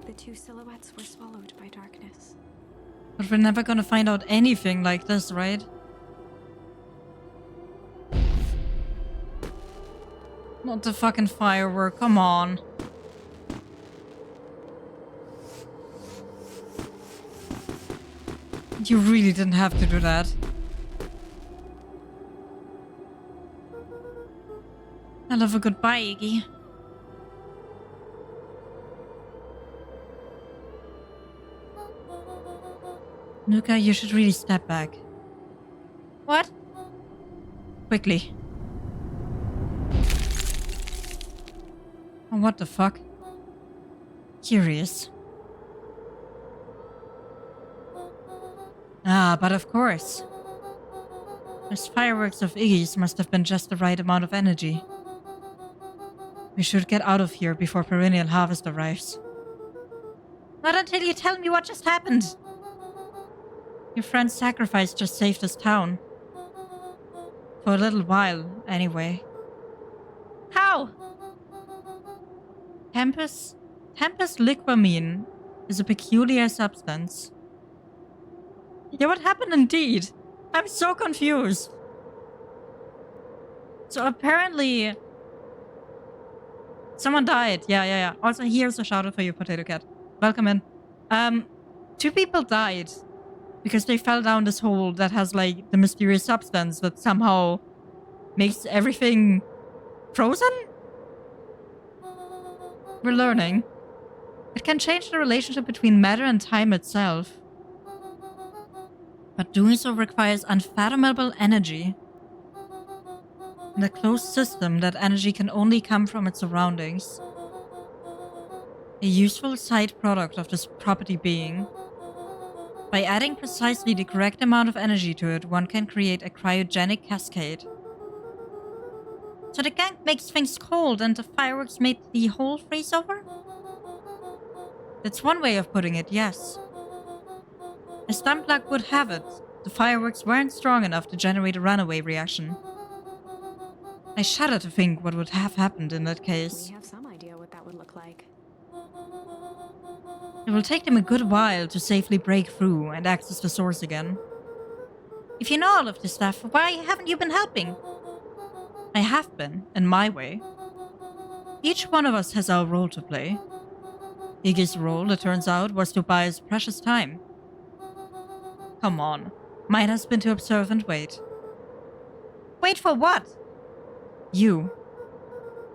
The 2 silhouettes were swallowed by darkness. But we're never gonna find out anything like this, right? Not the fucking firework, come on. You really didn't have to do that. I love a goodbye, Iggy. Luca, you should really step back. What? Quickly. Oh, what the fuck? Curious. Ah, but of course. Those fireworks of Iggy's must have been just the right amount of energy. We should get out of here before perennial harvest arrives. Not until you tell me what just happened. Your friend's sacrifice just saved this town. For a little while, anyway. How? Tempest liquamine is a peculiar substance. Yeah, what happened indeed? I'm so confused. So apparently... Someone died. Yeah. Also, here's a shout out for you, Potato Cat. Welcome in. 2 people died. Because they fell down this hole that has, like, the mysterious substance that somehow makes everything frozen? We're learning. It can change the relationship between matter and time itself. But doing so requires unfathomable energy. In a closed system, that energy can only come from its surroundings. A useful side product of this property being. By adding precisely the correct amount of energy to it, one can create a cryogenic cascade. So the gang makes things cold and the fireworks made the hole freeze over? That's one way of putting it, yes. As dumb luck would have it, the fireworks weren't strong enough to generate a runaway reaction. I shudder to think what would have happened in that case. We have some idea what that would look like. It will take them a good while to safely break through and access the source again. If you know all of this stuff, why haven't you been helping? I have been, in my way. Each one of us has our role to play. Iggy's role, it turns out, was to buy his precious time. Come on. Mine has been to observe and wait. Wait for what? You.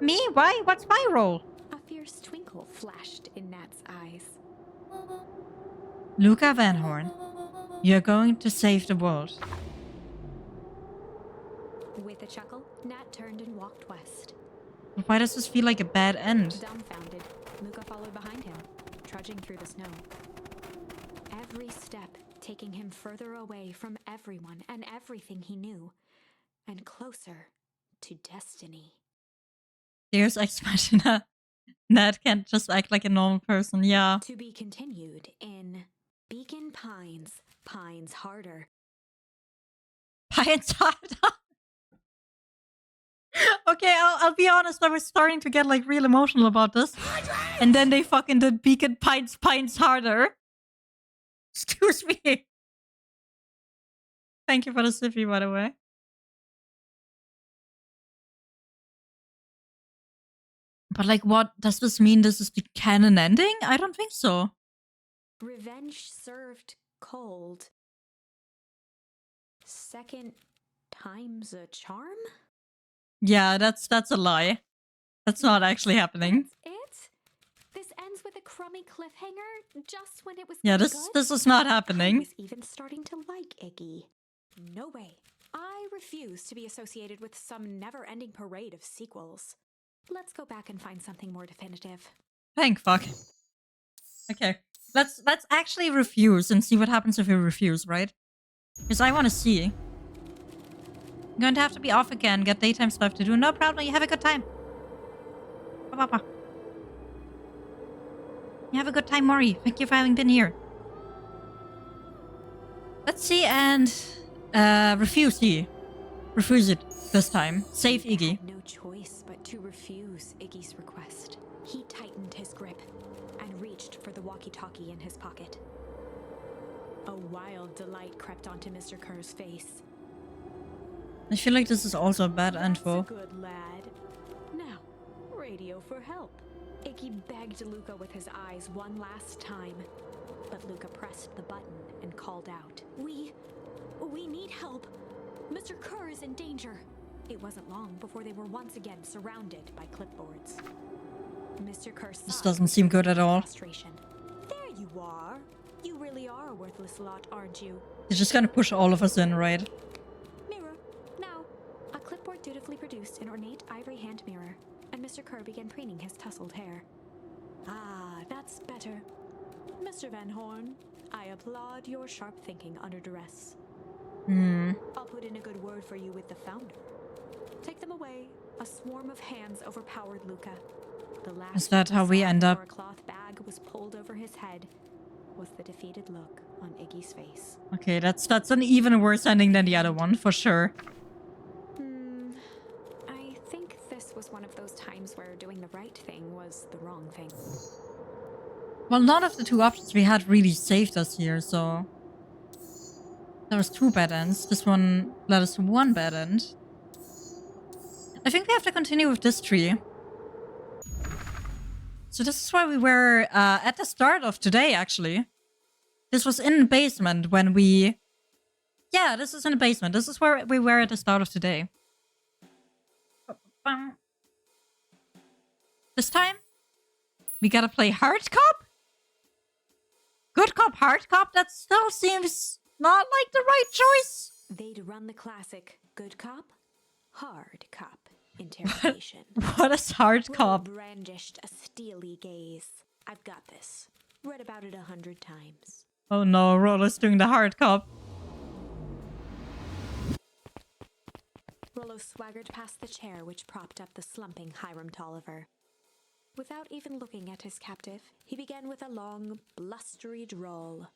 Me? Why? What's my role? A fierce twinkle flashed in Nat's eyes. Luca Van Horn, you're going to save the world. With a chuckle, Nat turned and walked west. But why does this feel like a bad end? Dumbfounded, Luca followed behind him, trudging through the snow. Every step taking him further away from everyone and everything he knew, and closer to destiny. Deus Ex Machina. Ned can't just act like a normal person, yeah. To be continued in Beacon Pines, Pines Harder. Pines Harder. Okay, I'll be honest, I was starting to get like real emotional about this. And then they fucking did Beacon Pines Harder. Excuse me. Thank you for the sippy, by the way. But like, what does this mean? This is the canon ending? I don't think so. Revenge served cold. Second time's a charm? Yeah, that's a lie. That's not actually happening. That's it? This ends with a crummy cliffhanger just when it was Yeah, good? this is not I happening. was even starting to like Iggy. No way. I refuse to be associated with some never-ending parade of sequels. Let's go back and find something more definitive. Thank fuck. Okay. Let's actually refuse and see what happens if we refuse, right? Because I want to see. I'm going to have to be off again, get daytime stuff to do. No problem, you have a good time. Papa. You have a good time, Mori. Thank you for having been here. Let's see and refuse it. Refuse it this time. Save He Iggy. had no choice but to refuse Iggy's request. He tightened his grip and reached for the walkie-talkie in his pocket. A wild delight crept onto Mr. Kerr's face. I feel like this is also a bad info. That's a good lad. Now, radio for help. Iggy begged Luca with his eyes one last time, but Luca pressed the button and called out, We need help. Mr. Kerr is in danger. It wasn't long before they were once again surrounded by clipboards. Mr. Kerr This sighed doesn't seem good at all. frustration. There you are. You really are a worthless lot, aren't you? They're just gonna push all of us in, right? Mirror, now. A clipboard dutifully produced an ornate ivory hand mirror, and Mr. Kerr began preening his tousled hair. Ah, that's better. Mr. Van Horn, I applaud your sharp thinking under duress. I'll put in a good word for you with the founder. Take them away. A swarm of hands overpowered Luca. The last Is that how we slap end up? for a cloth bag was pulled over his head. Was the defeated look on Iggy's face. Okay, that's an even worse ending than the other one, for sure. I think this was one of those times where doing the right thing was the wrong thing. Well, none of the two options we had really saved us here, so... There was two bad ends. This one led us to one bad end. I think we have to continue with this tree. So this is where we were at the start of today, actually. This was in the basement when we... Yeah, this is in the basement. This is where we were at the start of today. This time, we gotta play hard cop? Good cop, hard cop? That still seems not like the right choice. They'd run the classic good cop, hard cop interrogation. What is hard Rolo cop? brandished a steely gaze. I've got this. Read about it 100 times. Oh no, Rolo's doing the hard cop. Rolo swaggered past the chair which propped up the slumping Hiram Tolliver. Without even looking at his captive, he began with a long, blustery drawl.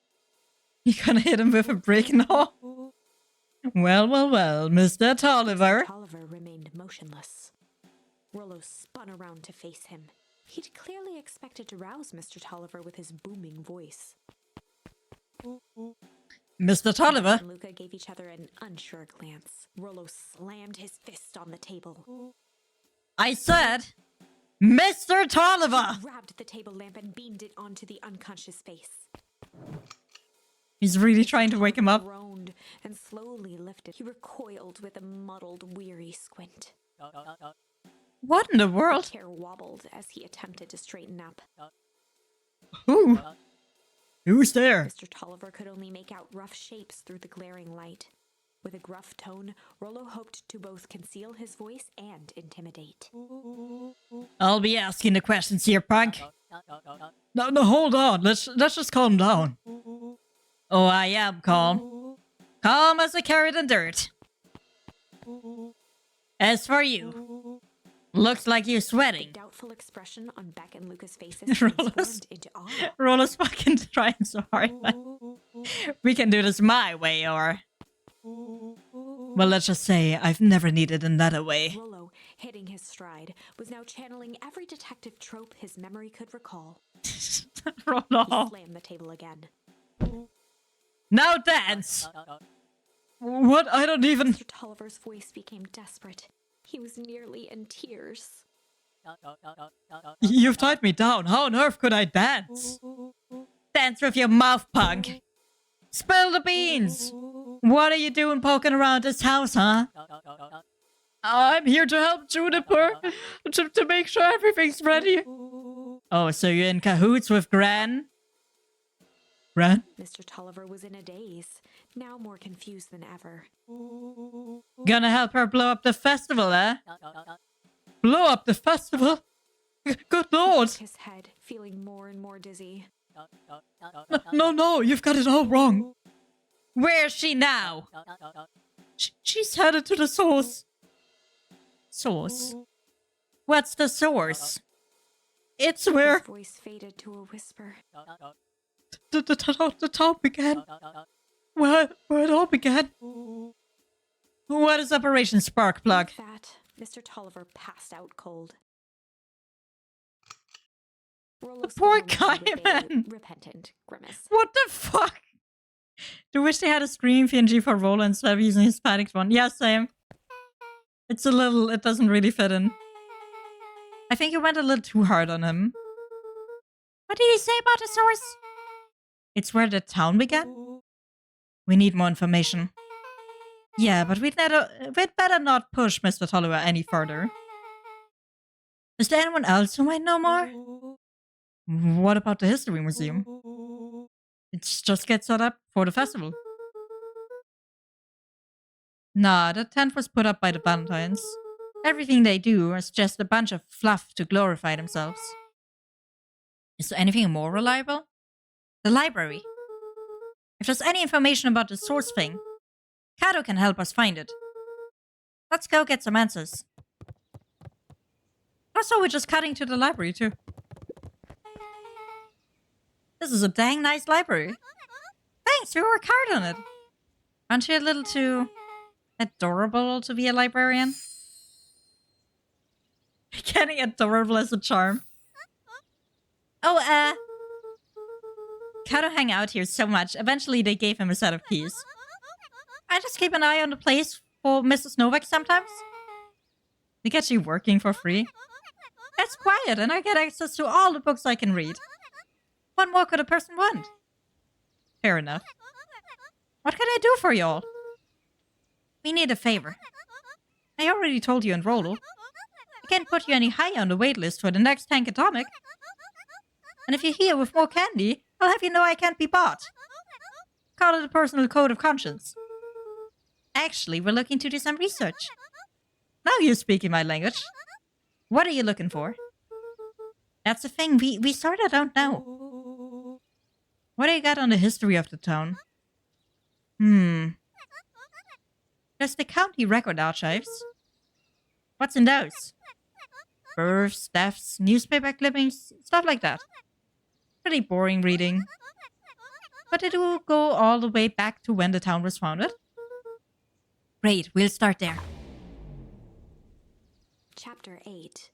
You gonna hit him with a brick now? Well, Mr. Tolliver. Tolliver remained motionless. Rolo spun around to face him. He'd clearly expected to rouse Mr. Tolliver with his booming voice. Mr. Tolliver? And Luca gave each other an unsure glance. Rolo slammed his fist on the table. I said, Mr. Tolliver! Grabbed the table lamp and beamed it onto the unconscious face. He's really trying to wake him up. Groaned and slowly lifted. He recoiled with a muddled, weary squint. What in the The world? chair wobbled as he attempted to straighten up. Who? Who's there? Mr. Tolliver could only make out rough shapes through the glaring light. With a gruff tone, Rolo hoped to both conceal his voice and intimidate. I'll be asking the questions here, punk. No, hold on. Let's just calm down. Oh, I am calm. Calm as a carrot in dirt. As for you, looks like you're The sweating. doubtful expression on Beck and Luca's faces Rolo's- transformed into awe. Rolo's fucking trying so hard. We can do this my way, or... Well, let's just say I've never needed another way. Rolo, hitting his stride, was now channeling every detective trope his memory could recall. He Rolo. slammed the table again. Now dance! What? I don't even... Mr. Tolliver's voice became desperate. He was nearly in tears. You've tied me down. How on earth could I dance? Dance with your mouth, punk. Spill the beans. What are you doing poking around this house, huh? I'm here to help Juniper. To make sure everything's ready. Oh, so you're in cahoots with Gran? Gran? Mr. Tolliver was in a daze, now more confused than ever. Gonna help her blow up the festival, eh? Blow up the festival? Good lord! His head, feeling more and more dizzy. No, you've got it all wrong. Where's she now? She's headed to the source. Source? What's the source? It's where His voice faded to a whisper. the town began. Where it all began. What is Operation Sparkplug? With that, Mr. Tolliver passed out cold. Rolo Poor swallowed with a Kaiman. repentant grimace. What the fuck? Do wish they had a scream PNG for Rolo instead of using his panicked one. Yeah, same. It doesn't really fit in. I think you went a little too hard on him. What did he say about the source? It's where the town began? We need more information. Yeah, but we'd better not push Mr. Tolliver any further. Is there anyone else who might know more? What about the History Museum? It's just get set up for the festival. Nah, the tent was put up by the Valentines. Everything they do is just a bunch of fluff to glorify themselves. Is there anything more reliable? The library. If there's any information about the source thing, Kato can help us find it. Let's go get some answers. Also, we're just cutting to the library too. This is a dang nice library. Thanks, you work hard on it. Aren't you a little too adorable to be a librarian? Getting adorable as a charm. Oh, Kato hang out here so much. Eventually they gave him a set of keys. I just keep an eye on the place for Mrs. Novak sometimes. We get you working for free. It's quiet and I get access to all the books I can read. What more could a person want? Fair enough. What can I do for y'all? We need a favor. I already told you and Rolo. I can't put you any higher on the wait list for the next Tank Atomic. And if you're here with more candy, I'll have you know I can't be bought. Call it a personal code of conscience. Actually, we're looking to do some research. Now you're speaking my language. What are you looking for? That's the thing, we sort of don't know. What do you got on the history of the town? There's the county record archives. What's in those? Births, deaths, newspaper clippings, stuff like that. Pretty boring reading. But they do go all the way back to when the town was founded. Great, we'll start there. Chapter 8.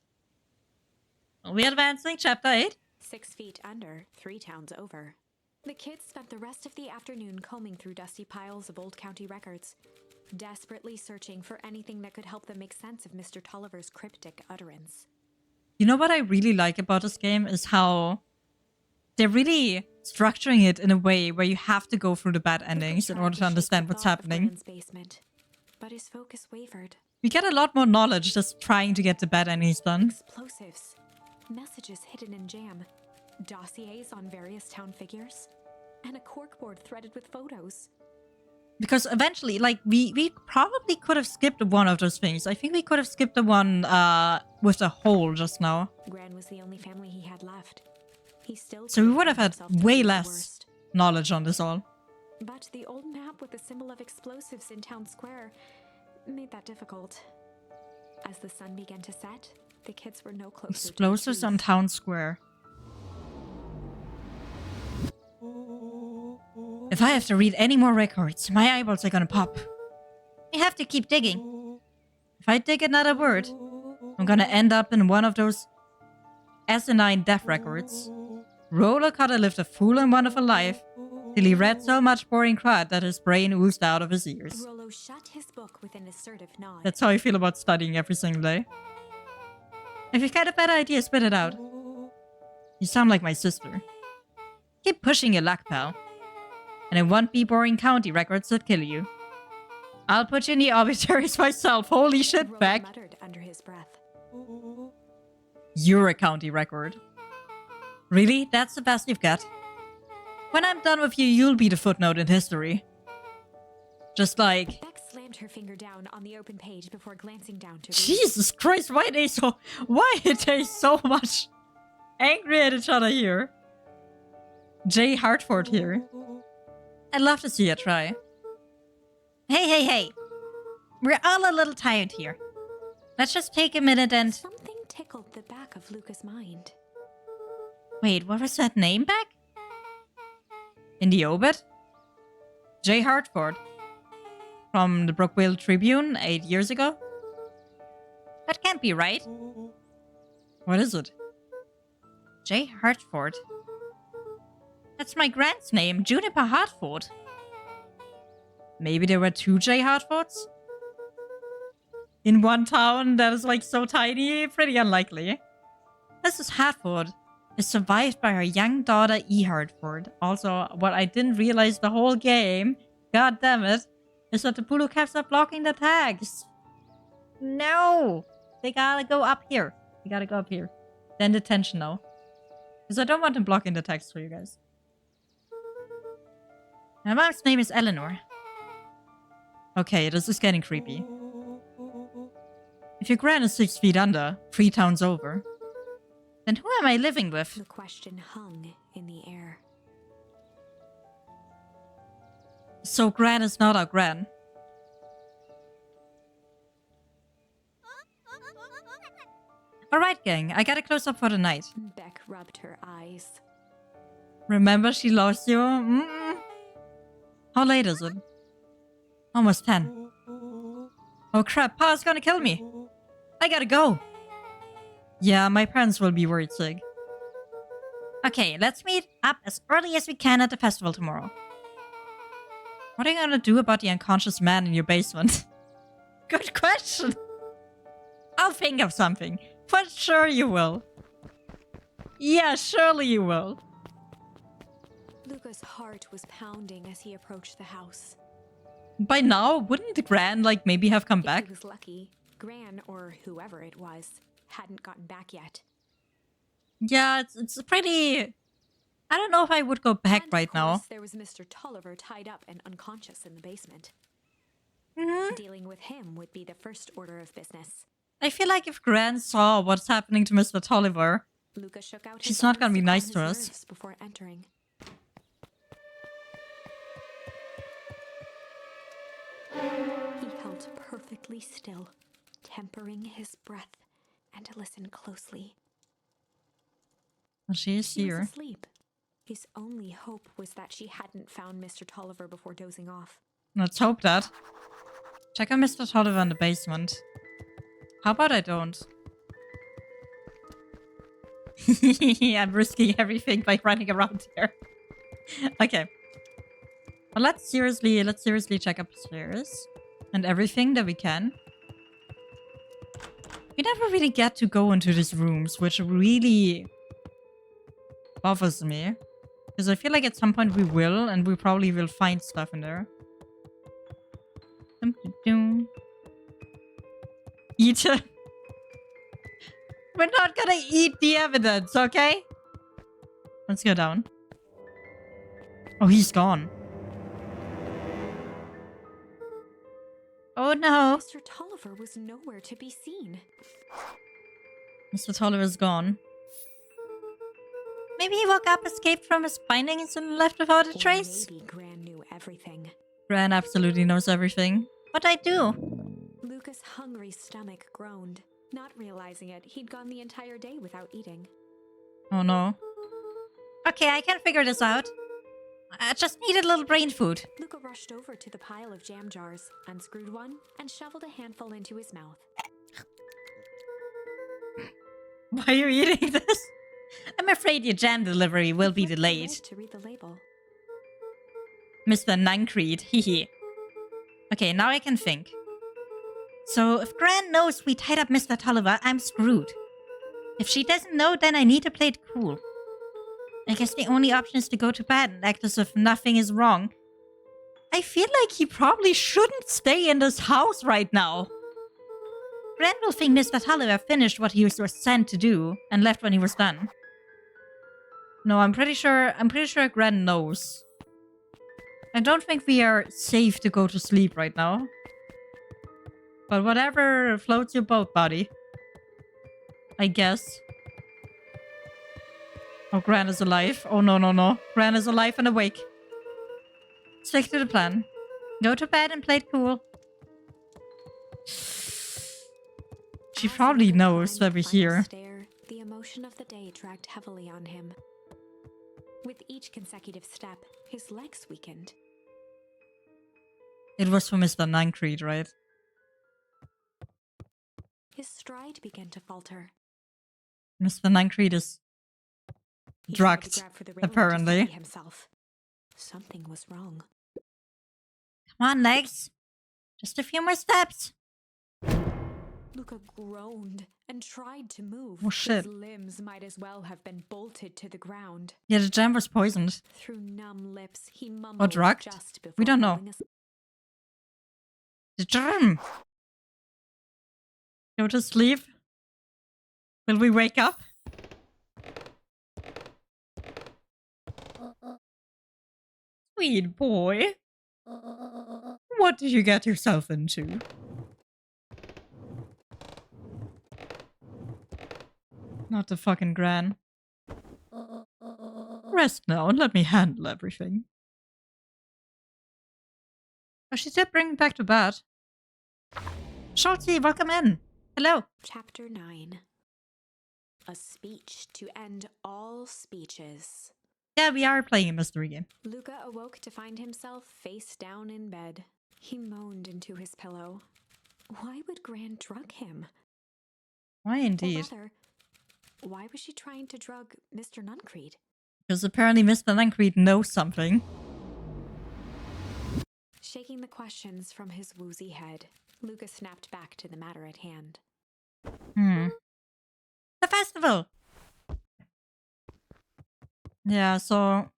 Are we advancing? Chapter 8? 6 feet under, 3 towns over. The kids spent the rest of the afternoon combing through dusty piles of old county records, desperately searching for anything that could help them make sense of Mr. Tolliver's cryptic utterance. You know what I really like about this game is how they're really structuring it in a way where you have to go through the bad endings in order to understand what's happening. Basement, but his focus wavered. We get a lot more knowledge just trying to get the bad endings done. Explosives, messages hidden in jam, dossiers on various town figures, and a corkboard threaded with photos. Because eventually, like, we probably could have skipped one of those things. I think we could have skipped the one with the hole just now. Gran was the only family he had left. He still So we would have had himself to way be the less worst. knowledge on this all. But the old map with the symbol of explosives in town square made that difficult. As the sun began to set, the kids were no closer to the Explosives on truth. town square. If I have to read any more records, my eyeballs are gonna pop. I have to keep digging. If I dig another word, I'm gonna end up in one of those asinine death records. Rolo Cutter lived a full and wonderful life till he read so much boring crud that his brain oozed out of his ears. Rolo shut his book with an assertive nod. That's how I feel about studying every single day. If you've got a better idea, spit it out. You sound like my sister. Keep pushing your luck, pal. And it won't be boring county records that kill you. I'll put you in the obituaries myself. Holy shit, Rolo Beck. muttered under his breath. You're a county record. Really? That's the best you've got? When I'm done with you, you'll be the footnote in history. Just like... Beck slammed her finger down on the open page before glancing down to read. Jesus Christ, why are they so much angry at each other here? Jay Hartford here. I'd love to see you try. Hey. We're all a little tired here. Let's just take a minute and... Something tickled the back of Luca's mind. Wait, what was that name back? In the obit? Jay Hartford. From the Brookville Tribune 8 years ago? That can't be right. What is it? Jay Hartford. That's my grand's name, Juniper Hartford. Maybe there were two Jay Hartfords? In one town that is like so tiny? Pretty unlikely. Mrs. Hartford is survived by her young daughter E. Hartford. Also, what I didn't realize the whole game, god damn it, is that the Pulu caps are blocking the tags. No! They gotta go up here. They gotta go up here. Then detention now. Because I don't want them blocking the tags for you guys. My mom's name is Eleanor. Okay, this is getting creepy. If your gran is 6 feet under, 3 towns over, then who am I living with? The question hung in the air. So gran is not our gran. Alright gang, I gotta close up for the night. Beck rubbed her eyes. Remember she lost you? How late is it? Almost 10. Oh crap, Pa's gonna kill me. I gotta go. Yeah, my parents will be worried sick. Okay, let's meet up as early as we can at the festival tomorrow. What are you gonna do about the unconscious man in your basement? Good question. I'll think of something. For sure you will. Yeah, surely you will. Luca's heart was pounding as he approached the house. By now, wouldn't the Gran, like, maybe have come back? If he was lucky, Gran, or whoever it was, hadn't gotten back yet. Yeah, it's pretty... I don't know if I would go back And right of now. course, there was Mr. Tolliver tied up and unconscious in the basement. Dealing with him would be the first order of business. I feel like if Gran saw what's happening to Mr. Tolliver, Luca shook out She's his not gonna arms be calm nice his to us. nerves before entering. He held perfectly still, tempering his breath, and listened closely. well, she is He was here. asleep. His only hope was that she hadn't found Mr. Tolliver before dozing off. Let's hope that. Check on Mr. Tolliver in the basement. How about I don't? I'm risking everything by running around here. Okay. Well, let's seriously check upstairs. And everything that we can. We never really get to go into these rooms, which really bothers me. Because I feel like at some point we will, and we probably will find stuff in there. Eat it. We're not gonna eat the evidence, okay? Let's go down. Oh, he's gone. Oh no. Mr. Tolliver was nowhere to be seen. Mr. Tolliver's gone. Maybe he woke up, escaped from his findings, and left without a Or trace. maybe Gran knew everything. Gran absolutely knows everything. What I do? Luca's hungry stomach groaned. Not realizing it, he'd gone the entire day without eating. Oh no. Okay, I can figure this out. I just needed a little brain food. Luca rushed over to the pile of jam jars, unscrewed one, and shoveled a handful into his mouth. Why are you eating this? I'm afraid your jam delivery will be He flipped the delayed. lid to read the label. Mr. Nancreed, hehe. Okay, now I can think. So, if Gran knows we tied up Mr. Tolliver, I'm screwed. If she doesn't know, then I need to play it cool. I guess the only option is to go to bed and act as if nothing is wrong. I feel like he probably shouldn't stay in this house right now. Gran will think Mr. Tolliver finished what he was sent to do and left when he was done. No, I'm pretty sure Gran knows. I don't think we are safe to go to sleep right now. But whatever floats your boat, buddy. I guess. Oh, Gran is alive. Oh, no, no, no. Gran is alive and awake. Stick to the plan. Go to bed and play it cool. She probably knows that we're here. Stare, the emotion of the day dragged heavily on him. With each consecutive step, his legs weakened. It was for Mr. Nancreed, right? His stride began to falter. Mr. Nancreed is He tried to drugged, grab for the railing to apparently. steady himself. Something was wrong. Come on, legs. Just a few more steps. Luca groaned and tried to move. Oh, shit. His limbs might as well have been bolted to the ground. Yeah, the jam was poisoned. Through numb lips, he mumbled drugged? just before We don't know. falling asleep. The jam. Go to sleep. Will we wake up? Sweet boy. What did you get yourself into? Not the fucking Gran. Rest now and let me handle everything. Oh, she did bring me back to bed. Schultzy, welcome in. Hello. Chapter 9. A speech to end all speeches. Yeah, we are playing a mystery game. Luca awoke to find himself face down in bed. He moaned into his pillow. Why would Gran drug him? Why indeed? Or rather, why was she trying to drug Mr. Nancreed? Because apparently Mr. Nancreed knows something. Shaking the questions from his woozy head, Luca snapped back to the matter at hand. The festival! Yeah, so...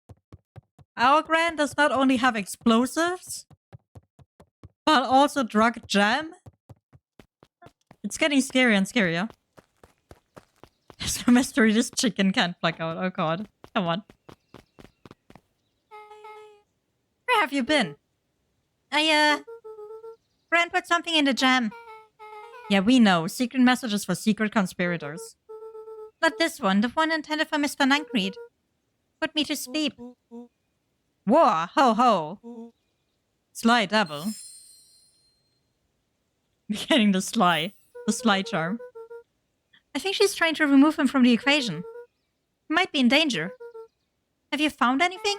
Our Gran does not only have explosives, but also drug jam. It's getting scarier and scarier. There's no mystery this chicken can't pluck out. Oh god. Come on. Where have you been? Gran put something in the jam. Yeah, we know. Secret messages for secret conspirators. Not this one. The one intended for Mr. Nancreed. Put me to sleep. Whoa, ho ho. Sly devil. We're getting the sly charm. I think she's trying to remove him from the equation. He might be in danger. Have you found anything?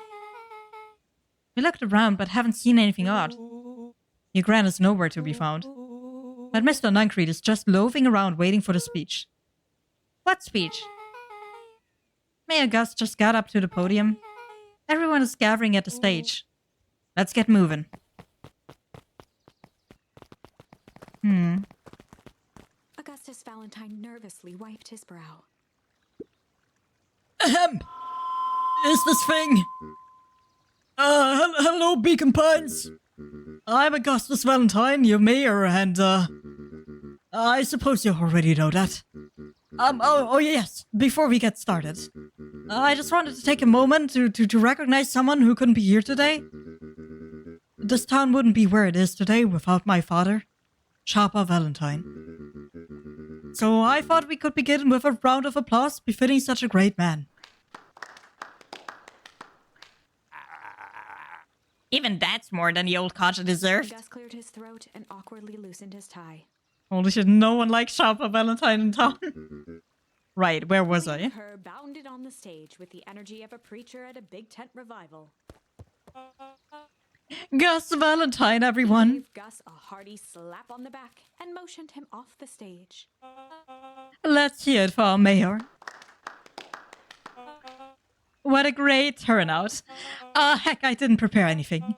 We looked around but haven't seen anything odd. Your Gran is nowhere to be found. But Mr. Nancreed is just loafing around waiting for the speech. What speech? Mayor Gus just got up to the podium. Everyone is gathering at the stage. Let's get moving. Augustus found Valentine nervously wiped his brow. Ahem. Is this thing? Hello, Beacon Pines. I'm Augustus Valentine, your mayor, and, I suppose you already know that. Oh yes, before we get started, I just wanted to take a moment to recognize someone who couldn't be here today. This town wouldn't be where it is today without my father, Sharper Valentine. So I thought we could begin with a round of applause befitting such a great man. Even that's more than the old codger deserved. Gus cleared his throat and awkwardly loosened his tie. Holy shit, no one likes Sharper Valentine in town. Right, where was I? Her bounded on the stage with the energy of a preacher at a big tent revival. Gus Valentine, everyone. Gave Gus a hearty slap on the back and motioned him off the stage. Let's hear it for our mayor. What a great turnout. Heck, I didn't prepare anything.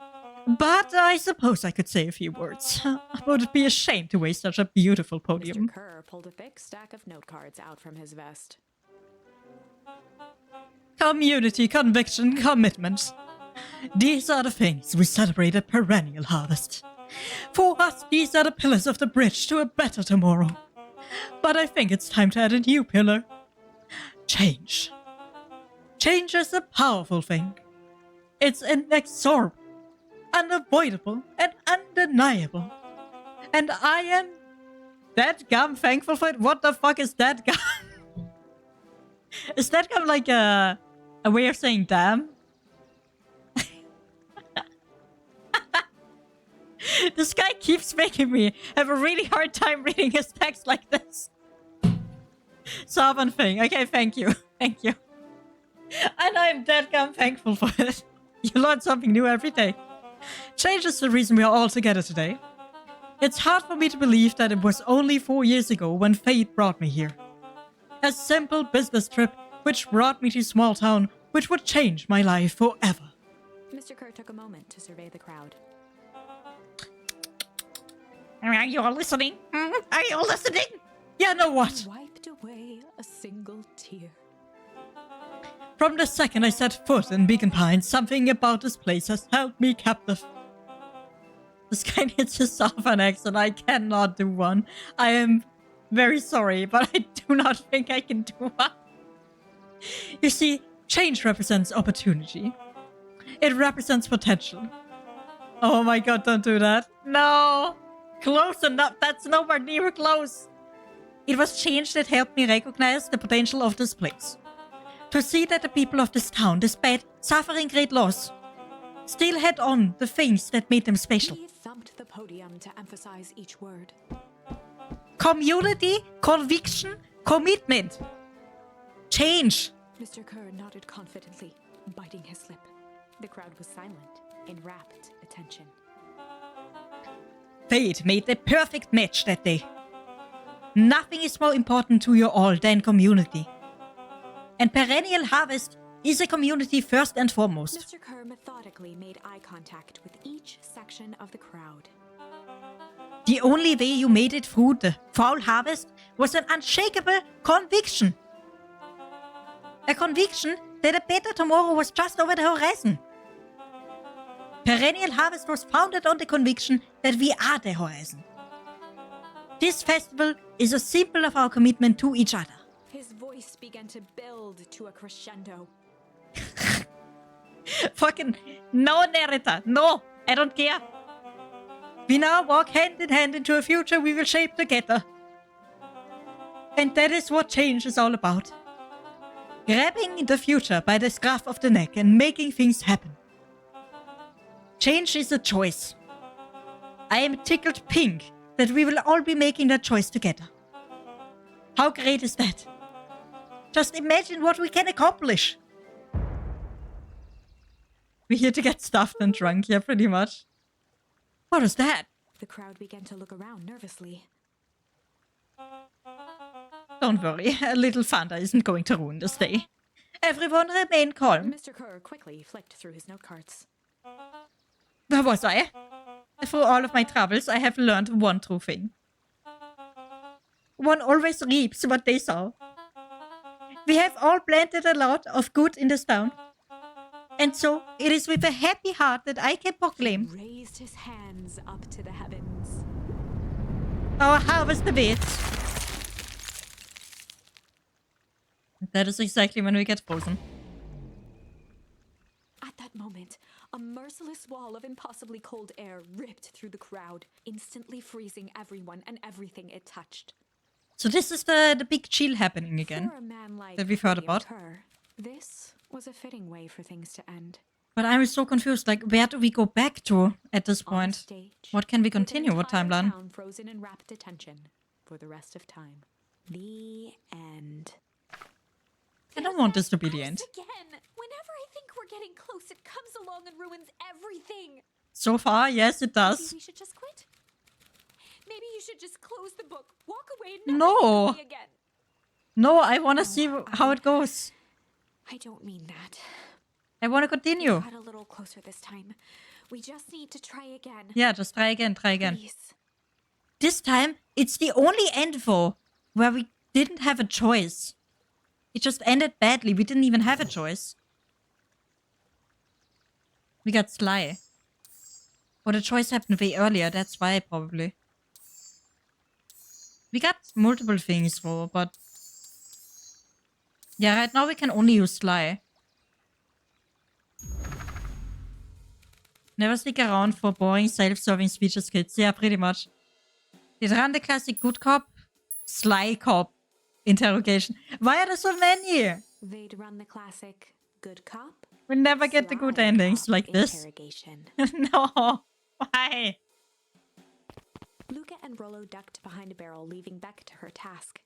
But I suppose I could say a few words. Would it be a shame to waste such a beautiful podium? Mr. Kerr pulled a thick stack of note cards out from his vest. Community, conviction, commitment. These are the things we celebrate at Perennial Harvest. For us, these are the pillars of the bridge to a better tomorrow. But I think it's time to add a new pillar. Change. Change is a powerful thing. It's inexorable, unavoidable, and undeniable. And I am dadgum thankful for it. What the fuck is dadgum? Is dadgum like a way of saying damn? This guy keeps making me have a really hard time reading his text like this. Sovereign thing. Okay, thank you. Thank you. And I'm dadgum thankful for it. You learn something new every day. Change is the reason we are all together today. It's hard for me to believe that it was only 4 years ago when fate brought me here. A simple business trip which brought me to a small town which would change my life forever. Mr. Kerr took a moment to survey the crowd. Are you all listening? Are you all listening? Yeah, know what? He wiped away a single tear. From the second I set foot in Beacon Pines, something about this place has held me captive. This guy needs a southern accent. I cannot do one. I am very sorry, but I do not think I can do one. You see, change represents opportunity. It represents potential. Oh my god, don't do that. No! Close enough. That's nowhere near close. It was change that helped me recognize the potential of this place. To see that the people of this town, despite suffering great loss, still had on the things that made them special. He thumped the podium to emphasize each word. Community, conviction, commitment. Change. Mr. Kerr nodded confidently, biting his lip. The crowd was silent, in rapt attention. Fate made the perfect match that day. Nothing is more important to you all than community. And Perennial Harvest is a community first and foremost. Mr. Kerr methodically made eye contact with each section of the crowd. The only way you made it through the fall harvest was an unshakable conviction. A conviction that a better tomorrow was just over the horizon. Perennial Harvest was founded on the conviction that we are the horizon. This festival is a symbol of our commitment to each other. His voice began to build to a crescendo. Fucking no, narrator. No, I don't care. We now walk hand in hand into a future we will shape together. And that is what change is all about. Grabbing the future by the scruff of the neck and making things happen. Change is a choice. I am tickled pink that we will all be making that choice together. How great is that? Just imagine what we can accomplish. We're here to get stuffed and drunk, yeah, pretty much. What was that? The crowd began to look around nervously. Don't worry, a little Fanta isn't going to ruin this day. Everyone remain calm. Mr. Kerr quickly flicked through his note cards. Where was I? Through all of my travels, I have learned one true thing. one always reaps what they sow. We have all planted a lot of good in this town. And so, it is with a happy heart that I can proclaim Raised his hands up to the heavens. our harvest awaits. That is exactly when we get frozen. At that moment, a merciless wall of impossibly cold air ripped through the crowd, instantly freezing everyone and everything it touched. So this is the big chill happening again. For a man like that we've heard William about. Kerr, this was a fitting way for things to end. But I'm so confused, like, where do we go back to at this On point? stage, What can we with an continue? What entire timeline? town frozen in rapt attention for the rest of time. The end. I don't want this to be the end. Again, whenever I think we're getting close, it comes along and ruins everything. So far, yes, it Maybe does. we should just quit. Maybe you should just close the book, walk away, and never No. think of me again. No, I want to see how it goes. I don't mean that. I want to We continue. got a little closer this time. We just need to try again. Yeah, just try again, try again. Please. This time, it's the only end though where we didn't have a choice. It just ended badly. We didn't even have a choice. We got Sly. Or the choice happened way earlier, that's why probably. We got multiple things though, but... Yeah, right now we can only use Sly. Never stick around for boring self-serving speeches, kids. Yeah, pretty much. Did run the classic good cop, sly cop interrogation. Why are there so many? They'd run the classic good cop. We never get the good sly endings cop like this. Interrogation. No. Why? Luca and Rolo ducked behind a barrel, leaving Beck to her task.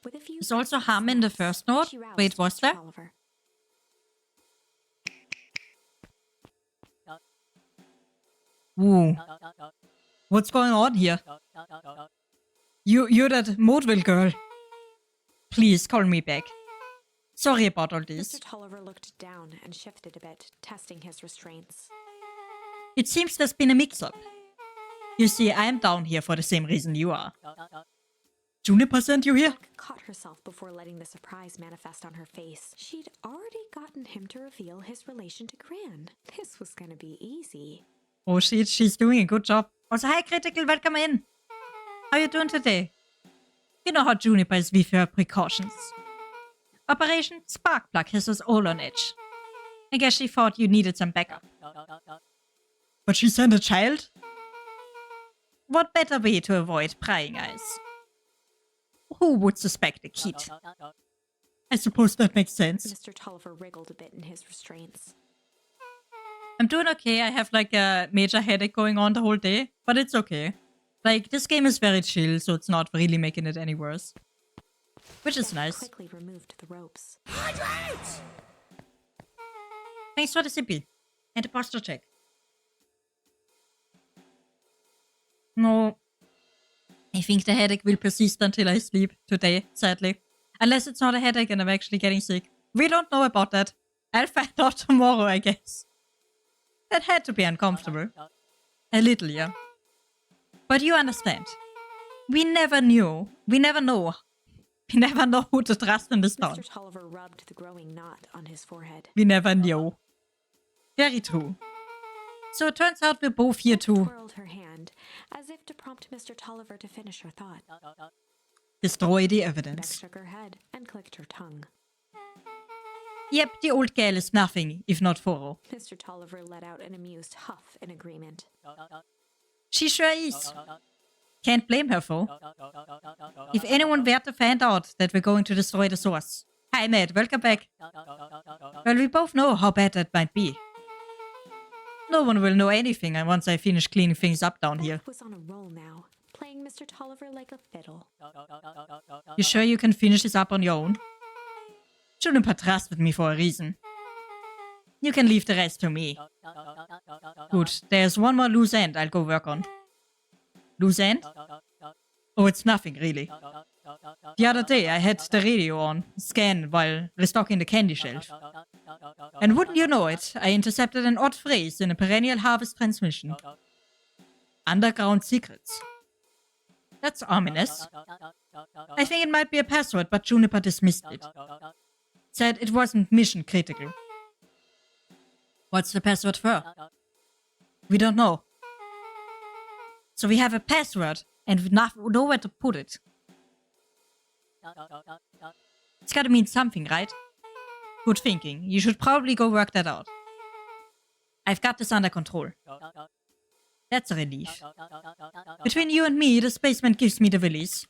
With a few There's also quick hum in the snaps, first note. she roused Wait, was Mr. there? Tolliver. Ooh. What's going on here? You're that Maudeville girl. Please call me back. Sorry about all this. Mr. Tolliver looked down and shifted a bit, testing his restraints. It seems there's been a mix-up. You see, I'm down here for the same reason you are. Juniper sent you here? Beck caught herself before letting the surprise manifest on her face. She'd already gotten him to reveal his relation to Gran. This was gonna be easy. Oh shit, she's doing a good job. Also, hi Critical, welcome in. How you doing today? You know how Juniper is with her precautions. Operation Sparkplug has us all on edge. I guess she thought you needed some backup. But she sent a child? What better way to avoid prying eyes? Who would suspect a kid? I suppose that makes sense. Mr. Tolliver wriggled a bit in his restraints. I'm doing okay. I have like a major headache going on the whole day, but it's okay. Like, this game is very chill, so it's not really making it any worse. Which is Beck nice. quickly removed the ropes. Thanks for the sippy. And the posture check. No. I think the headache will persist until I sleep today, sadly. Unless it's not a headache and I'm actually getting sick. We don't know about that. I'll find out tomorrow, I guess. That had to be uncomfortable. A little, yeah. But you understand. We never knew. We never know. We never know who to trust in this town. Mr. Tolliver rubbed the growing knot on his forehead. We never knew. Very true. So it turns out we're both here Beck to twirled her hand, as if to prompt Mr. Tolliver to finish her thought. destroy the Beck evidence. shook her head and clicked her tongue. Yep, the old gal is nothing if not thorough. Mr. Tolliver let out an amused huff in agreement. She sure is. Can't blame her though. If anyone were to find out that we're going to destroy the source. Hi Matt, welcome back. Well, we both know how bad that might be. No one will know anything once I finish cleaning things up down here. Beck was on a roll now, playing Mr. Tolliver like a fiddle. You sure you can finish this up on your own? Juniper trusted me for a reason. You can leave the rest to me. Good, there's one more loose end I'll go work on. Loose end? Oh, it's nothing, really. The other day I had the radio on, scan while restocking the candy shelf. And wouldn't you know it, I intercepted an odd phrase in a perennial harvest transmission. Underground secrets. That's ominous. I think it might be a password, but Juniper dismissed it. Said it wasn't mission critical. What's the password for? We don't know. So we have a password and nowhere to put it. It's gotta mean something, right? Good thinking. You should probably go work that out. I've got this under control. That's a relief. Between you and me, this basement gives me the willies.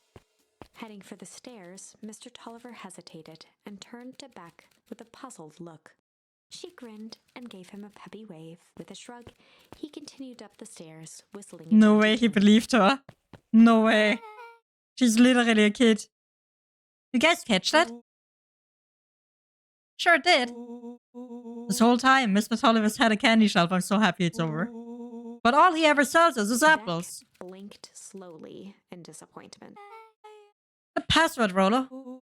Heading for the stairs, Mr. Tolliver hesitated and turned to Beck with a puzzled look. She grinned and gave him a peppy wave. With a shrug, he continued up the stairs, whistling. No way he believed her. No way. She's literally a kid. You guys catch that? Sure did. This whole time, Mr. Tolliver's had a candy shelf. I'm so happy it's over. But all he ever sells us is apples. Beck blinked slowly in disappointment. The password, Rolo.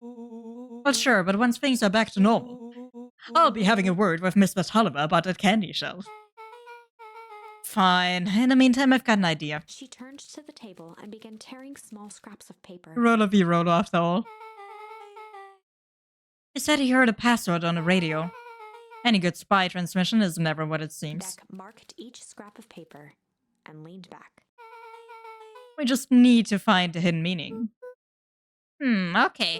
Well, sure, but once things are back to normal, I'll be having a word with Mr. Tolliver about that candy shelf. Fine. In the meantime, I've got an idea. She turned to the table and began tearing small scraps of paper. Rolo be Rolo after all. He said he heard a password on the radio. Any good spy transmission is never what it seems. Beck marked each scrap of paper and leaned back. We just need to find the hidden meaning. Okay.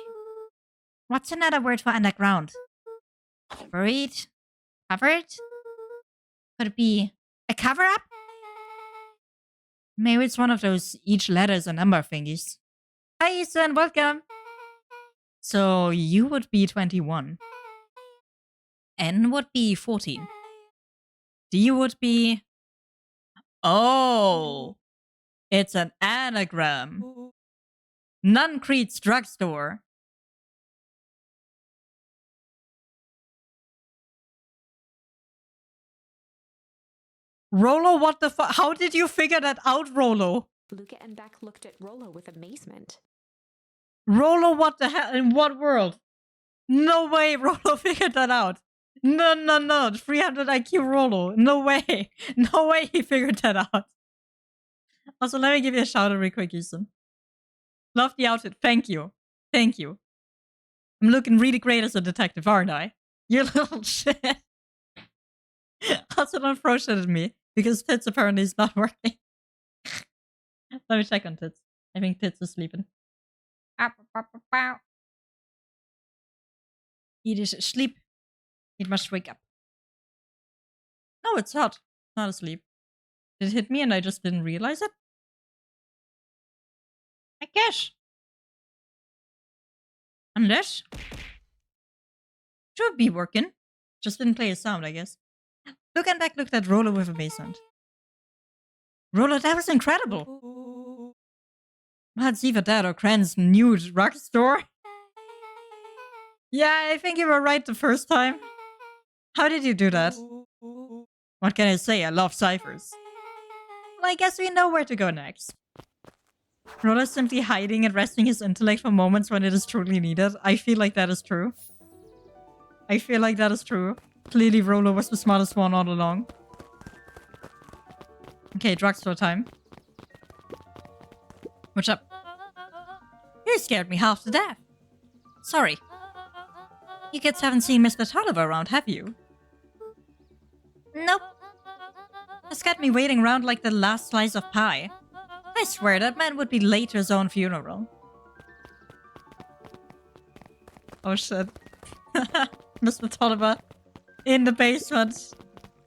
What's another word for underground? Buried? Covered? Could it be a cover-up? Maybe it's one of those each letter is a number thingies. Hi, Ethan, welcome! So you would be 21. N would be 14. D would be... Oh! It's an anagram. Nuncrete's drugstore. Rolo, what the fuck? How did you figure that out, Rolo? Luca and Beck looked at Rolo with amazement. Rolo, what the hell? In what world? No way Rolo figured that out. No. 300 IQ Rolo. No way. No way he figured that out. Also, let me give you a shout out real quick, Ethan. Love the outfit. Thank you. Thank you. I'm looking really great as a detective, aren't I? You little shit. Also, don't throw shit at me, because Tits apparently is not working. Let me check on Tits. I think Tits is sleeping. He is asleep. It must wake up. No, it's not. Not asleep. Did it hit me and I just didn't realize it? I guess. Unless. Should be working. Just didn't play a sound, I guess. Look and Beck looked at Rolo with amazement. Rolo, that was incredible! Let's see for that or Cran's new drugstore. Yeah, I think you were right the first time. How did you do that? What can I say? I love ciphers. Well, I guess we know where to go next. Rolo is simply hiding and resting his intellect for moments when it is truly needed. I feel like that is true. I feel like that is true. Clearly Rolo was the smartest one all along. Okay, drugstore time. What's up? You scared me half to death. Sorry. You kids haven't seen Mr. Tolliver around, have you? Nope. This got me waiting around like the last slice of pie. I swear that man would be late to his own funeral. Oh shit. Mr. Tolliver. In the basement.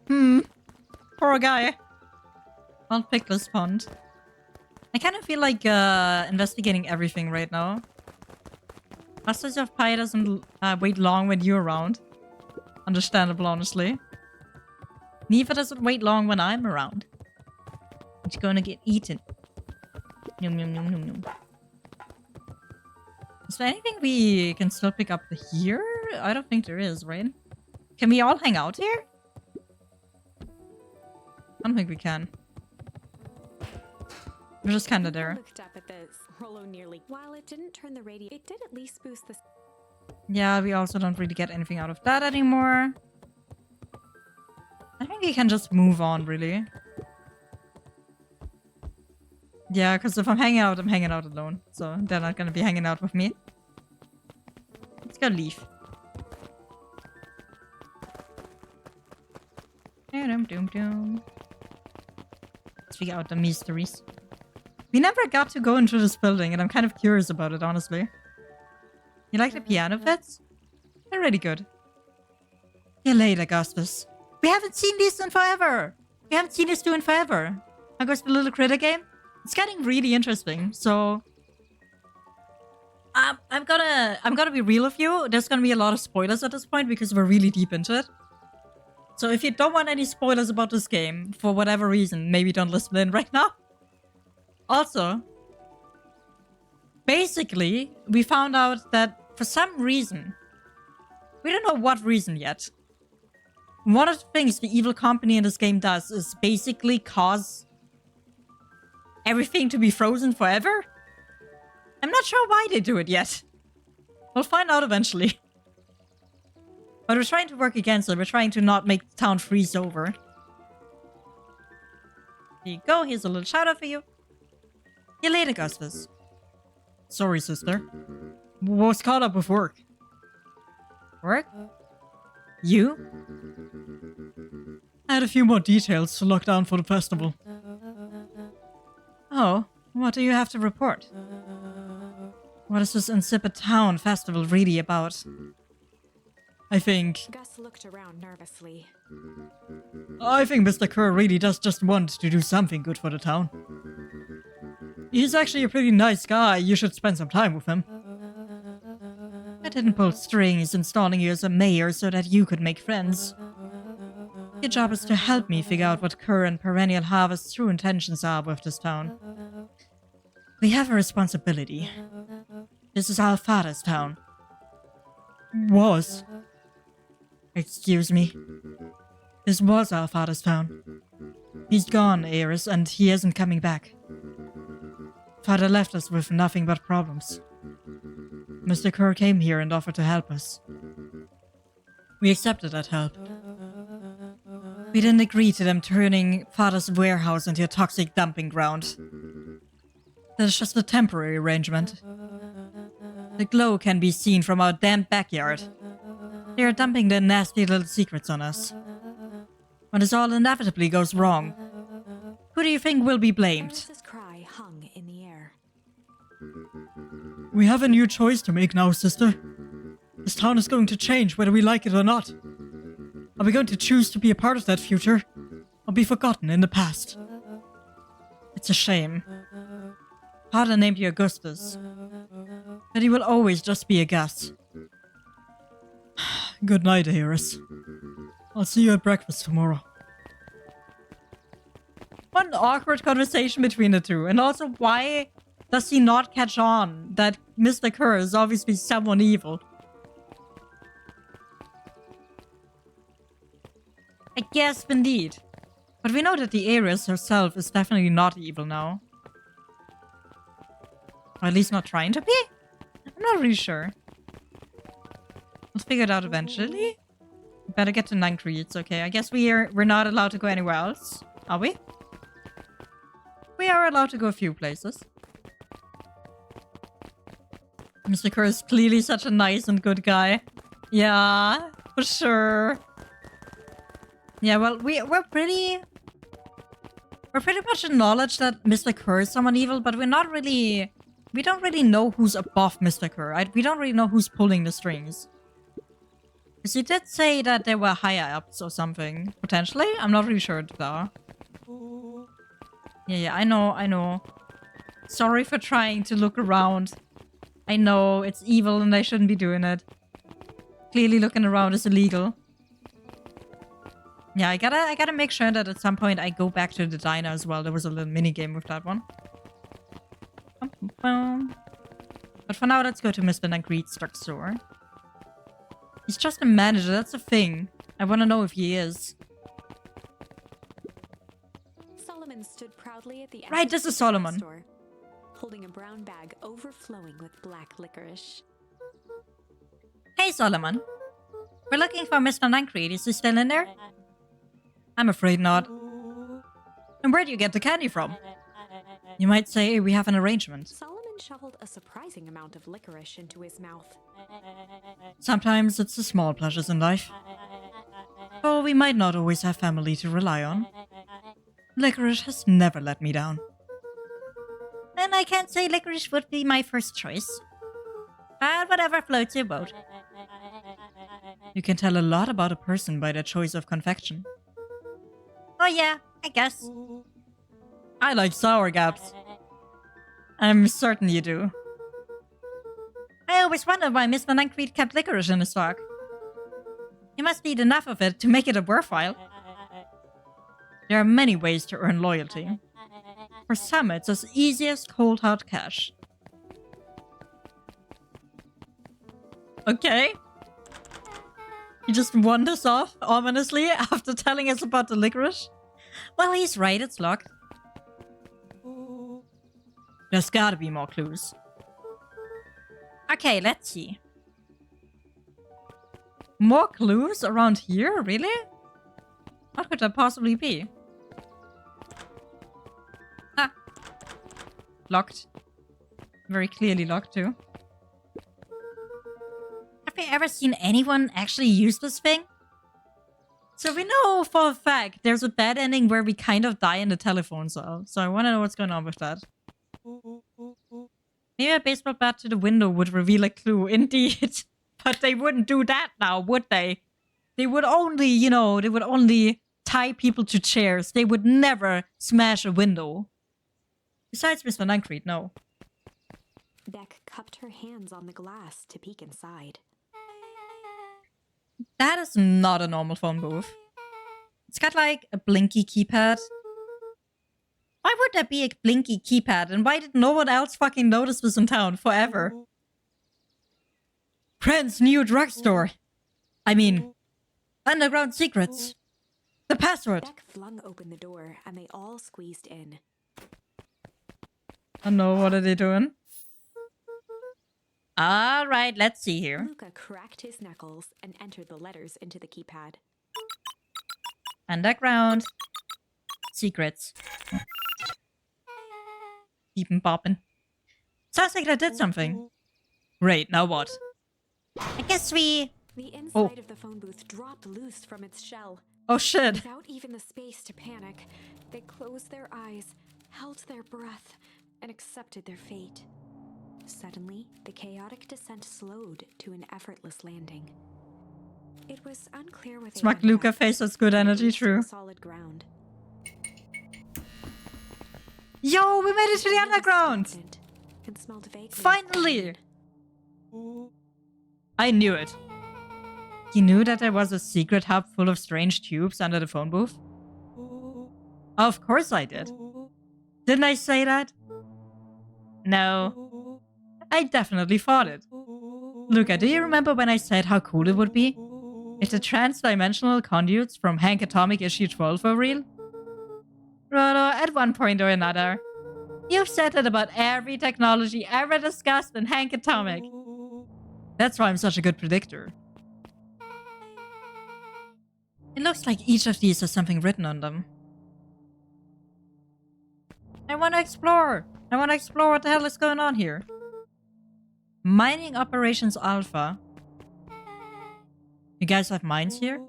Poor guy. Old Pickless Pond. I kind of feel like investigating everything right now. Masters of Pie doesn't wait long when you're around. Understandable, honestly. Neither does it wait long when I'm around. It's gonna get eaten. Yum yum yum yum yum. Is there anything we can still pick up here? I don't think there is, right? Can we all hang out here? I don't think we can. We're just kind of there. Looked up at this. Rolo nearly. While it didn't turn the radio, it did at least boost the. Yeah, we also don't really get anything out of that anymore. I think we can just move on, really. Yeah, because if I'm hanging out alone. So they're not gonna be hanging out with me. Let's go leave. Let's figure out the mysteries. We never got to go into this building, and I'm kind of curious about it, honestly. You like the piano fits? They're really good. See you later, Augustus. We haven't seen these in forever! We haven't seen these two in forever. How goes the little critter game? It's getting really interesting, so... I'm gonna be real with you. There's gonna be a lot of spoilers at this point because we're really deep into it. So if you don't want any spoilers about this game, for whatever reason, maybe don't listen in right now. Also, basically, we found out that for some reason, we don't know what reason yet, one of the things the evil company in this game does is basically cause everything to be frozen forever. I'm not sure why they do it yet. We'll find out eventually. But we're trying to work against it. We're trying to not make the town freeze over. Here you go. Here's a little shout out for you. See you later, Augustus. Sorry, sister. Was caught up with work. Work? You? I had a few more details to lock down for the festival. Oh, what do you have to report? What is this insipid town festival really about? I think Gus looked around nervously. Mr. Kerr really does just want to do something good for the town. He's actually a pretty nice guy. You should spend some time with him. I didn't pull strings installing you as a mayor so that you could make friends. Your job is to help me figure out what Kerr and Perennial Harvest's true intentions are with this town. We have a responsibility. This is our father's town. Was. Excuse me. This was our father's town. He's gone, Aeris, and he isn't coming back. Father left us with nothing but problems. Mr. Kerr came here and offered to help us. We accepted that help. We didn't agree to them turning Father's warehouse into a toxic dumping ground. That is just a temporary arrangement. The glow can be seen from our damn backyard. They are dumping their nasty little secrets on us. When this all inevitably goes wrong, who do you think will be blamed? Eris's cry hung in the air. We have a new choice to make now, sister. This town is going to change whether we like it or not. Are we going to choose to be a part of that future, or be forgotten in the past? It's a shame. Father named you Augustus, but he will always just be a Gus. Good night, Aeris. I'll see you at breakfast tomorrow. What an awkward conversation between the two. And also, why does he not catch on that Mr. Kerr is obviously someone evil? I guess indeed. But we know that the Aeris herself is definitely not evil now. Or at least not trying to be? I'm not really sure. We'll figure it out eventually. Better get to Nankri, it's okay. I guess we're not allowed to go anywhere else. Are we? We are allowed to go a few places. Mr. Kerr is clearly such a nice and good guy. Yeah, for sure. Yeah, well, we're pretty much acknowledged that Mr. Kerr is someone evil, but we don't really know who's above Mr. Kerr, right? We don't really know who's pulling the strings. Because he did say that there were higher ups or something, potentially. I'm not really sure though. Yeah, I know. Sorry for trying to look around. I know it's evil and I shouldn't be doing it. Clearly looking around is illegal. Yeah, I gotta make sure that at some point I go back to the diner as well. There was a little mini game with that one. But for now, let's go to Mr. Nagreet's drugstore. He's just a manager, that's a thing. I want to know if he is. Solomon stood proudly at the Right, this is Solomon. store, holding a brown bag overflowing with black licorice. Hey, Solomon. We're looking for Mr. Nagreet. Is he still in there? I'm afraid not. And where do you get the candy from? You might say we have an arrangement. Solomon shoveled a surprising amount of licorice into his mouth. Sometimes it's the small pleasures in life. Oh, we might not always have family to rely on. Licorice has never let me down. Then I can't say licorice would be my first choice. But whatever floats your boat. You can tell a lot about a person by their choice of confection. Oh yeah, I guess. I like sour gaps. I'm certain you do. I always wondered why Mr. Nancreed kept licorice in his stock. He must eat enough of it to make it a worthwhile. There are many ways to earn loyalty. For some, it's as easy as cold hard cash. Okay. He just wanders off, ominously, after telling us about the licorice. Well, he's right, it's locked. There's gotta be more clues. Okay, let's see. More clues around here? Really? What could that possibly be? Ah. Locked. Very clearly locked, too. Have we ever seen anyone actually use this thing? So we know for a fact there's a bad ending where we kind of die in the telephone cell. So I want to know what's going on with that. Maybe a baseball bat to the window would reveal a clue. Indeed. But they wouldn't do that now, would they? They would only, you know, they would only tie people to chairs. They would never smash a window. Besides Mr. Nancreed, no. Beck cupped her hands on the glass to peek inside. That is not a normal phone booth. It's got like a blinky keypad. Why would there be a blinky keypad? And why did no one else fucking notice this in town forever? Brand's new drugstore. I mean, underground secrets. The password. Beck flung open the door and they all squeezed in. Oh no, what are they doing? Alright, let's see here. Luca cracked his knuckles and entered the letters into the keypad. Underground. Secrets. Keep bopping. Sounds like I did something. Great, now what? I guess we... The inside of the phone booth dropped loose from its shell. Oh shit. Without even the space to panic, they closed their eyes, held their breath, and accepted their fate. Suddenly, the chaotic descent slowed to an effortless landing. It was unclear what they Smug ended Luca up, face, that's good but they energy, reached true. Solid ground. Yo, we made it to the underground! And smelled vaguely of Finally! cologne. I knew it. You knew that there was a secret hub full of strange tubes under the phone booth? Of course I did. Didn't I say that? No. I definitely thought it. Luca, do you remember when I said how cool it would be if the trans-dimensional conduits from Hank Atomic issue 12 were real? Rolo, at one point or another, you've said it about every technology ever discussed in Hank Atomic. That's why I'm such a good predictor. It looks like each of these has something written on them. I want to explore! I want to explore what the hell is going on here. Mining Operations Alpha. You guys have mines here?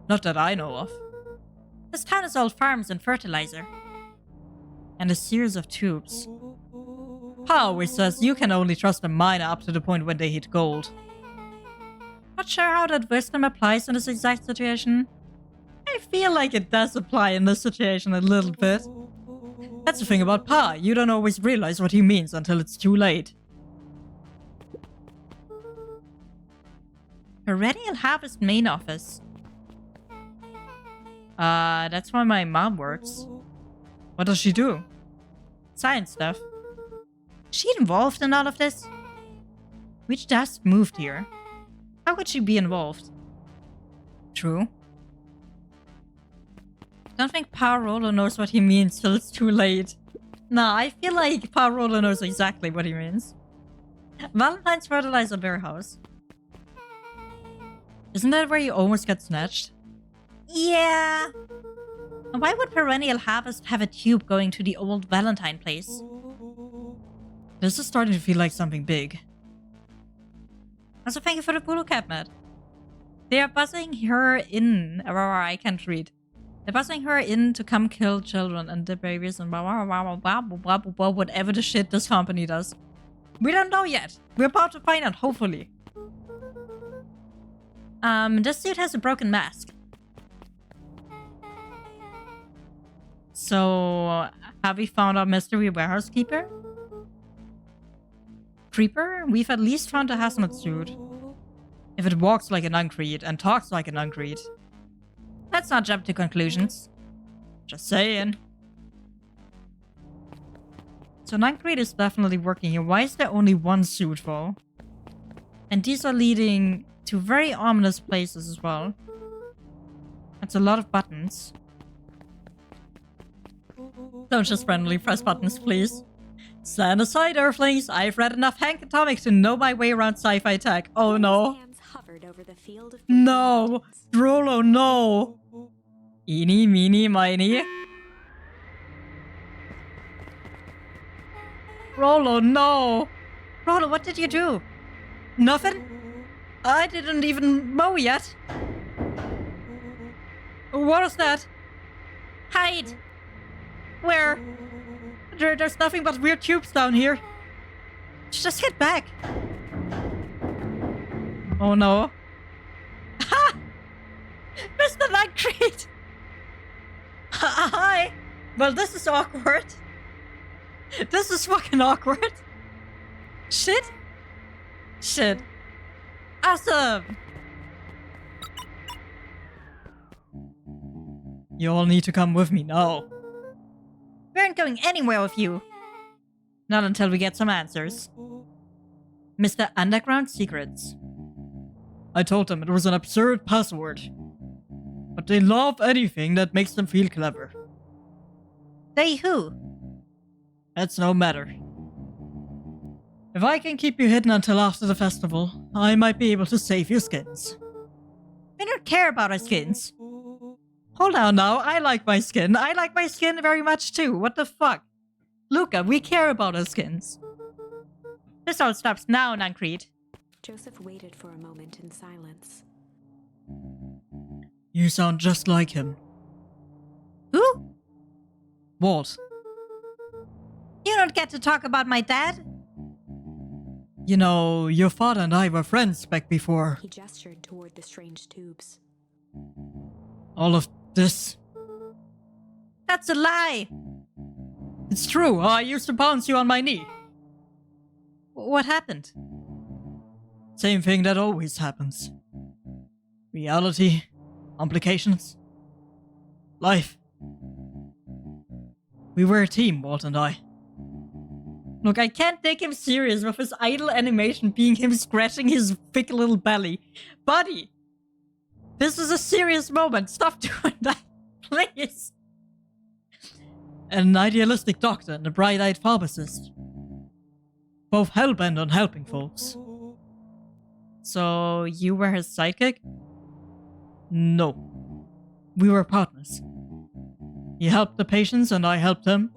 Not that I know of. This town is all farms and fertilizer. And a series of tubes. Pa always says you can only trust a miner up to the point when they hit gold. Not sure how that wisdom applies in this exact situation. I feel like it does apply in this situation a little bit. That's the thing about Pa, you don't always realize what he means until it's too late. Perennial Harvest main office. That's where my mom works. What does she do? Science stuff. Is she involved in all of this? We just moved here. How could she be involved? True. Don't think Pa Rolo knows what he means till it's too late. Nah, I feel like Pa Rolo knows exactly what he means. Valentine's Fertilizer Warehouse. Isn't that where you almost got snatched? Yeah. Why would Perennial Harvest have a tube going to the old Valentine place? This is starting to feel like something big. Also, thank you for the Bulu Cat, Matt. They are buzzing her in. I can't read. They're buzzing her in to come kill children and the babies and whatever the shit this company does. We don't know yet. We're about to find out, hopefully. This dude has a broken mask. So, have we found our mystery warehouse keeper? Creeper? We've at least found a hazmat suit. If it walks like an Uncreed and talks like an Uncreed. Let's not jump to conclusions. Just saying. So Uncreed is definitely working here. Why is there only one suit though? And these are leading to very ominous places as well. That's a lot of buttons. Don't just randomly press buttons, please. Stand aside, Earthlings. I've read enough Hank Atomic to know my way around sci-fi tech. Oh no. His hands hovered over the field of No! Rolo, no! Eeny, meeny, miny. Rolo, no! Rolo, what did you do? Nothing? I didn't even mow yet. What is that? Hide! Where? There's nothing but weird tubes down here. Just get back! Oh no. Ha! Mr. Uncreed! Hi! Well, this is awkward. This is fucking awkward. Shit. Shit. Awesome! You all need to come with me now. We aren't going anywhere with you. Not until we get some answers. Mr. Underground Secrets. I told them it was an absurd password. But they love anything that makes them feel clever. They who? That's no matter. If I can keep you hidden until after the festival, I might be able to save your skins. We don't care about our skins. Hold on now, I like my skin. I like my skin very much too. What the fuck? Luca, we care about our skins. This all stops now, Uncreed. Joseph waited for a moment in silence. You sound just like him. Who? Walt. You don't get to talk about my dad. You know, your father and I were friends back before He gestured toward the strange tubes. all of this. That's a lie. It's true, I used to bounce you on my knee. What happened? Same thing that always happens. Reality, complications, life. We were a team, Walt and I. Look, I can't take him serious with his idle animation being him scratching his thick little belly. Buddy! This is a serious moment. Stop doing that, please. An idealistic doctor and a bright-eyed pharmacist. Both hell-bent on helping folks. So, you were his sidekick? No. We were partners. He helped the patients and I helped him.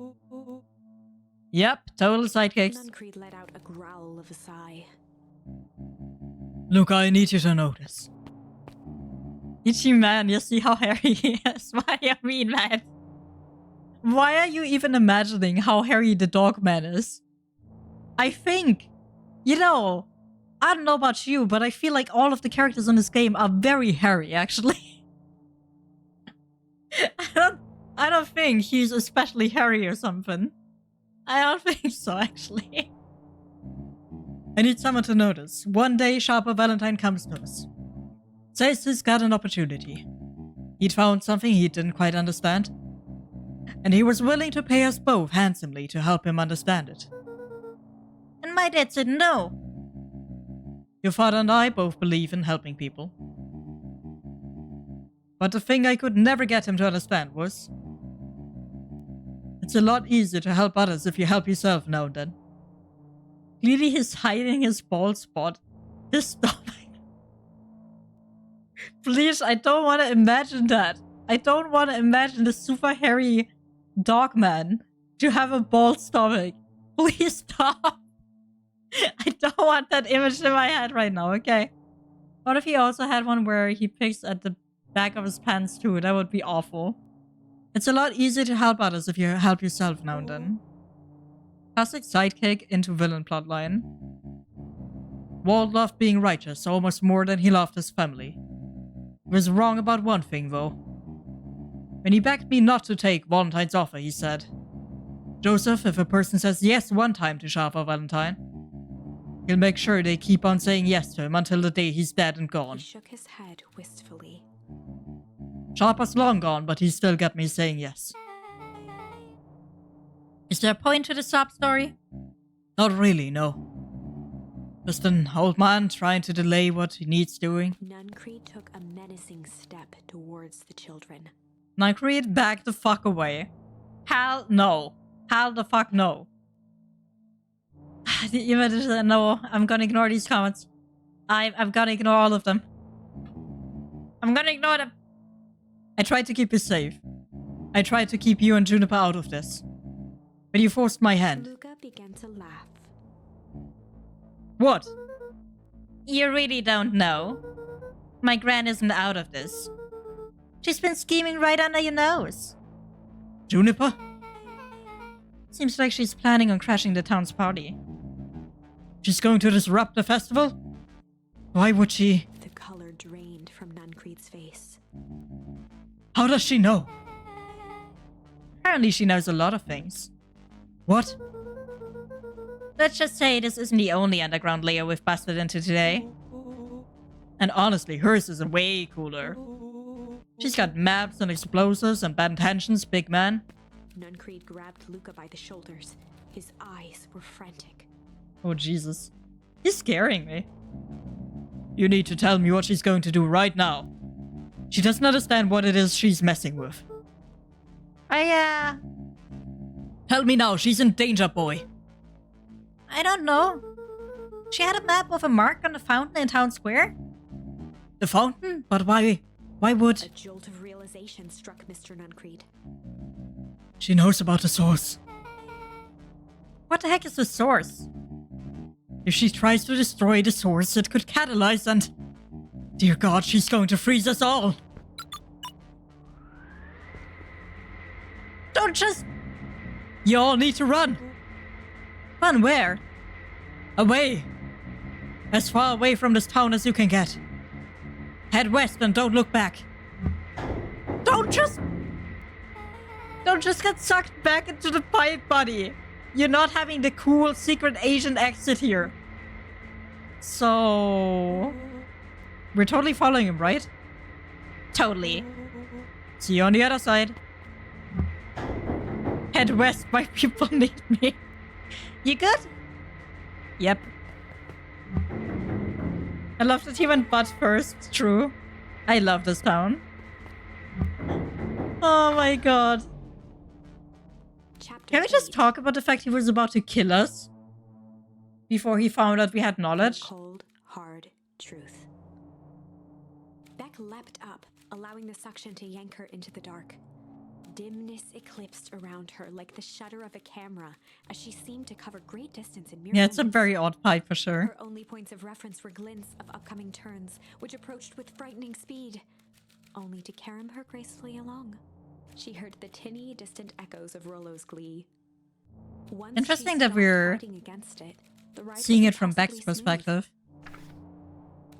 Yep, total sidekicks. Uncreed let out a growl of a sigh. Look, I need you to know this. Itchy man, you see how hairy he is. What do you mean, man? Why are you even imagining how hairy the dog man is? I think, you know, I don't know about you, but I feel like all of the characters in this game are very hairy, actually. I don't think he's especially hairy or something. I don't think so, actually. I need someone to notice. One day, Sharper Valentine comes to us. Says he's got an opportunity. He'd found something he didn't quite understand. And he was willing to pay us both handsomely to help him understand it. And my dad said no. Your father and I both believe in helping people. But the thing I could never get him to understand was... it's a lot easier to help others if you help yourself now and then. Clearly he's hiding his bald spot. His stomach. Please, I don't want to imagine that. I don't want to imagine the super hairy dog man to have a bald stomach. Please stop. I don't want that image in my head right now, okay? What if he also had one where he picks at the back of his pants too? That would be awful. It's a lot easier to help others if you help yourself now and then. Classic sidekick into villain plotline. Walt loved being righteous almost more than he loved his family. He was wrong about one thing though. When he begged me not to take Valentine's offer, he said, "Joseph, if a person says yes one time to Sharp or Valentine, he'll make sure they keep on saying yes to him until the day he's dead and gone." He shook his head wistfully. Sharper's long gone, but he still got me saying yes. Is there a point to the sob story? Not really, no. Just an old man trying to delay what he needs doing. Nuncreed took a menacing step towards the children. Nuncreed, back the fuck away. Hell no. Hell the fuck no. The image is no. I'm gonna ignore these comments. I'm gonna ignore all of them. I'm gonna ignore them. I tried to keep you safe. I tried to keep you and Juniper out of this. But you forced my hand. Luca began to laugh. What? You really don't know. My gran isn't out of this. She's been scheming right under your nose. Juniper? Seems like she's planning on crashing the town's party. She's going to disrupt the festival? Why would she? The color drained from Nuncreed's face. How does she know? Apparently she knows a lot of things. What? Let's just say this isn't the only underground layer we've busted into today. And honestly, hers is way cooler. She's got maps and explosives and bad intentions, big man. Nuncreed grabbed Luca by the shoulders. His eyes were frantic. Oh, Jesus. He's scaring me. You need to tell me what she's going to do right now. She doesn't understand what it is she's messing with. Tell me now, she's in danger, boy. I don't know. She had a map of a mark on the fountain in town square. The fountain? But why? Why would... A jolt of realization struck Mr. Nuncreed. She knows about the source. What the heck is the source? If she tries to destroy the source, it could catalyze and... Dear God, she's going to freeze us all! Don't just... You all need to run! Run where? Away! As far away from this town as you can get. Head west and don't look back. Don't just get sucked back into the pipe, buddy. You're not having the cool secret Asian exit here. So... We're totally following him, right? Totally. See you on the other side. Head west, my people need me. You good? Yep. I love that he went butt first, true. I love this town. Oh my god. Can we just talk about the fact he was about to kill us? Before he found out we had knowledge? Cold, hard truth. Beck leapt up, allowing the suction to yank her into the dark. Dimness eclipsed around her like the shutter of a camera, as she seemed to cover great distance in mere Yeah, it's a moments. very odd pipe for sure. Her only points of reference were glints of upcoming turns, which approached with frightening speed, only to carom her gracefully along. She heard the tinny, distant echoes of Rolo's glee. Once Interesting she that stopped we're fighting against it, the ride seeing was it from Beck's impossibly smooth. perspective.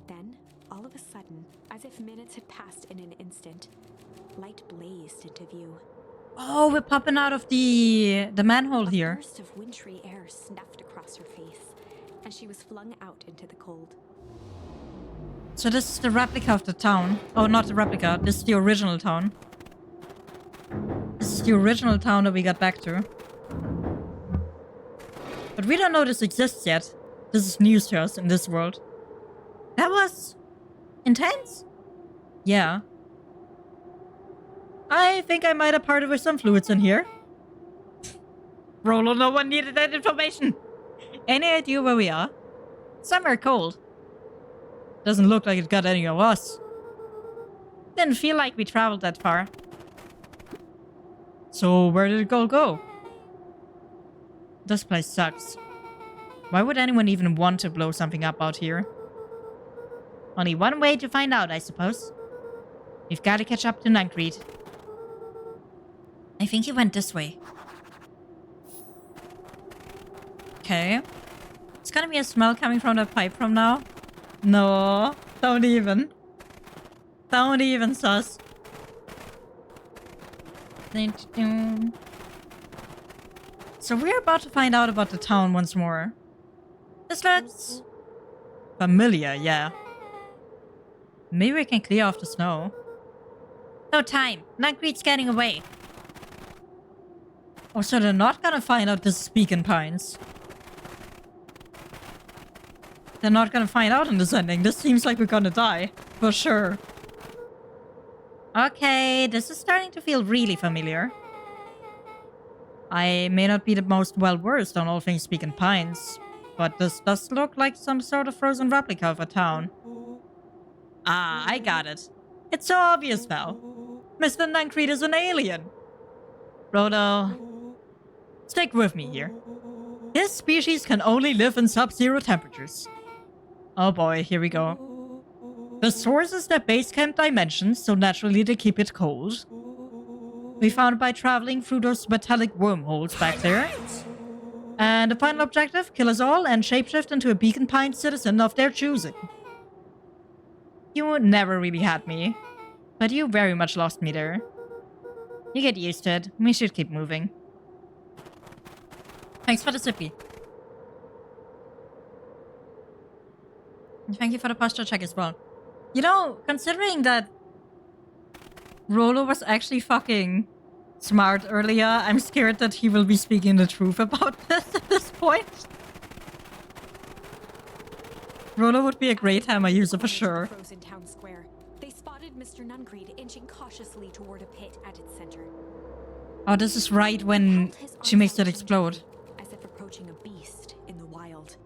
Then, all of a sudden, as if minutes had passed in an instant, light blazed into view. Oh, we're popping out of the manhole A here. burst of wintry air snuffed across her face, and she was flung out into the cold. So this is the replica of the town. Oh, not the replica. This is the original town. This is the original town that we got back to. But we don't know this exists yet. This is news to us in this world. That was... intense? Yeah. I think I might have parted with some fluids in here. Rolo, no one needed that information. Any idea where we are? Somewhere cold. Doesn't look like it got any of us. didn't feel like we traveled that far. So where did it all go? This place sucks. Why would anyone even want to blow something up out here? Only one way to find out, I suppose. We've got to catch up to Nuncreed. I think he went this way. Okay. It's gonna be a smell coming from the pipe from now. No, don't even. Don't even, sus. So we're about to find out about the town once more. This looks familiar, yeah. Maybe we can clear off the snow. No time. Nuncreed's getting away. Oh, so they're not gonna find out this is Beacon Pines. They're not gonna find out in this ending. This seems like we're gonna die. For sure. Okay, this is starting to feel really familiar. I may not be the most well-versed on all things Beacon Pines, but this does look like some sort of frozen replica of a town. Ah, I got it. It's so obvious now. Mr. Nuncreed is an alien. Rolo, stick with me here. His species can only live in sub-zero temperatures. Oh boy, here we go. The source is their base camp dimensions, so naturally they keep it cold. We found it by traveling through those metallic wormholes back there. And the final objective, kill us all and shapeshift into a Beacon Pine citizen of their choosing. You never really had me, but you very much lost me there. You get used to it. We should keep moving. Thanks for the sippy. And thank you for the posture check as well. You know, considering that Rolo was actually fucking smart earlier, I'm scared that he will be speaking the truth about this at this point. Rolo would be a great hammer user for sure. Frozen town square. They spotted Mr. Nuncreed inching cautiously toward a pit at its center. Oh, this is right when she makes it explode. As if approaching a beast in the wild.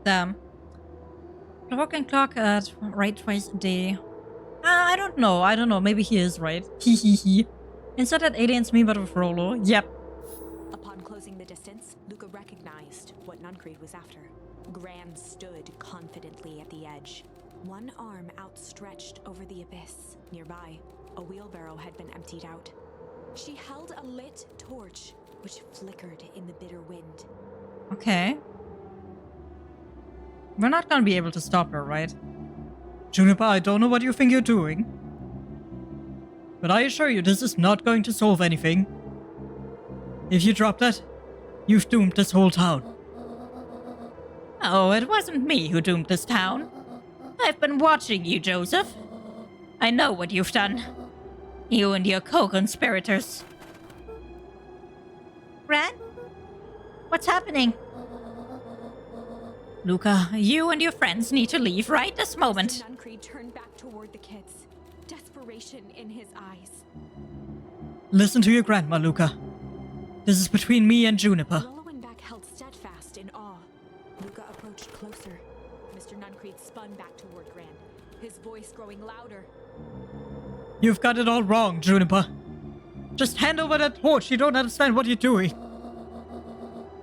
Damn. The walking clock at right twice a day. I don't know. Maybe he is right. He. Instead that aliens me, but with Rolo. Yep. Upon closing the distance, Luca recognized what Nuncreed was after. Gran stood confidently at the edge, one arm outstretched over the abyss. Nearby, a wheelbarrow had been emptied out. She held a lit torch, which flickered in the bitter wind. Okay. We're not gonna be able to stop her, right? Juniper, I don't know what you think you're doing, but I assure you this is not going to solve anything. If you drop that, you've doomed this whole town. Oh, it wasn't me who doomed this town. I've been watching you, Joseph. I know what you've done. You and your co-conspirators. Gran? What's happening? Luca, you and your friends need to leave right this moment. Nuncreed turned back toward the kids, desperation in his eyes. Listen to your grandma, Luca. This is between me and Juniper. Rolo and Beck held steadfast in awe. Luca approached closer. Mr. Nuncreed spun back toward Gran, his voice growing louder. You've got it all wrong, Juniper. Just hand over that torch. You don't understand what you're doing.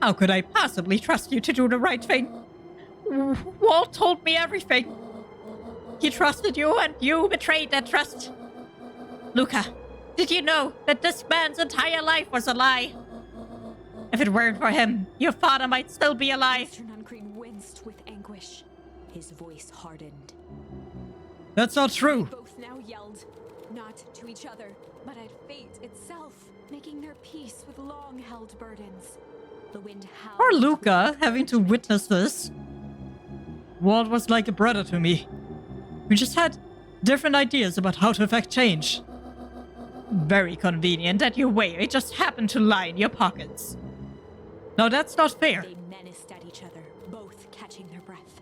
How could I possibly trust you to do the right thing? Walt told me everything. He trusted you and you betrayed that trust. Luca, did you know that this man's entire life was a lie? If it weren't for him, your father might still be alive. Mr. Nuncreed winced with anguish. His voice hardened. That's not true. They both now yelled, not to each other, but at fate itself, making their peace with long-held burdens. The wind howled. Poor Luca, having to witness this. Walt was like a brother to me. We just had different ideas about how to effect change. Very convenient that your way just happened to lie in your pockets. Now that's not fair. They menaced at each other, both catching their breath.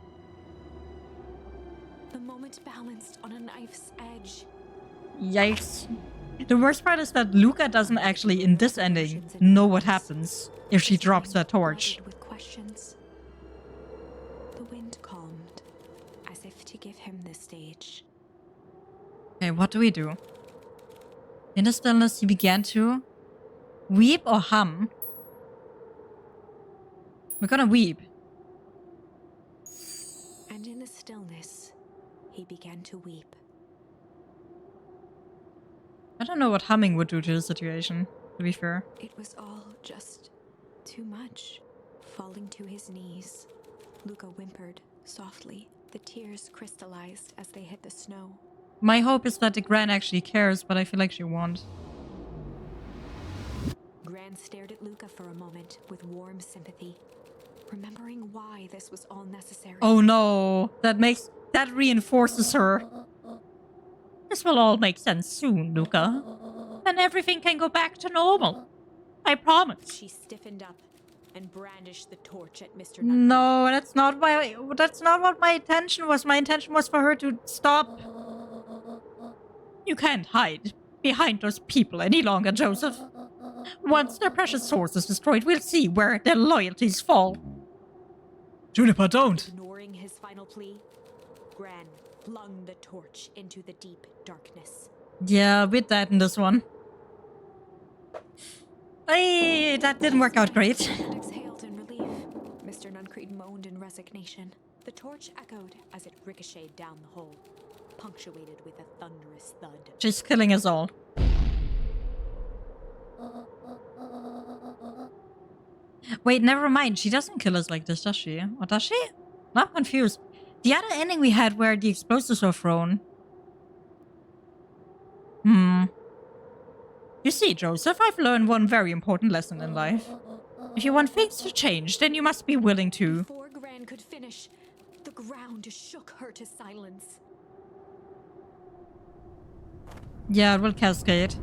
The moment balanced on a knife's edge. Yikes. The worst part is that Luca doesn't actually, in this ending, know what happens if she drops that torch. With questions. The wind and calmed, as if to give him the stage. Okay, what do we do? In the stillness, he began to weep or hum. We're gonna weep. And in the stillness, he began to weep. I don't know what humming would do to the situation, to be fair. It was all just too much. Falling to his knees, Luca whimpered softly. The tears crystallized as they hit the snow. My hope is that the Gran actually cares, but I feel like she won't. Gran stared at Luca for a moment with warm sympathy, remembering why this was all necessary. Oh no, that reinforces her. This will all make sense soon, Luca. And everything can go back to normal. I promise. She stiffened up and brandished the torch at Mr. No, that's not what my intention was. My intention was for her to stop. You can't hide behind those people any longer, Joseph. Once their precious source is destroyed, we'll see where their loyalties fall. Juniper, don't! Ignoring his final plea, Gran flung the torch into the deep darkness. Yeah, with that in this one. Hey, that didn't work out great. And exhaled in relief. Mr. Nuncreed moaned in resignation. The torch echoed as it ricocheted down the hole, punctuated with a thunderous thud. She's killing us all. Wait, never mind. She doesn't kill us like this, does she? Or does she? I'm confused. The other ending we had where the explosives were thrown. You see, Joseph, I've learned one very important lesson in life. If you want things to change, then you must be willing to... Before Gran could finish, the ground shook her to silence. Yeah, it will cascade.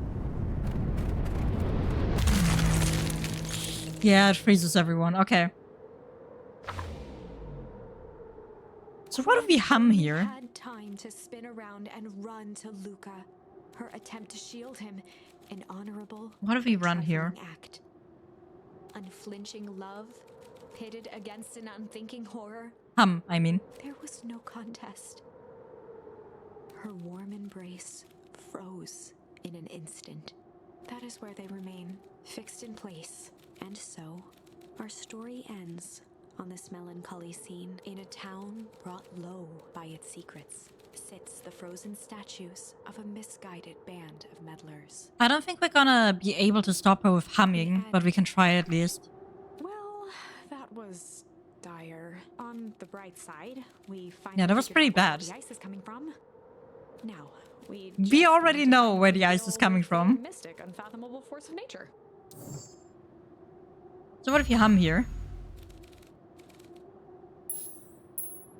Yeah, it freezes everyone. Okay. So what do we hum here? Had time to spin around and run to Luca. Her attempt to shield him, an honorable, What if we run here? trifling act. Unflinching love, pitted against an unthinking horror. Hum, I mean. There was no contest. Her warm embrace froze in an instant. That is where they remain, fixed in place. And so, our story ends on this melancholy scene. In a town brought low by its secrets, sits the frozen statues of a misguided band of meddlers. I don't think we're gonna be able to stop her with humming, but we can try at least. Well, that was dire. On the bright side, we finally Yeah, that was figured pretty out where bad. the ice is coming from. Now, we already know where the ice is coming from. Mystic, unfathomable force of nature. So what if you hum here?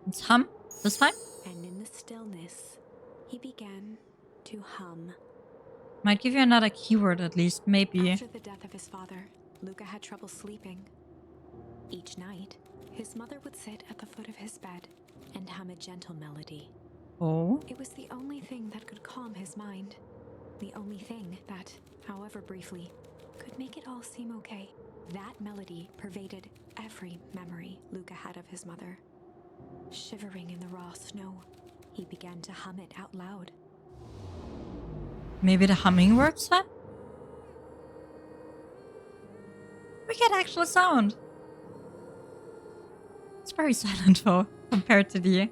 Let's hum this time. And in the stillness, he began to hum. Might give you another keyword at least, maybe. After the death of his father, Luca had trouble sleeping. Each night, his mother would sit at the foot of his bed and hum a gentle melody. Oh. It was the only thing that could calm his mind. The only thing that, however briefly, could make it all seem okay. That melody pervaded every memory Luca had of his mother. Shivering in the raw snow, he began to hum it out loud. Maybe the humming works then? We get actual sound. It's very silent though, compared to the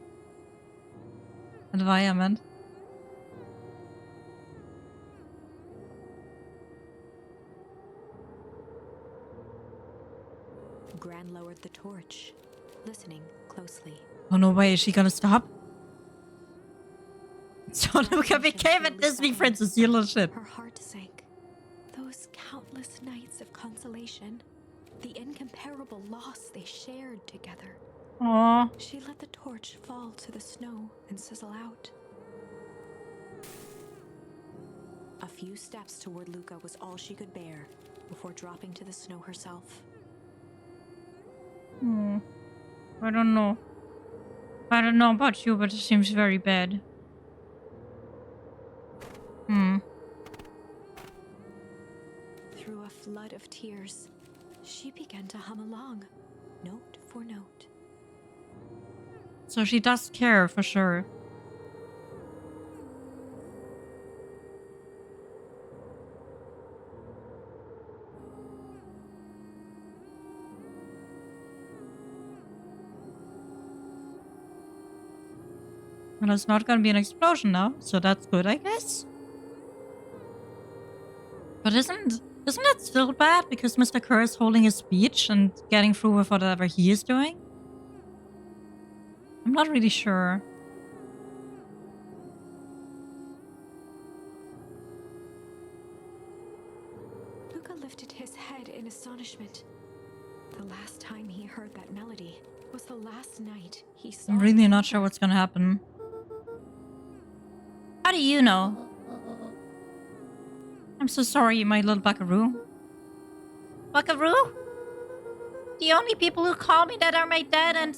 environment. Gran lowered the torch, listening closely. Oh no way, is she gonna stop? So Luca became a Disney princess, you little shit. Her heart sank. Those countless nights of consolation, the incomparable loss they shared together. Aww. She let the torch fall to the snow and sizzle out. A few steps toward Luca was all she could bear before dropping to the snow herself. I don't know. I don't know about you, but it seems very bad. Through a flood of tears, she began to hum along, note for note. So she does care for sure. Well, it's not gonna be an explosion now, so that's good, I guess. But isn't that still bad because Mr. Kerr is holding his speech and getting through with whatever he is doing? I'm not really sure. Luca lifted his head in astonishment. The last time he heard that melody was the last night he saw. I'm really not sure what's gonna happen. How do you know? I'm so sorry, my little buckaroo. Buckaroo? The only people who call me that are my dad and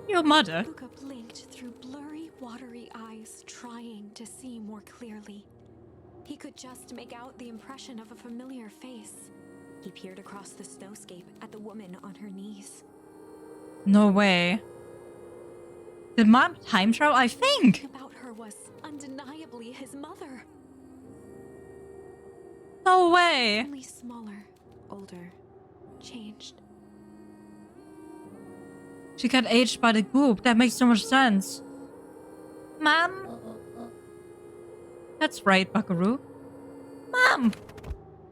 your mother. Luca blinked through blurry, watery eyes, trying to see more clearly. He could just make out the impression of a familiar face. He peered across the snowscape at the woman on her knees. No way. Did Mom time travel? I think. About her was undeniably his mother. No way. Only smaller, older, changed. She got aged by the goop. That makes so much sense. Mom? That's right, Buckaroo. Mom!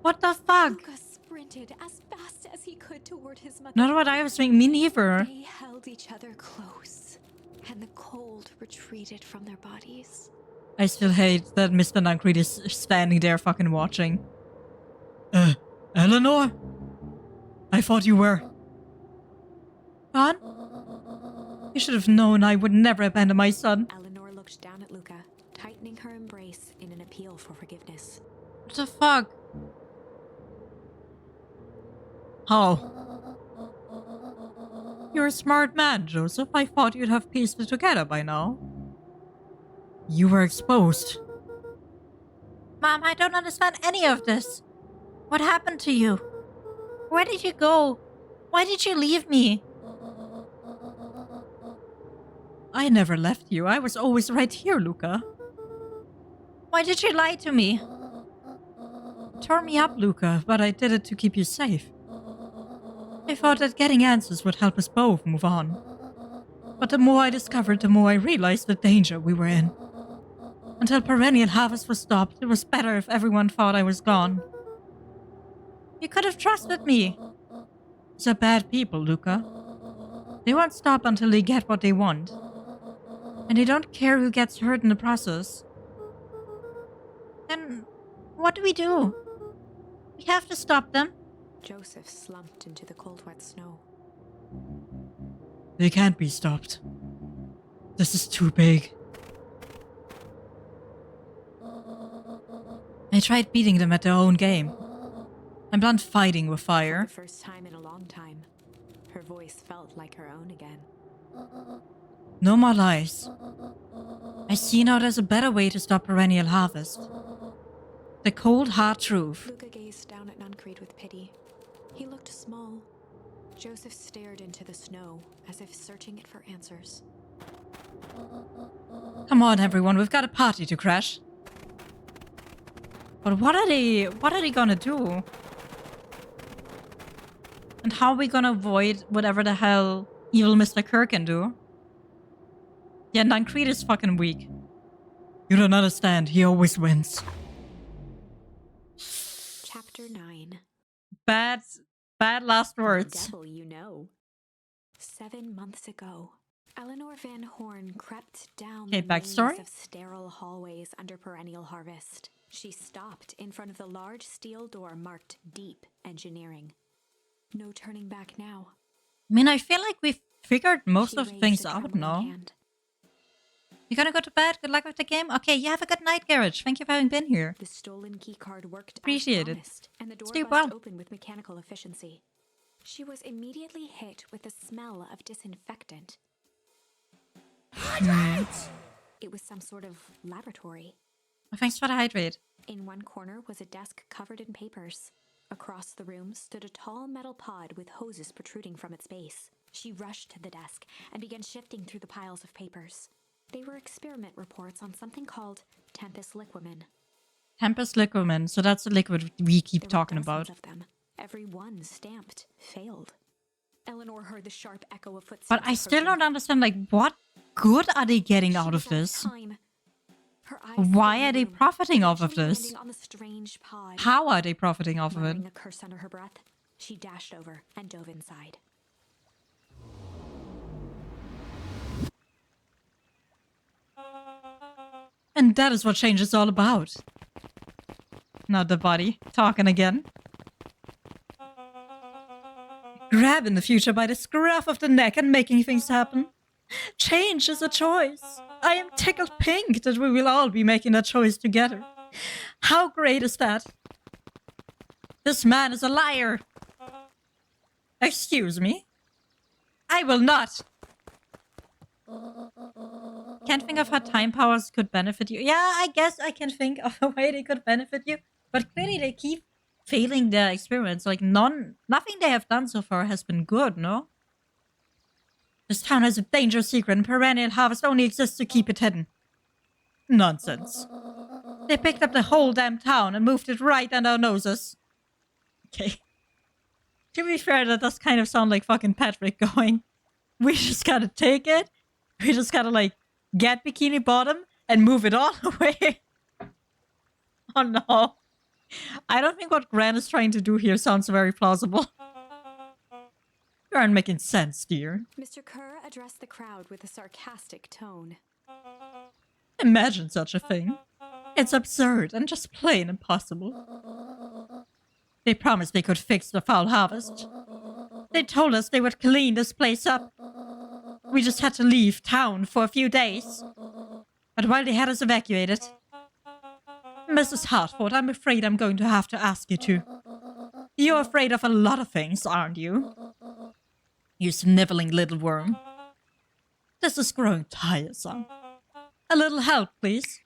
What the fuck? Luca sprinted as fast as he could toward his mother. Not what I was thinking. Me neither. They held each other close, and the cold retreated from their bodies. I still hate that Mr. Nancreed is standing there fucking watching. Eleanor? I thought you were... gone? You should have known I would never abandon my son. Eleanor looked down at Luca, tightening her embrace in an appeal for forgiveness. What the fuck? How? You're a smart man, Joseph. I thought you'd have pieced it together by now. You were exposed. Mom, I don't understand any of this. What happened to you? Where did you go? Why did you leave me? I never left you. I was always right here, Luca. Why did you lie to me? Tore me up, Luca, but I did it to keep you safe. I thought that getting answers would help us both move on. But the more I discovered, the more I realized the danger we were in. Until perennial harvest was stopped, it was better if everyone thought I was gone. You could have trusted me. These are bad people, Luca. They won't stop until they get what they want. And they don't care who gets hurt in the process. Then, what do? We have to stop them. Joseph slumped into the cold, wet snow. They can't be stopped. This is too big. I tried beating them at their own game. I'm done fighting with fire. For the first time in a long time, her voice felt like her own again. No more lies. I see now there's a better way to stop perennial harvest. The cold, hard truth. Luca gazed down at Nancreed with pity. He looked small. Joseph stared into the snow, as if searching it for answers. Come on, everyone, we've got a party to crash. But what are they gonna do? And how are we gonna avoid whatever the hell evil Mr. Kerr can do? Yeah, Nancreed is fucking weak. You don't understand, he always wins. Chapter 9. Bad last words. Devil, you know. 7 months ago, Eleanor Van Horn crept down Okay, the backstory? maze of sterile hallways under perennial harvest. She stopped in front of the large steel door marked Deep Engineering. No turning back now. I mean, I feel like we've figured most She of the raised things a out trembling now. hand. You gonna go to bed? Good luck with the game? Okay, you have a good night, Garage. Thank you for having been here. The stolen keycard worked Appreciate as it. promised, and the door Stay bust well. open with mechanical efficiency. She was immediately hit with the smell of disinfectant. It was some sort of laboratory. Thanks for the hydrate. In one corner was a desk covered in papers. Across the room stood a tall metal pod with hoses protruding from its base. She rushed to the desk and began shifting through the piles of papers. They were experiment reports on something called Tempest liquamen. Tempest liquamen, so that's the liquid we keep There were talking dozens about. of them. Every one stamped failed. Eleanor heard the sharp echo of footsteps. But I still approaching. don't understand, like, what good are they getting She out was of out this? time. Her eyes Why scanned are the they room, profiting off of eventually this? landing on the strange pod. How are they profiting off of it? Muttering a curse under her breath, she dashed over and dove inside. And that is what change is all about. Not the body. Talking again. Grabbing the future by the scruff of the neck and making things happen. Change is a choice. I am tickled pink that we will all be making that choice together. How great is that? This man is a liar. Excuse me? I will not. Can't think of how time powers could benefit you. Yeah, I guess I can think of a way they could benefit you. But clearly they keep failing their experiments. Like, nothing they have done so far has been good, no? This town has a dangerous secret and perennial harvest only exists to keep it hidden. Nonsense. They picked up the whole damn town and moved it right under our noses. Okay. To be fair, that does kind of sound like fucking Patrick going, we just gotta take it. We just gotta, like, get Bikini Bottom and move it all away. Oh no. I don't think what Gran is trying to do here sounds very plausible. You aren't making sense, dear. Mr. Kerr addressed the crowd with a sarcastic tone. Imagine such a thing. It's absurd and just plain impossible. They promised they could fix the foul harvest. They told us they would clean this place up. We just had to leave town for a few days. But while they had us evacuated... Mrs. Hartford, I'm afraid I'm going to have to ask you to. You're afraid of a lot of things, aren't you? You sniveling little worm. This is growing tiresome. A little help, please.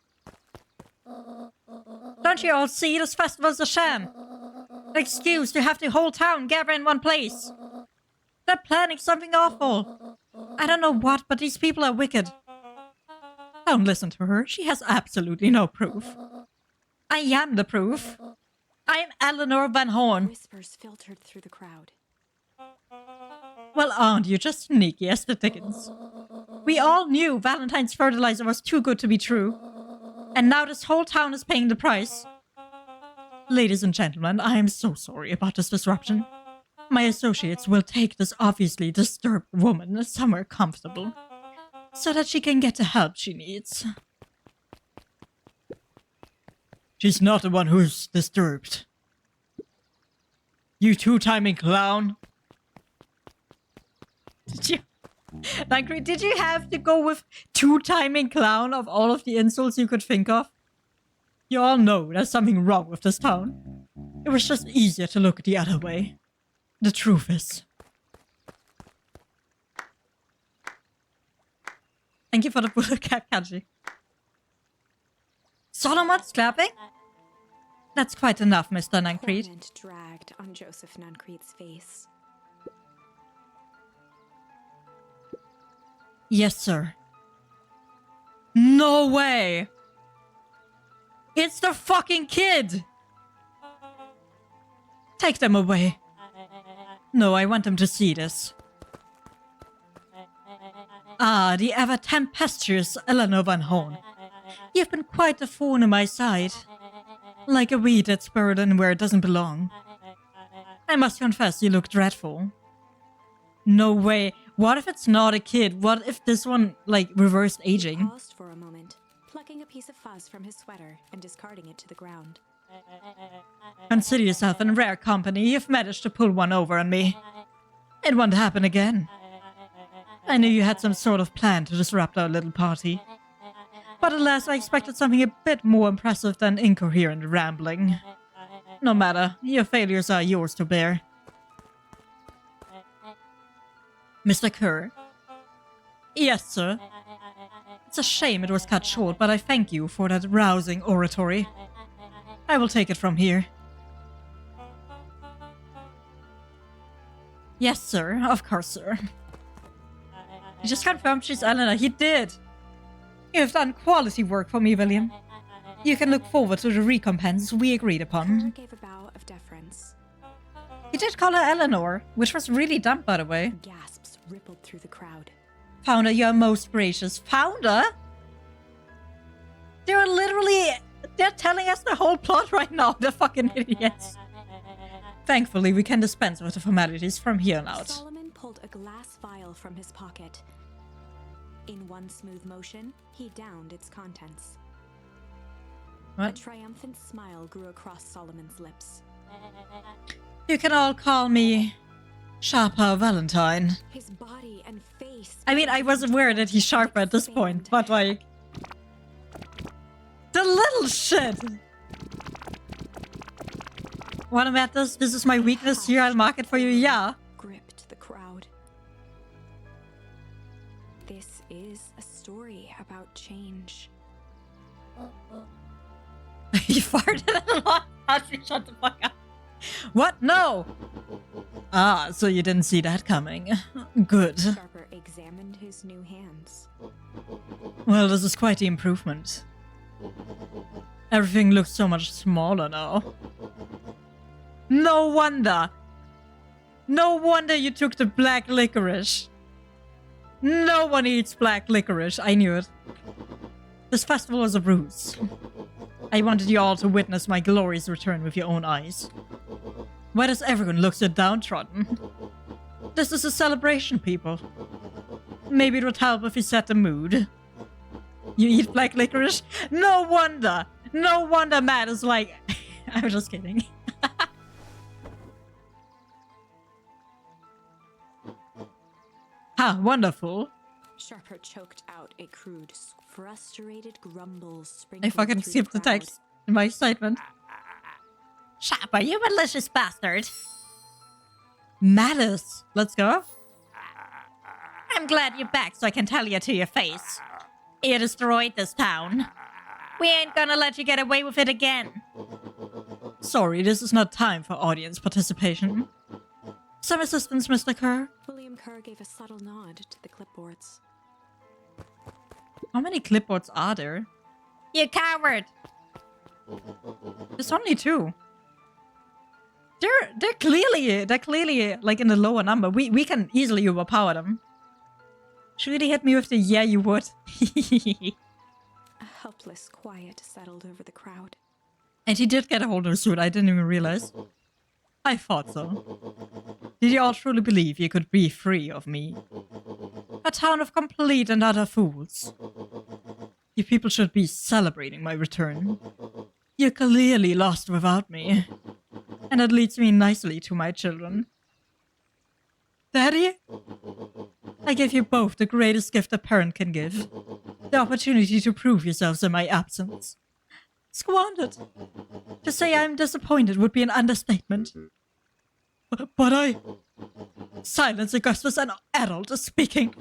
Don't you all see this festival's a sham? An excuse to have the whole town gather in one place. They're planning something awful. I don't know what, but these people are wicked. Don't listen to her. She has absolutely no proof. I am the proof. I am Eleanor Van Horn. Whispers filtered through the crowd. Well, aren't you just sneaky as the dickens? We all knew Valentine's fertilizer was too good to be true. And now this whole town is paying the price. Ladies and gentlemen, I am so sorry about this disruption. My associates will take this obviously disturbed woman somewhere comfortable, so that she can get the help she needs. She's not the one who's disturbed. You two-timing clown. Did you have to go with two-timing clown of all of the insults you could think of? You all know there's something wrong with this town. It was just easier to look the other way. The truth is. Thank you for the bullet cap, Kanji. Solomon's clapping? That's quite enough, Mr. Nancrete. Torment dragged on Joseph Nancrete's face. Yes, sir. No way! It's the fucking kid! Take them away. No, I want them to see this. Ah, the ever tempestuous Eleanor Van Horn. You've been quite a thorn in my side. Like a weed that's burdened where it doesn't belong. I must confess, you look dreadful. No way. What if it's not a kid? What if this one, like, reversed aging? He paused for a moment, plucking a piece of fuzz from his sweater and discarding it to the ground. Consider yourself in rare company. You've managed to pull one over on me. It won't happen again. I knew you had some sort of plan to disrupt our little party. But alas, I expected something a bit more impressive than incoherent rambling. No matter, your failures are yours to bear. Mr. Kerr? Yes, sir. It's a shame it was cut short, but I thank you for that rousing oratory. I will take it from here. Yes, sir. Of course, sir. He just confirmed she's Eleanor. He did. You have done quality work for me, William. You can look forward to the recompense we agreed Kerr upon. gave a bow of deference. He did call her Eleanor, which was really dumb, by the way. Gasps rippled through the crowd. Founder, you're most gracious. Founder? They're telling us the whole plot right now. They're fucking idiots. Thankfully, we can dispense with the formalities from here on out. Solomon pulled a glass vial from his pocket. In one smooth motion, he downed its contents. A What? triumphant smile grew across Solomon's lips. You can all call me Sharper Valentine. His body and face. I mean, I was aware that he's sharper at this point, but like... The little shit! Wanna bet this? This is my weakness here, I'll mark it for you, yeah. Gripped the crowd. This is a story about change. He farted a lot. Shut the fuck up. What? No! Ah, so you didn't see that coming. Good. Sharper examined his new hands. Well, this is quite the improvement. Everything looks so much smaller now. No wonder! No wonder you took the black licorice. No one eats black licorice, I knew it. This festival was a ruse. I wanted you all to witness my glorious return with your own eyes. Why does everyone look so downtrodden? This is a celebration, people. Maybe it would help if you set the mood. You eat black licorice? No wonder! No wonder Matt is like... I'm just kidding. Ha, wonderful. Sharper choked out a crude, frustrated grumble I sprinkled fucking through skipped the crowd. text in my excitement. Sharper, you malicious bastard. Malice. Let's go. I'm glad you're back so I can tell you to your face. You destroyed this town. We ain't gonna let you get away with it again. Sorry, this is not time for audience participation. Some assistance, Mr. Kerr. William Kerr gave a subtle nod to the clipboards. How many clipboards are there? You coward! There's only 2. They're clearly like in the lower number. We can easily overpower them. Should really hit me with the yeah you would. A helpless quiet settled over the crowd. And he did get a hold of the suit, I didn't even realize. I thought so. Did you all truly believe you could be free of me? A town of complete and utter fools. You people should be celebrating my return. You're clearly lost without me. And that leads me nicely to my children. Daddy? I give you both the greatest gift a parent can give. The opportunity to prove yourselves in my absence. Squandered. To say I'm disappointed would be an understatement. But I... Silence, Augustus, an adult is speaking.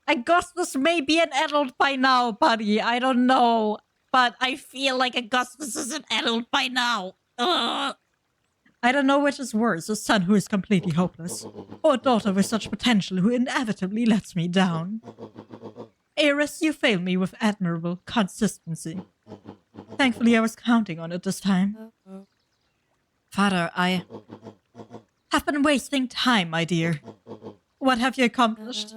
Augustus may be an adult by now, buddy. I don't know. But I feel like Augustus is an adult by now. Ugh. I don't know which is worse, a son who is completely hopeless, or a daughter with such potential who inevitably lets me down. Eris, you fail me with admirable consistency. Thankfully, I was counting on it this time. Father, I have been wasting time, my dear. What have you accomplished?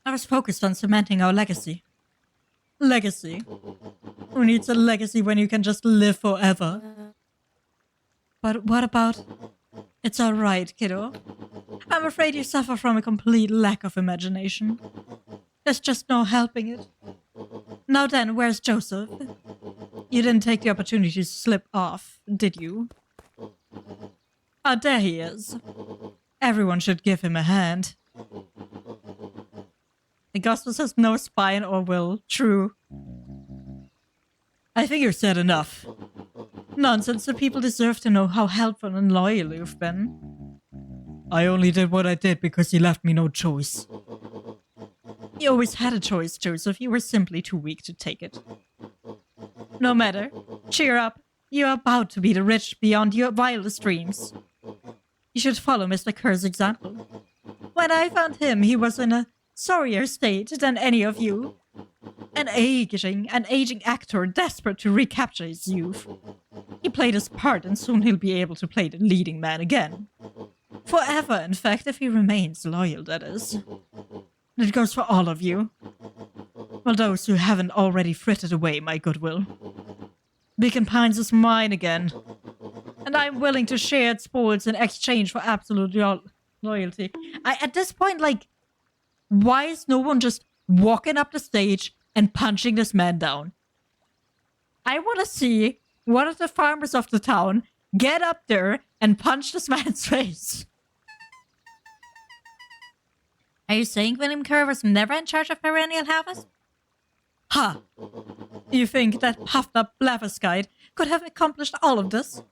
I was focused on cementing our legacy. Legacy? Who needs a legacy when you can just live forever? But what about... It's alright, kiddo. I'm afraid you suffer from a complete lack of imagination. There's just no helping it. Now then, where's Joseph? You didn't take the opportunity to slip off, did you? Ah, there he is. Everyone should give him a hand. Augustus has no spine or will. True. I think you've said enough. Nonsense, the people deserve to know how helpful and loyal you've been. I only did what I did because you left me no choice. You always had a choice, Joseph. You were simply too weak to take it. No matter. Cheer up. You are about to be the rich beyond your wildest dreams. You should follow Mr. Kerr's example. When I found him, he was in a sorrier state than any of you. An aging actor desperate to recapture his youth. He played his part and soon he'll be able to play the leading man again. Forever, in fact, if he remains loyal, that is. And it goes for all of you. Well, those who haven't already frittered away my goodwill. Beacon Pines is mine again. And I'm willing to share its spoils in exchange for absolute loyalty. At this point, like, why is no one just walking up the stage and punching this man down? I want to see one of the farmers of the town get up there and punch this man's face. Are you saying William Kerr was never in charge of perennial harvest? Ha! You think that puffed-up blatherskite could have accomplished all of this?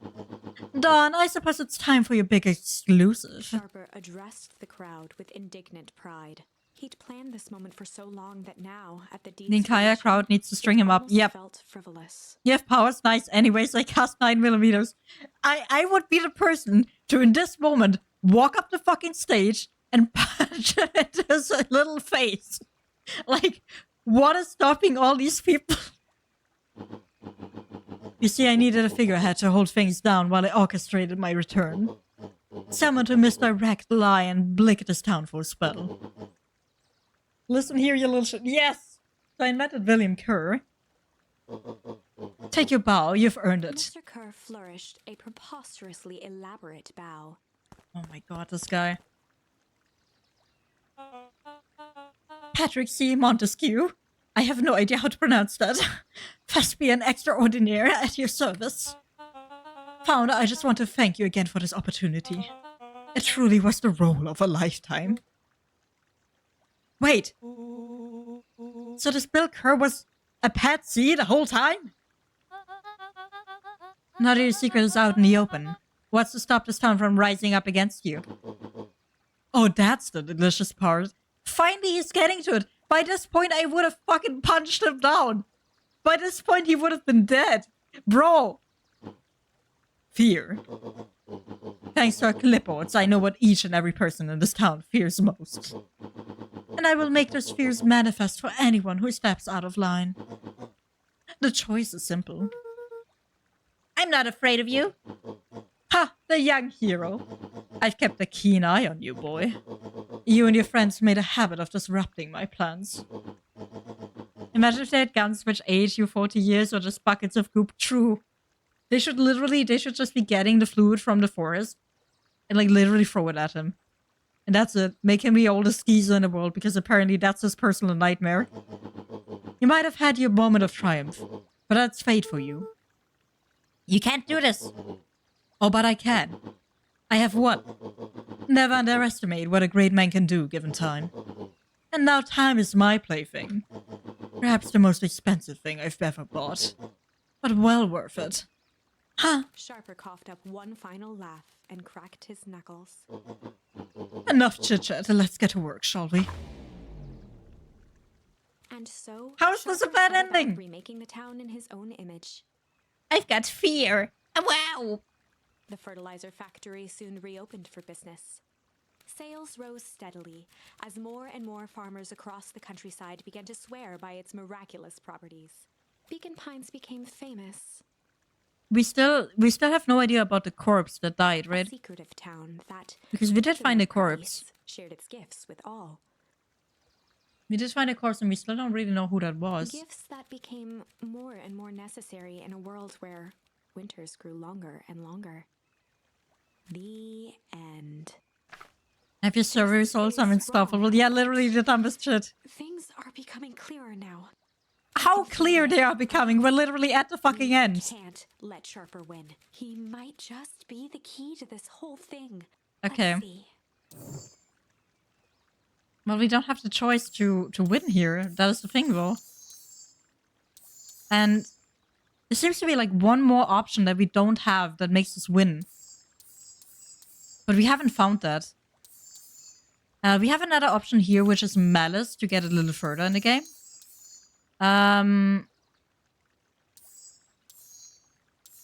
Dawn, I suppose it's time for your big exclusive. Sharper addressed the crowd with indignant pride. He'd planned this moment for so long that now, at the The entire crowd needs to string him up. Yep. Felt frivolous. You have powers, nice. Anyways, I cast 9mm. I would be the person to, in this moment, walk up the fucking stage and punch him into his little face. Like, what is stopping all these people? You see, I needed a figurehead to hold things down while I orchestrated my return. Someone to misdirect, lie, and blink at this town for a spell. Listen here, you little shit. Yes! So I invented William Kerr. Take your bow, you've earned it. Mr. Kerr flourished a preposterously elaborate bow. Oh my god, this guy. Patrick C. Montesquieu. I have no idea how to pronounce that. Thespian extraordinaire at your service. Founder, I just want to thank you again for this opportunity. It truly was the role of a lifetime. Wait. So this Bill Kerr was a patsy the whole time? Now that your secret is out in the open, what's to stop this town from rising up against you? Oh, that's the delicious part. Finally, he's getting to it. By this point, I would have fucking punched him down. By this point, he would have been dead. Bro. Fear. Thanks to our clipboards, I know what each and every person in this town fears most. And I will make those fears manifest for anyone who steps out of line. The choice is simple. I'm not afraid of you. Ha! The young hero. I've kept a keen eye on you, boy. You and your friends made a habit of disrupting my plans. Imagine if they had guns which age you 40 years or just buckets of goop. True. They should just be getting the fluid from the forest and like literally throw it at him. And that's it. Make him the oldest geezer in the world because apparently that's his personal nightmare. You might have had your moment of triumph, but that's fate for you. You can't do this. Oh, but I can. I have won. Never underestimate what a great man can do given time. And now time is my plaything. Perhaps the most expensive thing I've ever bought. But well worth it. Huh? Sharper coughed up one final laugh and cracked his knuckles. Enough chit-chat, let's get to work, shall we? And so, how is this a Sharper bad set about ending? remaking the town in his own image. I've got fear. Wow! The fertilizer factory soon reopened for business. Sales rose steadily as more and more farmers across the countryside began to swear by its miraculous properties. Beacon Pines became famous. We still have no idea about the corpse that died, right? A secretive town that, Because we did find a particular corpse. place, shared its gifts with all. We did find a corpse and we still don't really know who that was. Gifts that became more and more necessary in a world where winters grew longer and longer. The end. Have your server results are unstoppable? Yeah, literally the dumbest shit. Things are becoming clearer now. How clear they are becoming. We're literally at the fucking end. Can't let Sharper win. He might just be the key to this whole thing. Okay. Let's see. Well, we don't have the choice to win here. That is the thing, though. And there seems to be like one more option that we don't have that makes us win. But we haven't found that. We have another option here, which is Malice, to get a little further in the game.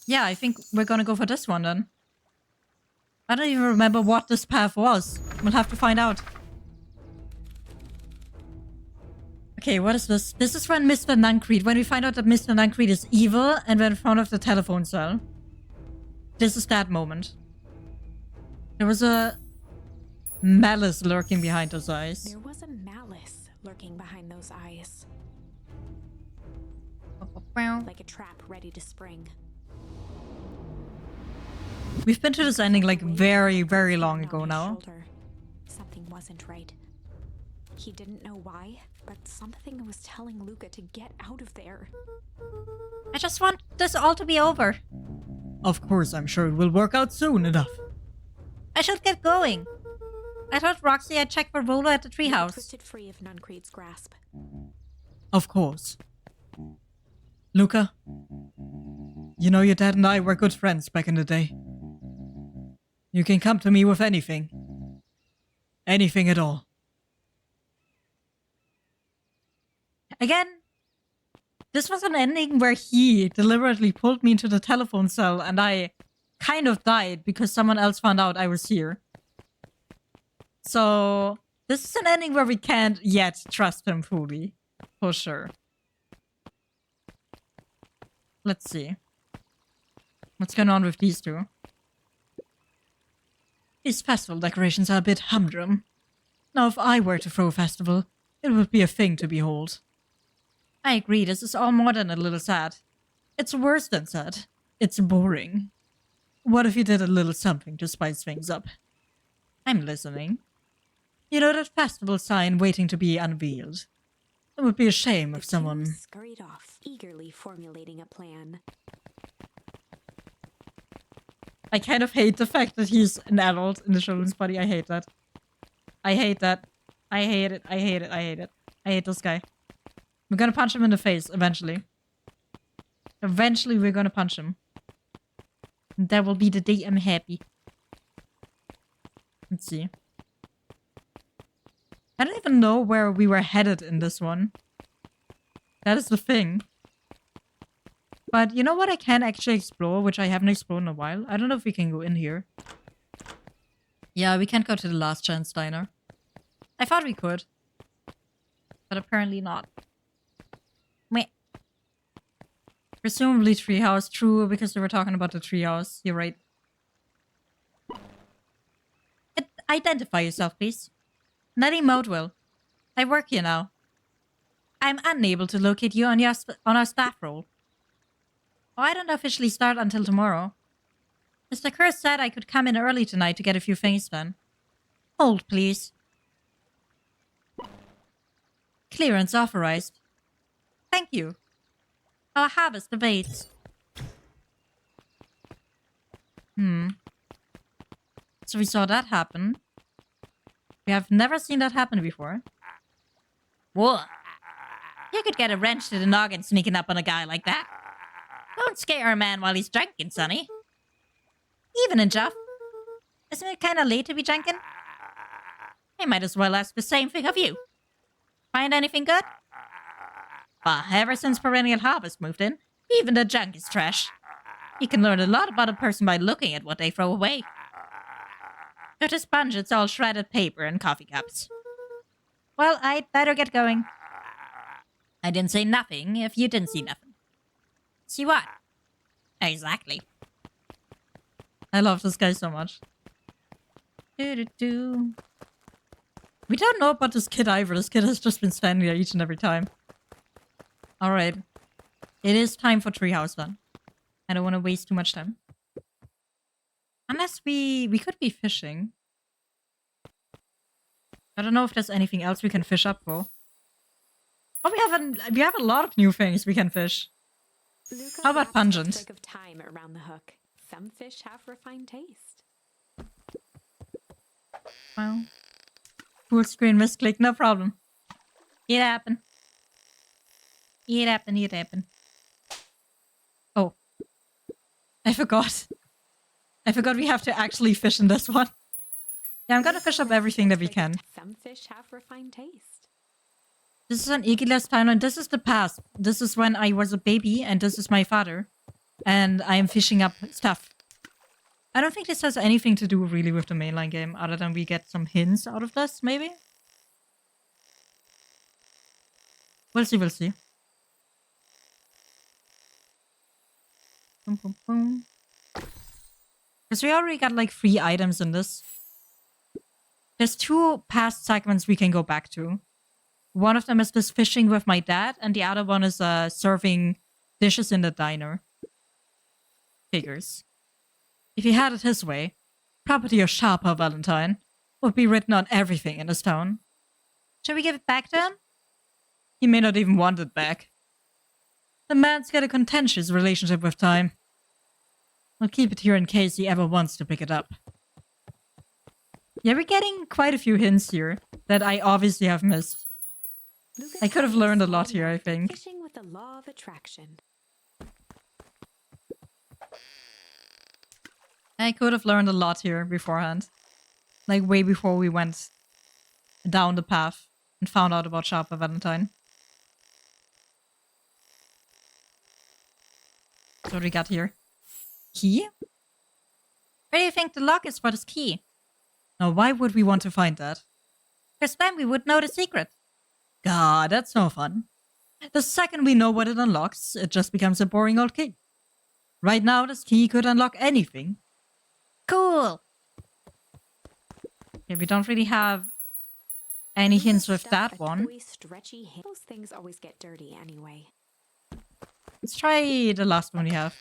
Yeah, I think we're gonna go for this one then. I don't even remember what this path was. We'll have to find out. Okay, what is this? This is when Mr. Nuncreed, when we find out that Mr. Nuncreed is evil and we're in front of the telephone cell. This is that moment. There was a malice lurking behind those eyes. There was a malice lurking behind those eyes. Like a trap ready to spring. We've been to this ending like very, very long ago now. Something wasn't right. He didn't know why, but something was telling Luca to get out of there. I just want this all to be over. Of course, I'm sure it will work out soon enough. I should get going. I thought Roxy had checked for Rolo at the treehouse. Twisted free of Nuncreed's grasp. Of course. Luca, you know your dad and I were good friends back in the day. You can come to me with anything. Anything at all. Again, this was an ending where he deliberately pulled me into the telephone cell and I kind of died because someone else found out I was here. So, this is an ending where we can't yet trust him fully. For sure. Let's see. What's going on with these two? These festival decorations are a bit humdrum. Now, if I were to throw a festival, it would be a thing to behold. I agree, this is all more than a little sad. It's worse than sad. It's boring. What if you did a little something to spice things up? I'm listening. You know that festival sign waiting to be unveiled? It would be a shame if someone... scurried off, eagerly formulating a plan. I kind of hate the fact that he's an adult in the children's body. I hate that. I hate that. I hate it. I hate it. I hate it. I hate this guy. We're gonna punch him in the face, eventually. Eventually, we're gonna punch him. And that will be the day I'm happy. Let's see. I don't even know where we were headed in this one. That is the thing. But you know what I can actually explore, which I haven't explored in a while? I don't know if we can go in here. Yeah, we can't go to the Last Chance Diner. I thought we could. But apparently not. Meh. Presumably treehouse. True, because we were talking about the treehouse. You're right. Identify yourself, please. Nettie Modwell. I work here now. I'm unable to locate you on our staff roll. Oh, I don't officially start until tomorrow. Mr. Kerr said I could come in early tonight to get a few things done. Hold, please. Clearance authorized. Thank you. I'll harvest the baits. So we saw that happen. We have never seen that happen before. Whoa. You could get a wrench to the noggin sneaking up on a guy like that. Don't scare a man while he's drinking, Sonny. Evening, Jeff. Isn't it kind of late to be drinking? I might as well ask the same thing of you. Find anything good? Well, ever since Perennial Harvest moved in, even the junk is trash. You can learn a lot about a person by looking at what they throw away. To the sponge, it's all shredded paper and coffee cups. Well, I'd better get going. I didn't say nothing if you didn't see nothing. See what? Exactly. I love this guy so much. We don't know about this kid either. This kid has just been standing there each and every time. Alright. It is time for treehouse then. I don't want to waste too much time. Unless we could be fishing. I don't know if there's anything else we can fish up for. Oh, we have a lot of new things we can fish. Luca How about wrapped a pungent? twig of thyme around the hook. Some fish have refined taste. Well, full screen misclick, no problem. It happened. It happened. It happened. Oh, I forgot. I forgot we have to actually fish in this one. Yeah, I'm gonna fish up everything that we can. Some fish have refined taste. This is an Iggy's timeline. This is the past. This is when I was a baby, and this is my father. And I am fishing up stuff. I don't think this has anything to do really with the mainline game, other than we get some hints out of this, maybe? We'll see, we'll see. Boom, boom, boom. Because we already got like 3 items in this. There's 2 past segments we can go back to. One of them is this fishing with my dad, and the other one is serving dishes in the diner. Figures. If he had it his way, property of Sharper Valentine would be written on everything in this town. Shall we give it back to him? He may not even want it back. The man's got a contentious relationship with time. I'll keep it here in case he ever wants to pick it up. Yeah, we're getting quite a few hints here that I obviously have missed. Lucas I could have learned a lot here, I think. Fishing with the law of attraction. I could have learned a lot here beforehand. Like, way before we went down the path and found out about Sharper Valentine. So what do we got here? Key? Where do you think the lock is for this key? Now, why would we want to find that? Because then we would know the secret. God, that's no fun. The second we know what it unlocks, it just becomes a boring old key. Right now, this key could unlock anything. Cool! Yeah, we don't really have any hints with that one. Stretchy hand. Those things always get dirty anyway. Let's try the last one we have.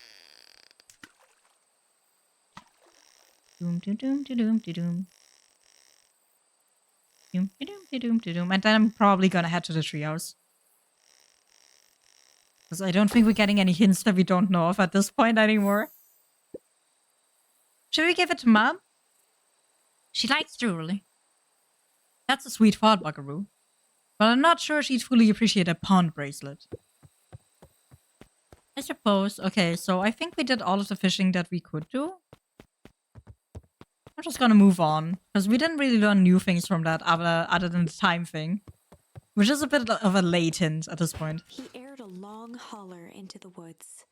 Doom, doom, doom, doom, doom, doom. Doom, doom, doom, doom. And then I'm probably gonna head to the treehouse. Because I don't think we're getting any hints that we don't know of at this point anymore. Should we give it to Mom? She likes jewelry. That's a sweet thought, Buckaroo. But I'm not sure she'd fully appreciate a pawn bracelet. I suppose. Okay, so I think we did all of the fishing that we could do. I'm just gonna move on. Because we didn't really learn new things from that other than the time thing. Which is a bit of a late hint at this point. He aired a long holler into the woods.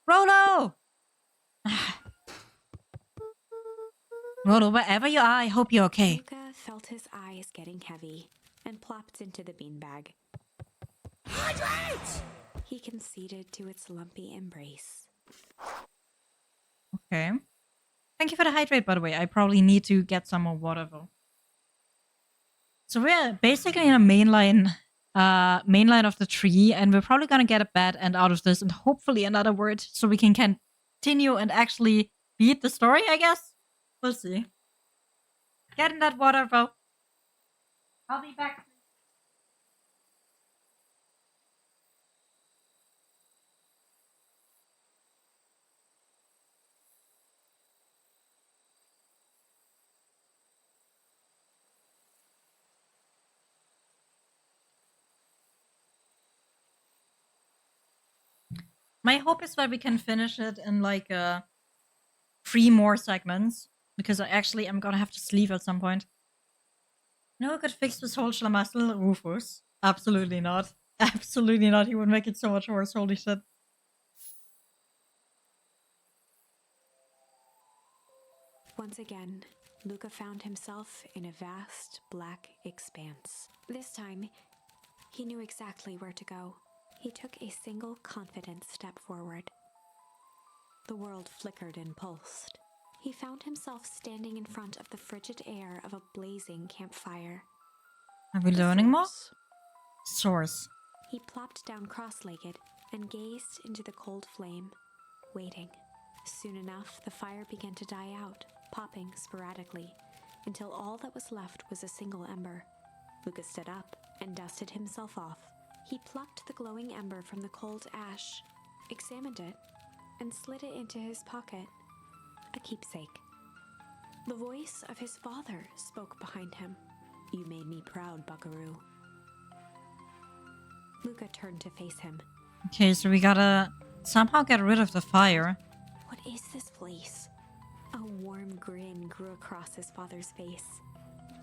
Rolo! Rolo, wherever you are, I hope you're okay. Luca felt his eyes getting heavy and plopped into the beanbag. Hydrate! He conceded to its lumpy embrace. Okay. Thank you for the hydrate, by the way. I probably need to get some more water, though. So we're basically in a mainline of the tree, and we're probably gonna get a bad end out of this, and hopefully another word, so we can continue and actually beat the story, I guess? We'll see. Get in that water, bro. I'll be back. My hope is that we can finish it in like 3 more segments. Because I'm gonna have to sleep at some point. No, I could fix this whole schlamassel, Rufus. Absolutely not. Absolutely not. He would make it so much worse. Holy shit. Once again, Luca found himself in a vast black expanse. This time, he knew exactly where to go. He took a single confident step forward. The world flickered and pulsed. He found himself standing in front of the frigid air of a blazing campfire. Are we learning more? Source. He plopped down cross-legged and gazed into the cold flame, waiting. Soon enough, the fire began to die out, popping sporadically, until all that was left was a single ember. Lucas stood up and dusted himself off. He plucked the glowing ember from the cold ash, examined it, and slid it into his pocket. A keepsake. The voice of his father spoke behind him. You made me proud, Buckaroo. Luca turned to face him. Okay, so we gotta somehow get rid of the fire. What is this place? A warm grin grew across his father's face.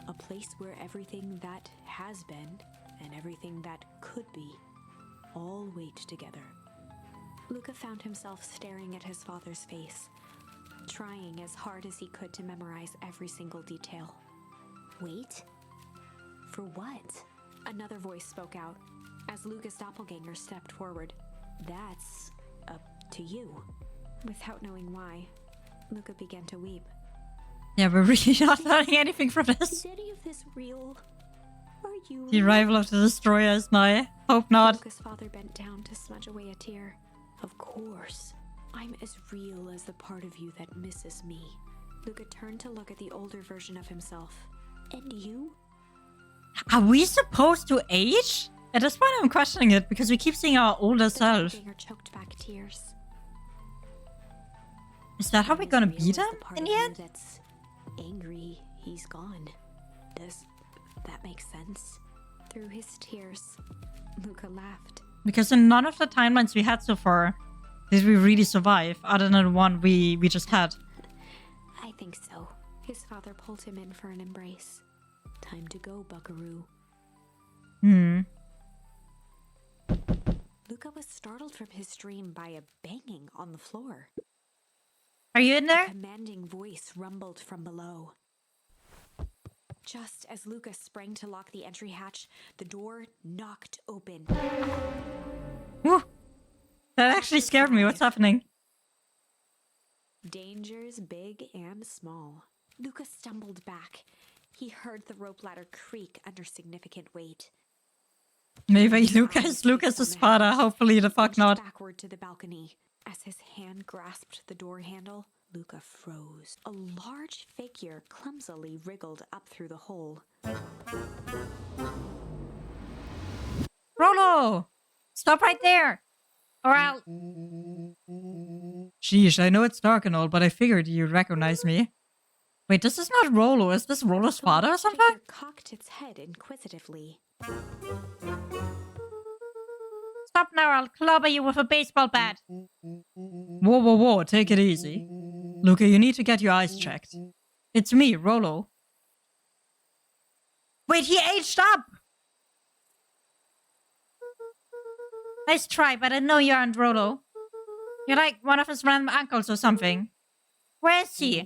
A place where everything that has been and everything that could be all wait together. Luca found himself staring at his father's face, trying as hard as he could to memorize every single detail. Wait? For what? Another voice spoke out as Luca's doppelganger stepped forward. That's up to you. Without knowing why, Luca began to weep. Yeah, we're really not learning anything from Is this. any of this real? Are you? The arrival of the destroyer is nigh. Hope not. Luca's father bent down to smudge away a tear. Of course. I'm as real as the part of you that misses me. Luca turned to look at the older version of himself. And you? Are we supposed to age? At this point, I'm questioning it because we keep seeing our older The self. doppelganger choked back tears. Is that how we're I'm gonna as real beat as him the part in of the you end? That's angry. He's gone. Does that make sense? Through his tears, Luca laughed. Because in none of the timelines we had so far did we really survive, other than the one we just had. I think so. His father pulled him in for an embrace. Time to go, buckaroo. Luca was startled from his dream by a banging on the floor. Are you in A there? commanding voice rumbled from below. Just as Luca sprang to lock the entry hatch, the door knocked open. Woo! That actually scared me. What's happening? Dangers big and small. Luca stumbled back. He heard the rope ladder creak under significant weight. Maybe Lucas's father. Hopefully the fuck Lunged not. backward to the balcony. As his hand grasped the door handle, Luca froze. A large figure clumsily wriggled up through the hole. Rolo! Stop right there! Or I'll... Sheesh, I know it's dark and all, but I figured you'd recognize me. Wait, this is not Rolo. Is this Rolo's father or The something? figure cocked its head inquisitively. Stop now, I'll clobber you with a baseball bat. Whoa, whoa, whoa, take it easy. Luca, you need to get your eyes checked. It's me, Rolo. Wait, he aged up! Nice try, but I know you aren't Rolo. You're like one of his random uncles or something. Where is he?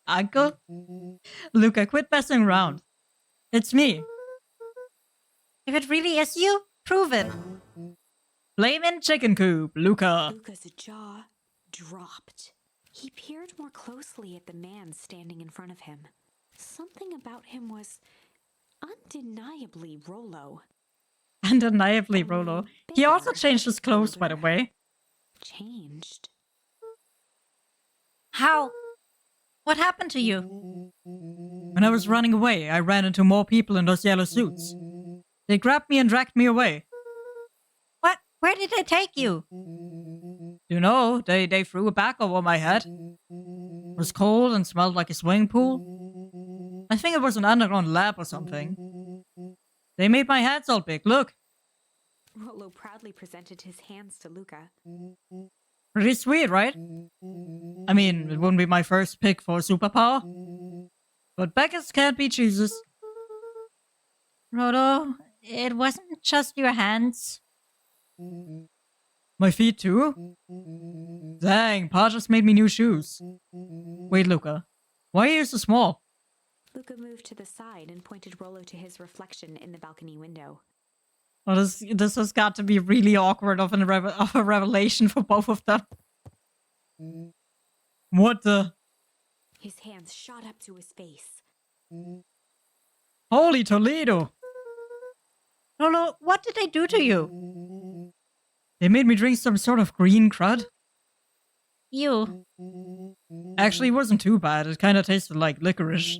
Uncle? Luca, quit messing around. It's me. If it really is you, prove it. Flamin' chicken coop, Luca. Luca's jaw dropped. He peered more closely at the man standing in front of him. Something about him was undeniably Rolo. Undeniably, Rolo. He also changed his clothes, by the way. Changed? How? What happened to you? When I was running away, I ran into more people in those yellow suits. They grabbed me and dragged me away. What? Where did they take you? You know, they threw a bag over my head. It was cold and smelled like a swimming pool. I think it was an underground lab or something. They made my hands all big, look. Rolo proudly presented his hands to Luca. Pretty sweet, right? I mean, it wouldn't be my first pick for a superpower. But beggars can't be choosers. Rolo, it wasn't just your hands. My feet too? Dang, Pa just made me new shoes. Wait, Luca, why are you so small? Luca moved to the side and pointed Rolo to his reflection in the balcony window. Well, this has got to be really awkward of a revelation for both of them. What the? His hands shot up to his face. Holy Toledo! Rolo, what did they do to you? They made me drink some sort of green crud. You. Actually, it wasn't too bad. It kind of tasted like licorice.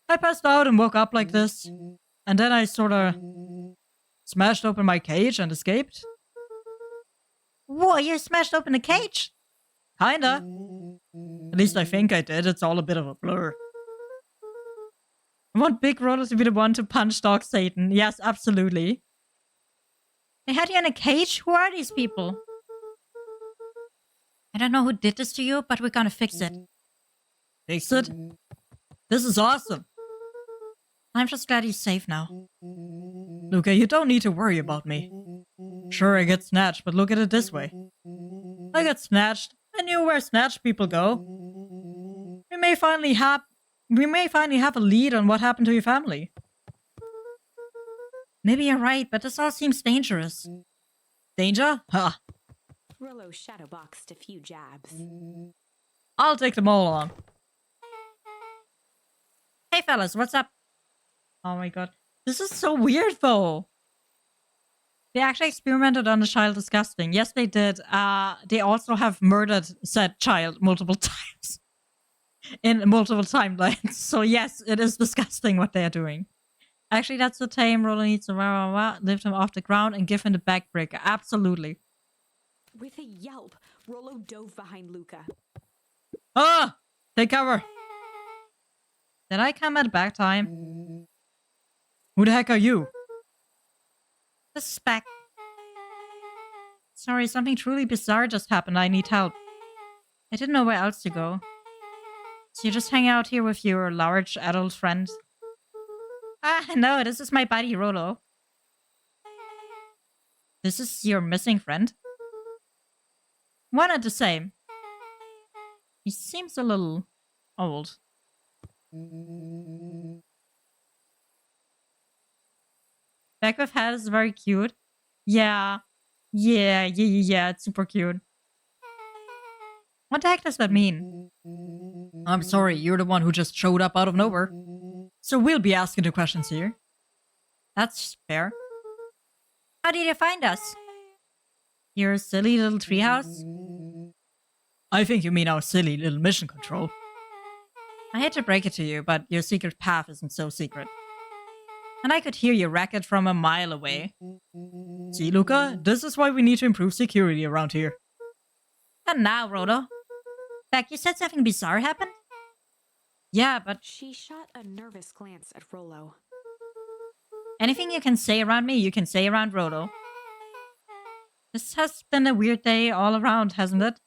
I passed out and woke up like this. And then I sort of smashed open my cage and escaped. Whoa, you smashed open the cage? Kinda. At least I think I did. It's all a bit of a blur. I want Big Rolo to be the one to punch Dog Satan. Yes, absolutely. They had you in a cage? Who are these people? I don't know who did this to you, but we're gonna fix it. Fix it? This is awesome. I'm just glad you're safe now. Luca, you don't need to worry about me. Sure, I get snatched, but look at it this way. I got snatched. I knew where snatched people go. We may finally have a lead on what happened to your family. Maybe you're right, but this all seems dangerous. Danger? Ha! Rolo shadowboxed a few jabs. I'll take them all on. Hey fellas, what's up? Oh my god. This is so weird though. They actually experimented on the child disgusting. Yes, they did. They also have murdered said child multiple times. In multiple timelines. So yes, it is disgusting what they are doing. Actually, that's the tame. Rolo needs to lift him off the ground and give him the backbreaker. Absolutely. With a yelp, Rolo dove behind Luca. Ah! Take cover! Did I come at a bad time? Who the heck are you? This is back. Sorry, something truly bizarre just happened. I need help. I didn't know where else to go. So you just hang out here with your large adult friend? Ah, no, this is my buddy Rolo. This is your missing friend? One and the same. He seems a little old. Back with hat is very cute. Yeah. Yeah, it's super cute. What the heck does that mean? I'm sorry, you're the one who just showed up out of nowhere. So we'll be asking the questions here. That's fair. How did you find us? Your silly little treehouse? I think you mean our silly little mission control. I hate to break it to you, but your secret path isn't so secret. And I could hear your racket from a mile away. See, Luca, this is why we need to improve security around here. And now, Rolo. Beck, you said something bizarre happened? Yeah, but She shot a nervous glance at Rolo. anything you can say around me, you can say around Rolo. This has been a weird day all around, hasn't it?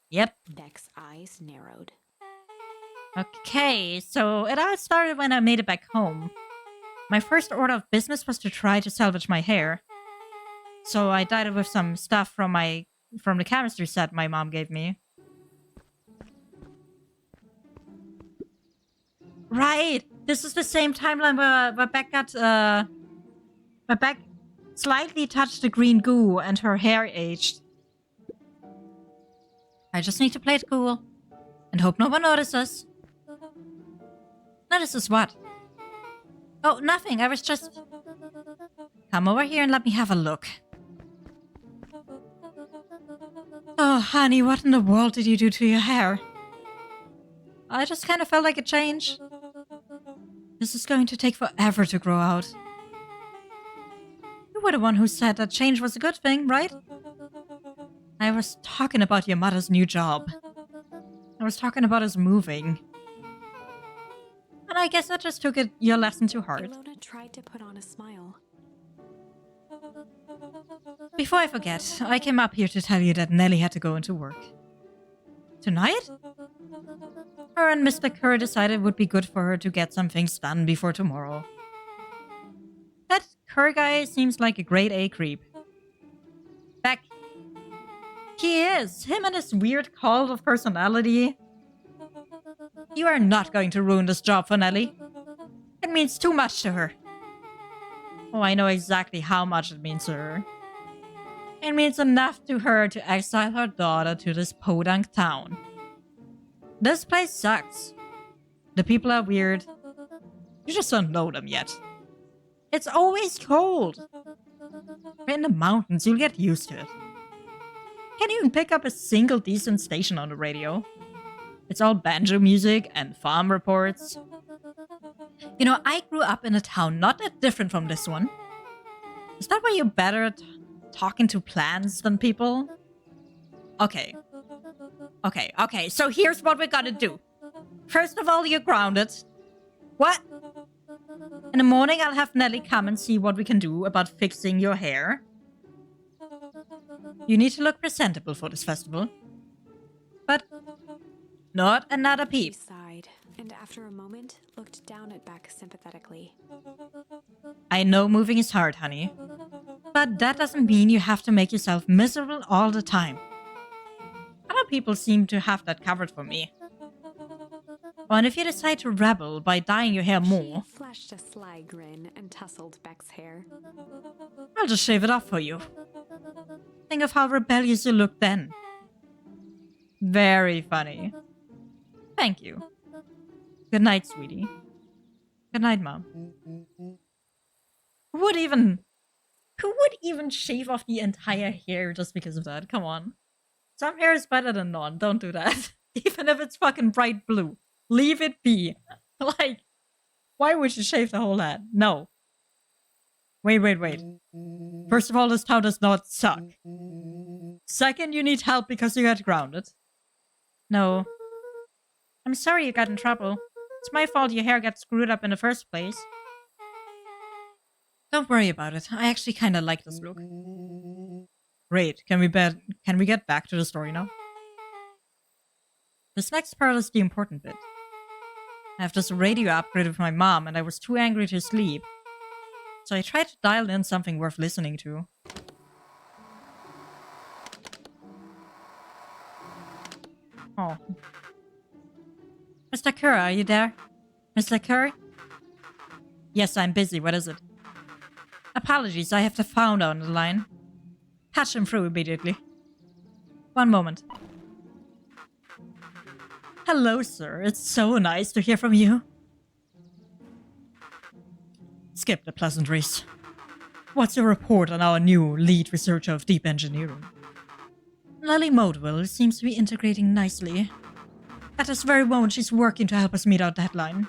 Yep. Beck's eyes narrowed. Okay, so it all started when I made it back home. My first order of business was to try to salvage my hair. So I dyed it with some stuff from the chemistry set my mom gave me. Right! This is the same timeline where Beck got, where Beck slightly touched the green goo and her hair aged. I just need to play it cool. And hope no one notices. Notices what? Oh, nothing. I was just... Come over here and let me have a look. Oh, honey, what in the world did you do to your hair? I just kind of felt like a change. This is going to take forever to grow out. You were the one who said that change was a good thing, right? I was talking about your mother's new job. I was talking about us moving. And I guess I just took your lesson to heart. Ilona tried to put on a smile. Before I forget, I came up here to tell you that Nellie had to go into work. Tonight? Her and Mr. Kerr decided it would be good for her to get some things done before tomorrow. That Kerr guy seems like a grade A creep. Beck. He is. Him and his weird cult of personality. You are not going to ruin this job for Nellie. It means too much to her. Oh, I know exactly how much it means to her. It means enough to her to exile her daughter to this podunk town. This place sucks. The people are weird. You just don't know them yet. It's always cold. We're in the mountains, you'll get used to it. Can't even pick up a single decent station on the radio. It's all banjo music and farm reports. You know, I grew up in a town not that different from this one. Is that why you're better at talking to plants than people? Okay, so here's what we're gonna do. First of all, you're grounded. What? In the morning, I'll have Nellie come and see what we can do about fixing your hair. You need to look presentable for this festival. But not another He peep. sighed, and after a moment, looked down at Beck sympathetically. I know moving is hard, honey. But that doesn't mean you have to make yourself miserable all the time. Other people seem to have that covered for me. Oh, and if you decide to rebel by dyeing your hair more, She flashed a sly grin and tousled Beck's hair. I'll just shave it off for you. Think of how rebellious you look then. Very funny. Thank you. Good night, sweetie. Good night, Mom. Who would even shave off the entire hair just because of that? Come on. Some hair is better than none. Don't do that. Even if it's fucking bright blue. Leave it be. Like, why would you shave the whole head? No. Wait. First of all, this town does not suck. Second, you need help because you got grounded. No. I'm sorry you got in trouble. It's my fault your hair got screwed up in the first place. Don't worry about it. I actually kind of like this look. Great. Can we get back to the story now? This next part is the important bit. I have this radio upgrade with my mom and I was too angry to sleep. So I tried to dial in something worth listening to. Oh. Mr. Kerr, are you there? Mr. Kerr? Yes, I'm busy. What is it? Apologies, I have the founder on the line. Patch him through immediately. One moment. Hello, sir. It's so nice to hear from you. Skip the pleasantries. What's your report on our new lead researcher of deep engineering? Lily Modwell seems to be integrating nicely. At this very moment, she's working to help us meet our deadline.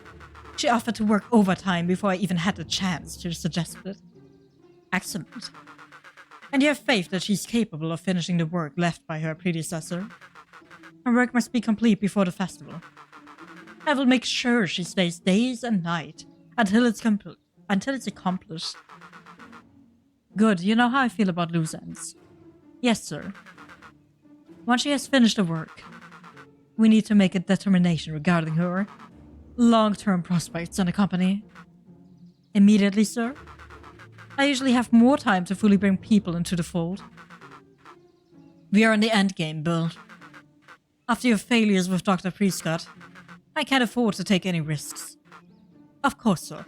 She offered to work overtime before I even had the chance to suggest it. Excellent. And you have faith that she's capable of finishing the work left by her predecessor? Her work must be complete before the festival. I will make sure she stays days and night until it's accomplished. Good, you know how I feel about loose ends. Yes, sir. Once she has finished the work, we need to make a determination regarding her long-term prospects in the company. Immediately, sir? I usually have more time to fully bring people into the fold. We are in the endgame, Bill. After your failures with Dr. Prescott, I can't afford to take any risks. Of course, sir.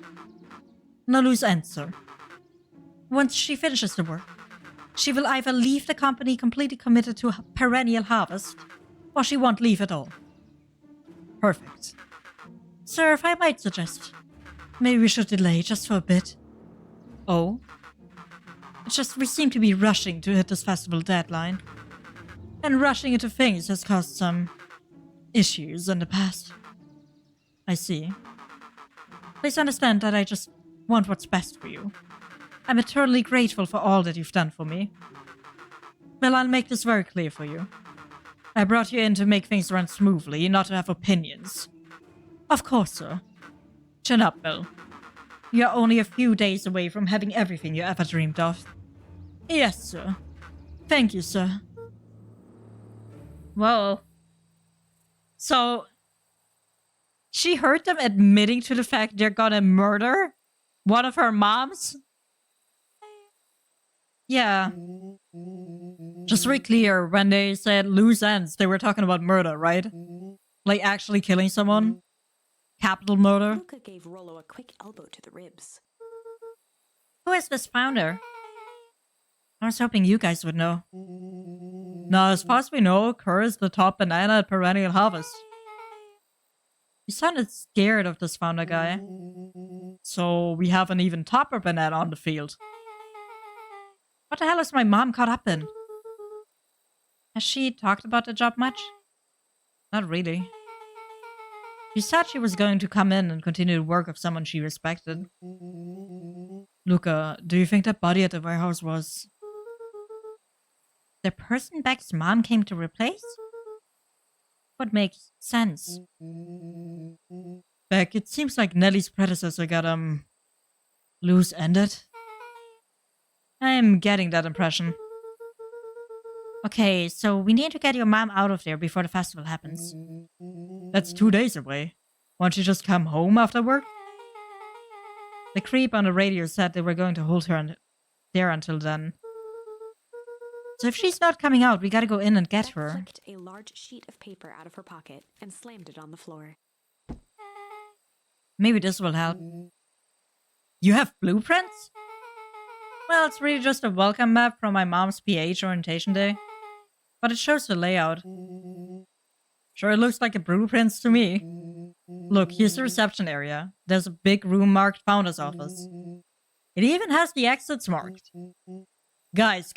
No loose ends, sir. Once she finishes the work, she will either leave the company completely committed to perennial harvest, or she won't leave at all. Perfect. Sir, if I might suggest, maybe we should delay just for a bit. Oh? It's just we seem to be rushing to hit this festival deadline. And rushing into things has caused some issues in the past. I see. Please understand that I just want what's best for you. I'm eternally grateful for all that you've done for me. Well, I'll make this very clear for you. I brought you in to make things run smoothly, not to have opinions. Of course, sir. Chin up, Bill. You're only a few days away from having everything you ever dreamed of. Yes, sir. Thank you, sir. Well, so she heard them admitting to the fact they're gonna murder one of her moms? Yeah. Just to be clear, when they said loose ends, they were talking about murder, right? Like actually killing someone? Capital murder? Luca gave Rolo a quick elbow to the ribs. Who is this founder? I was hoping you guys would know. Now, as far as we know, Kerr is the top banana at Perennial Harvest. You sounded scared of this founder guy. So we have an even topper banana on the field. What the hell is my mom caught up in? Has she talked about the job much? Not really. She said she was going to come in and continue the work of someone she respected. Luca, do you think that body at the warehouse was the person Beck's mom came to replace? Would make sense. Beck, it seems like Nellie's predecessor got, loose-ended. I'm getting that impression. Okay, so we need to get your mom out of there before the festival happens. That's 2 days away. Won't you just come home after work? The creep on the radio said they were going to hold her there until then. So if she's not coming out, we gotta go in and get Beck her. flicked a large sheet of paper out of her pocket and slammed it on the floor. Maybe this will help. You have blueprints? Well, it's really just a welcome map from my mom's PH orientation day. But it shows the layout. Sure, it looks like a blueprint to me. Look, here's the reception area. There's a big room marked Founder's Office. It even has the exits marked. Guys.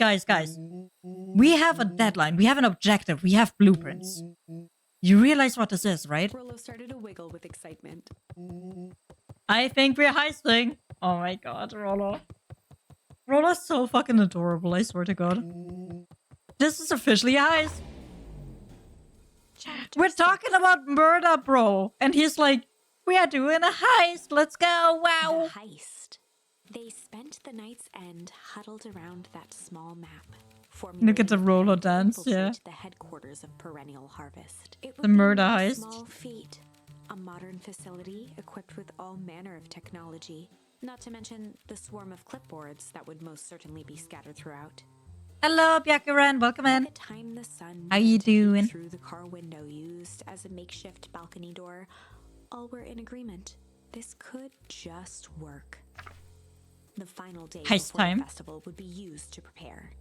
We have a deadline. We have an objective. We have blueprints. You realize what this is, right? Rolo started to wiggle with excitement. I think we're heisting. Oh my god, Rolo. Rolo's so fucking adorable, I swear to god. This is officially a heist. Chapter We're 6. talking about murder, bro. And he's like, we are doing a heist. Let's go. Wow. The heist. They spent the night's end huddled around that small map. Look at the formulating a Rolo plan to dance, yeah. infiltrate the headquarters of Perennial Harvest. It would The be murder no heist. Small feat. A modern facility equipped with all manner of technology. Not to mention the swarm of clipboards that would most certainly be scattered throughout. Hello, Byakuran. Welcome By in. the time the sun How you began to peek doing? through the car window used as a makeshift balcony door, all were in agreement. This could just work. The final day Heist before time. the festival would be used to prepare.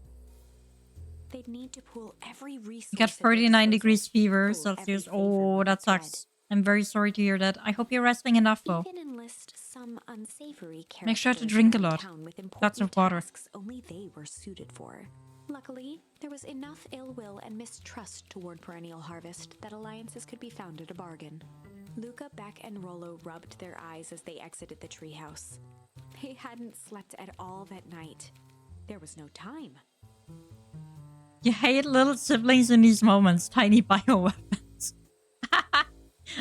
They'd need to pool every resource. You got at their 39 disposal, degrees fever pull every Celsius. favor Oh, with that thread. sucks. I'm very sorry to hear that. I hope you're resting enough, though. Even enlist some unsavory Make sure to characters drink a around lot. town with Lots of important water. tasks only they were suited for. Luckily, there was enough ill will and mistrust toward Perennial Harvest that alliances could be found at a bargain. Luca, Beck, and Rolo rubbed their eyes as they exited the treehouse. They hadn't slept at all that night. There was no time. You hate little siblings in these moments. Tiny bioweapons.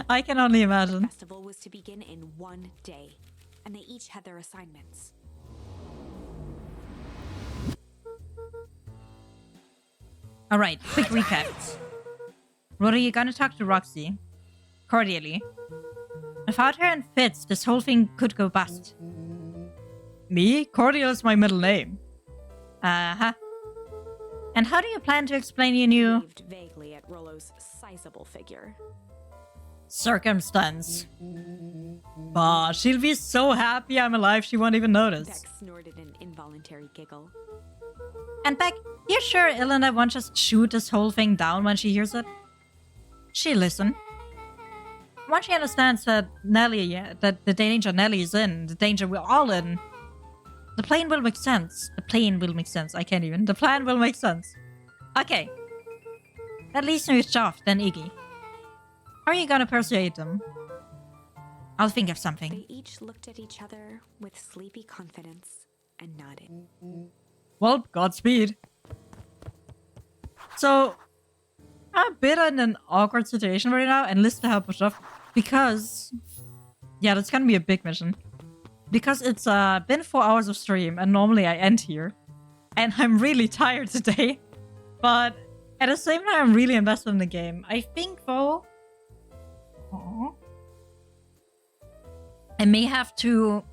I can only The imagine. festival was to begin in one day, and they each had their assignments. Alright, quick recap. Rolo, you're gonna talk to Roxy. Cordially. Without her in fits, this whole thing could go bust. Me? Cordial is my middle name. Uh-huh. And how do you plan to explain your new Waved vaguely at Rolo's sizable figure. circumstance? Bah, she'll be so happy I'm alive she won't even notice. Beck snorted an involuntary giggle. And Beck, you sure Elena won't just shoot this whole thing down when she hears it? She'll listen. Once she understands that that the danger Nellie is in, the danger we're all in, the plan will make sense. The plan will make sense. I can't even. The plan will make sense. Okay. At least it's Joff, then Iggy. How are you gonna persuade them? I'll think of something. They each looked at each other with sleepy confidence and nodded. Well, Godspeed. So, I'm a bit in an awkward situation right now, and list the help with stuff. Because, yeah, that's gonna be a big mission. Because it's been 4 hours of stream, and normally I end here. And I'm really tired today. But at the same time, I'm really invested in the game. I think, though... Aw. I may have to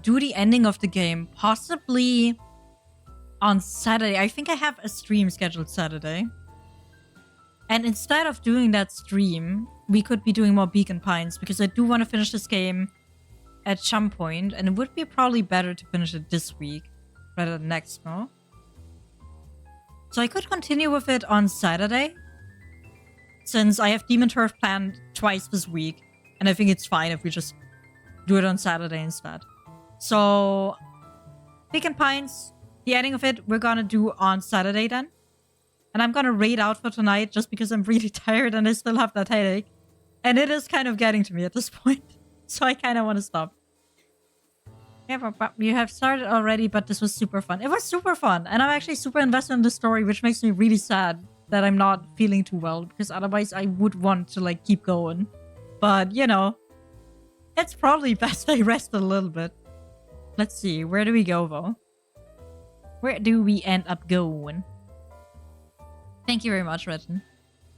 do the ending of the game, possibly on Saturday. I think I have a stream scheduled Saturday. And instead of doing that stream, we could be doing more Beacon Pines, because I do want to finish this game at some point, and it would be probably better to finish it this week rather than next, no? So I could continue with it on Saturday, since I have Demon Turf planned twice this week, and I think it's fine if we just do it on Saturday instead. So, Beacon Pines, the ending of it, we're gonna do on Saturday then. And I'm gonna raid out for tonight just because I'm really tired and I still have that headache. And it is kind of getting to me at this point. So I kind of want to stop. Yeah, but you have started already, but this was super fun. It was super fun. And I'm actually super invested in the story, which makes me really sad that I'm not feeling too well. Because otherwise I would want to, like, keep going. But, you know, it's probably best I rest a little bit. Let's see. Where do we go, though? Where do we end up going? Thank you very much, Regin.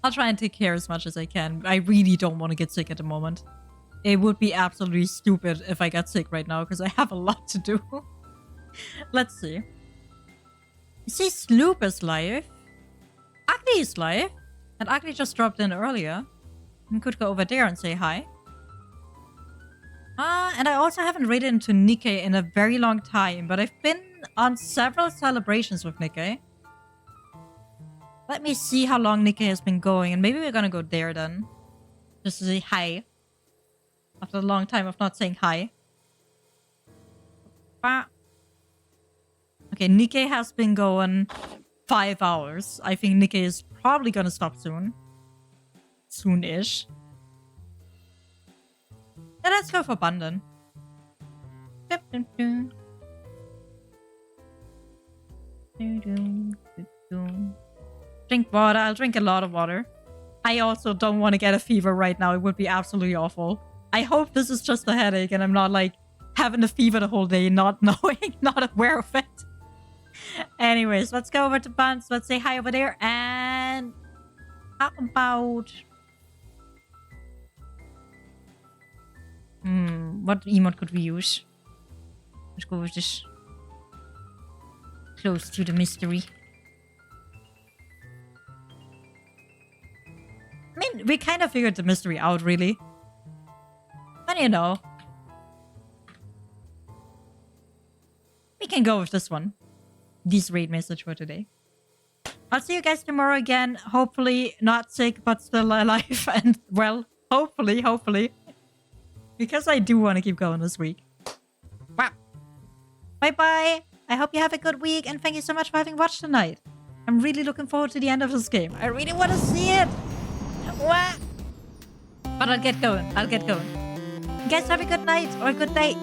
I'll try and take care as much as I can. I really don't want to get sick at the moment. It would be absolutely stupid if I got sick right now, because I have a lot to do. Let's see. You see, Sloop is live. Ugly is live. And Ugly just dropped in earlier. We could go over there and say hi. And I also haven't raided into Nikkei in a very long time, but I've been on several celebrations with Nikkei. Let me see how long Nikkei has been going, and maybe we're gonna go there then. Just to say hi. After a long time of not saying hi. Okay, Nikkei has been going 5 hours. I think Nikkei is probably gonna stop soon. Soon-ish. Yeah, let's go for Bandon. Drink water. I'll drink a lot of water. I also don't want to get a fever right now. It would be absolutely awful. I hope this is just a headache and I'm not like having a fever the whole day, not knowing, not aware of it. Anyways, let's go over to Buns. Let's say hi over there. And how about... what emote could we use? Let's go with this. Close to the mystery. I mean, we kind of figured the mystery out, really. But you know. We can go with this one. This raid message for today. I'll see you guys tomorrow again. Hopefully not sick, but still alive. And, well, hopefully. Because I do want to keep going this week. Wow. Bye-bye. I hope you have a good week. And thank you so much for having watched tonight. I'm really looking forward to the end of this game. I really want to see it. What? But I'll get going. You guys have a good night or a good day.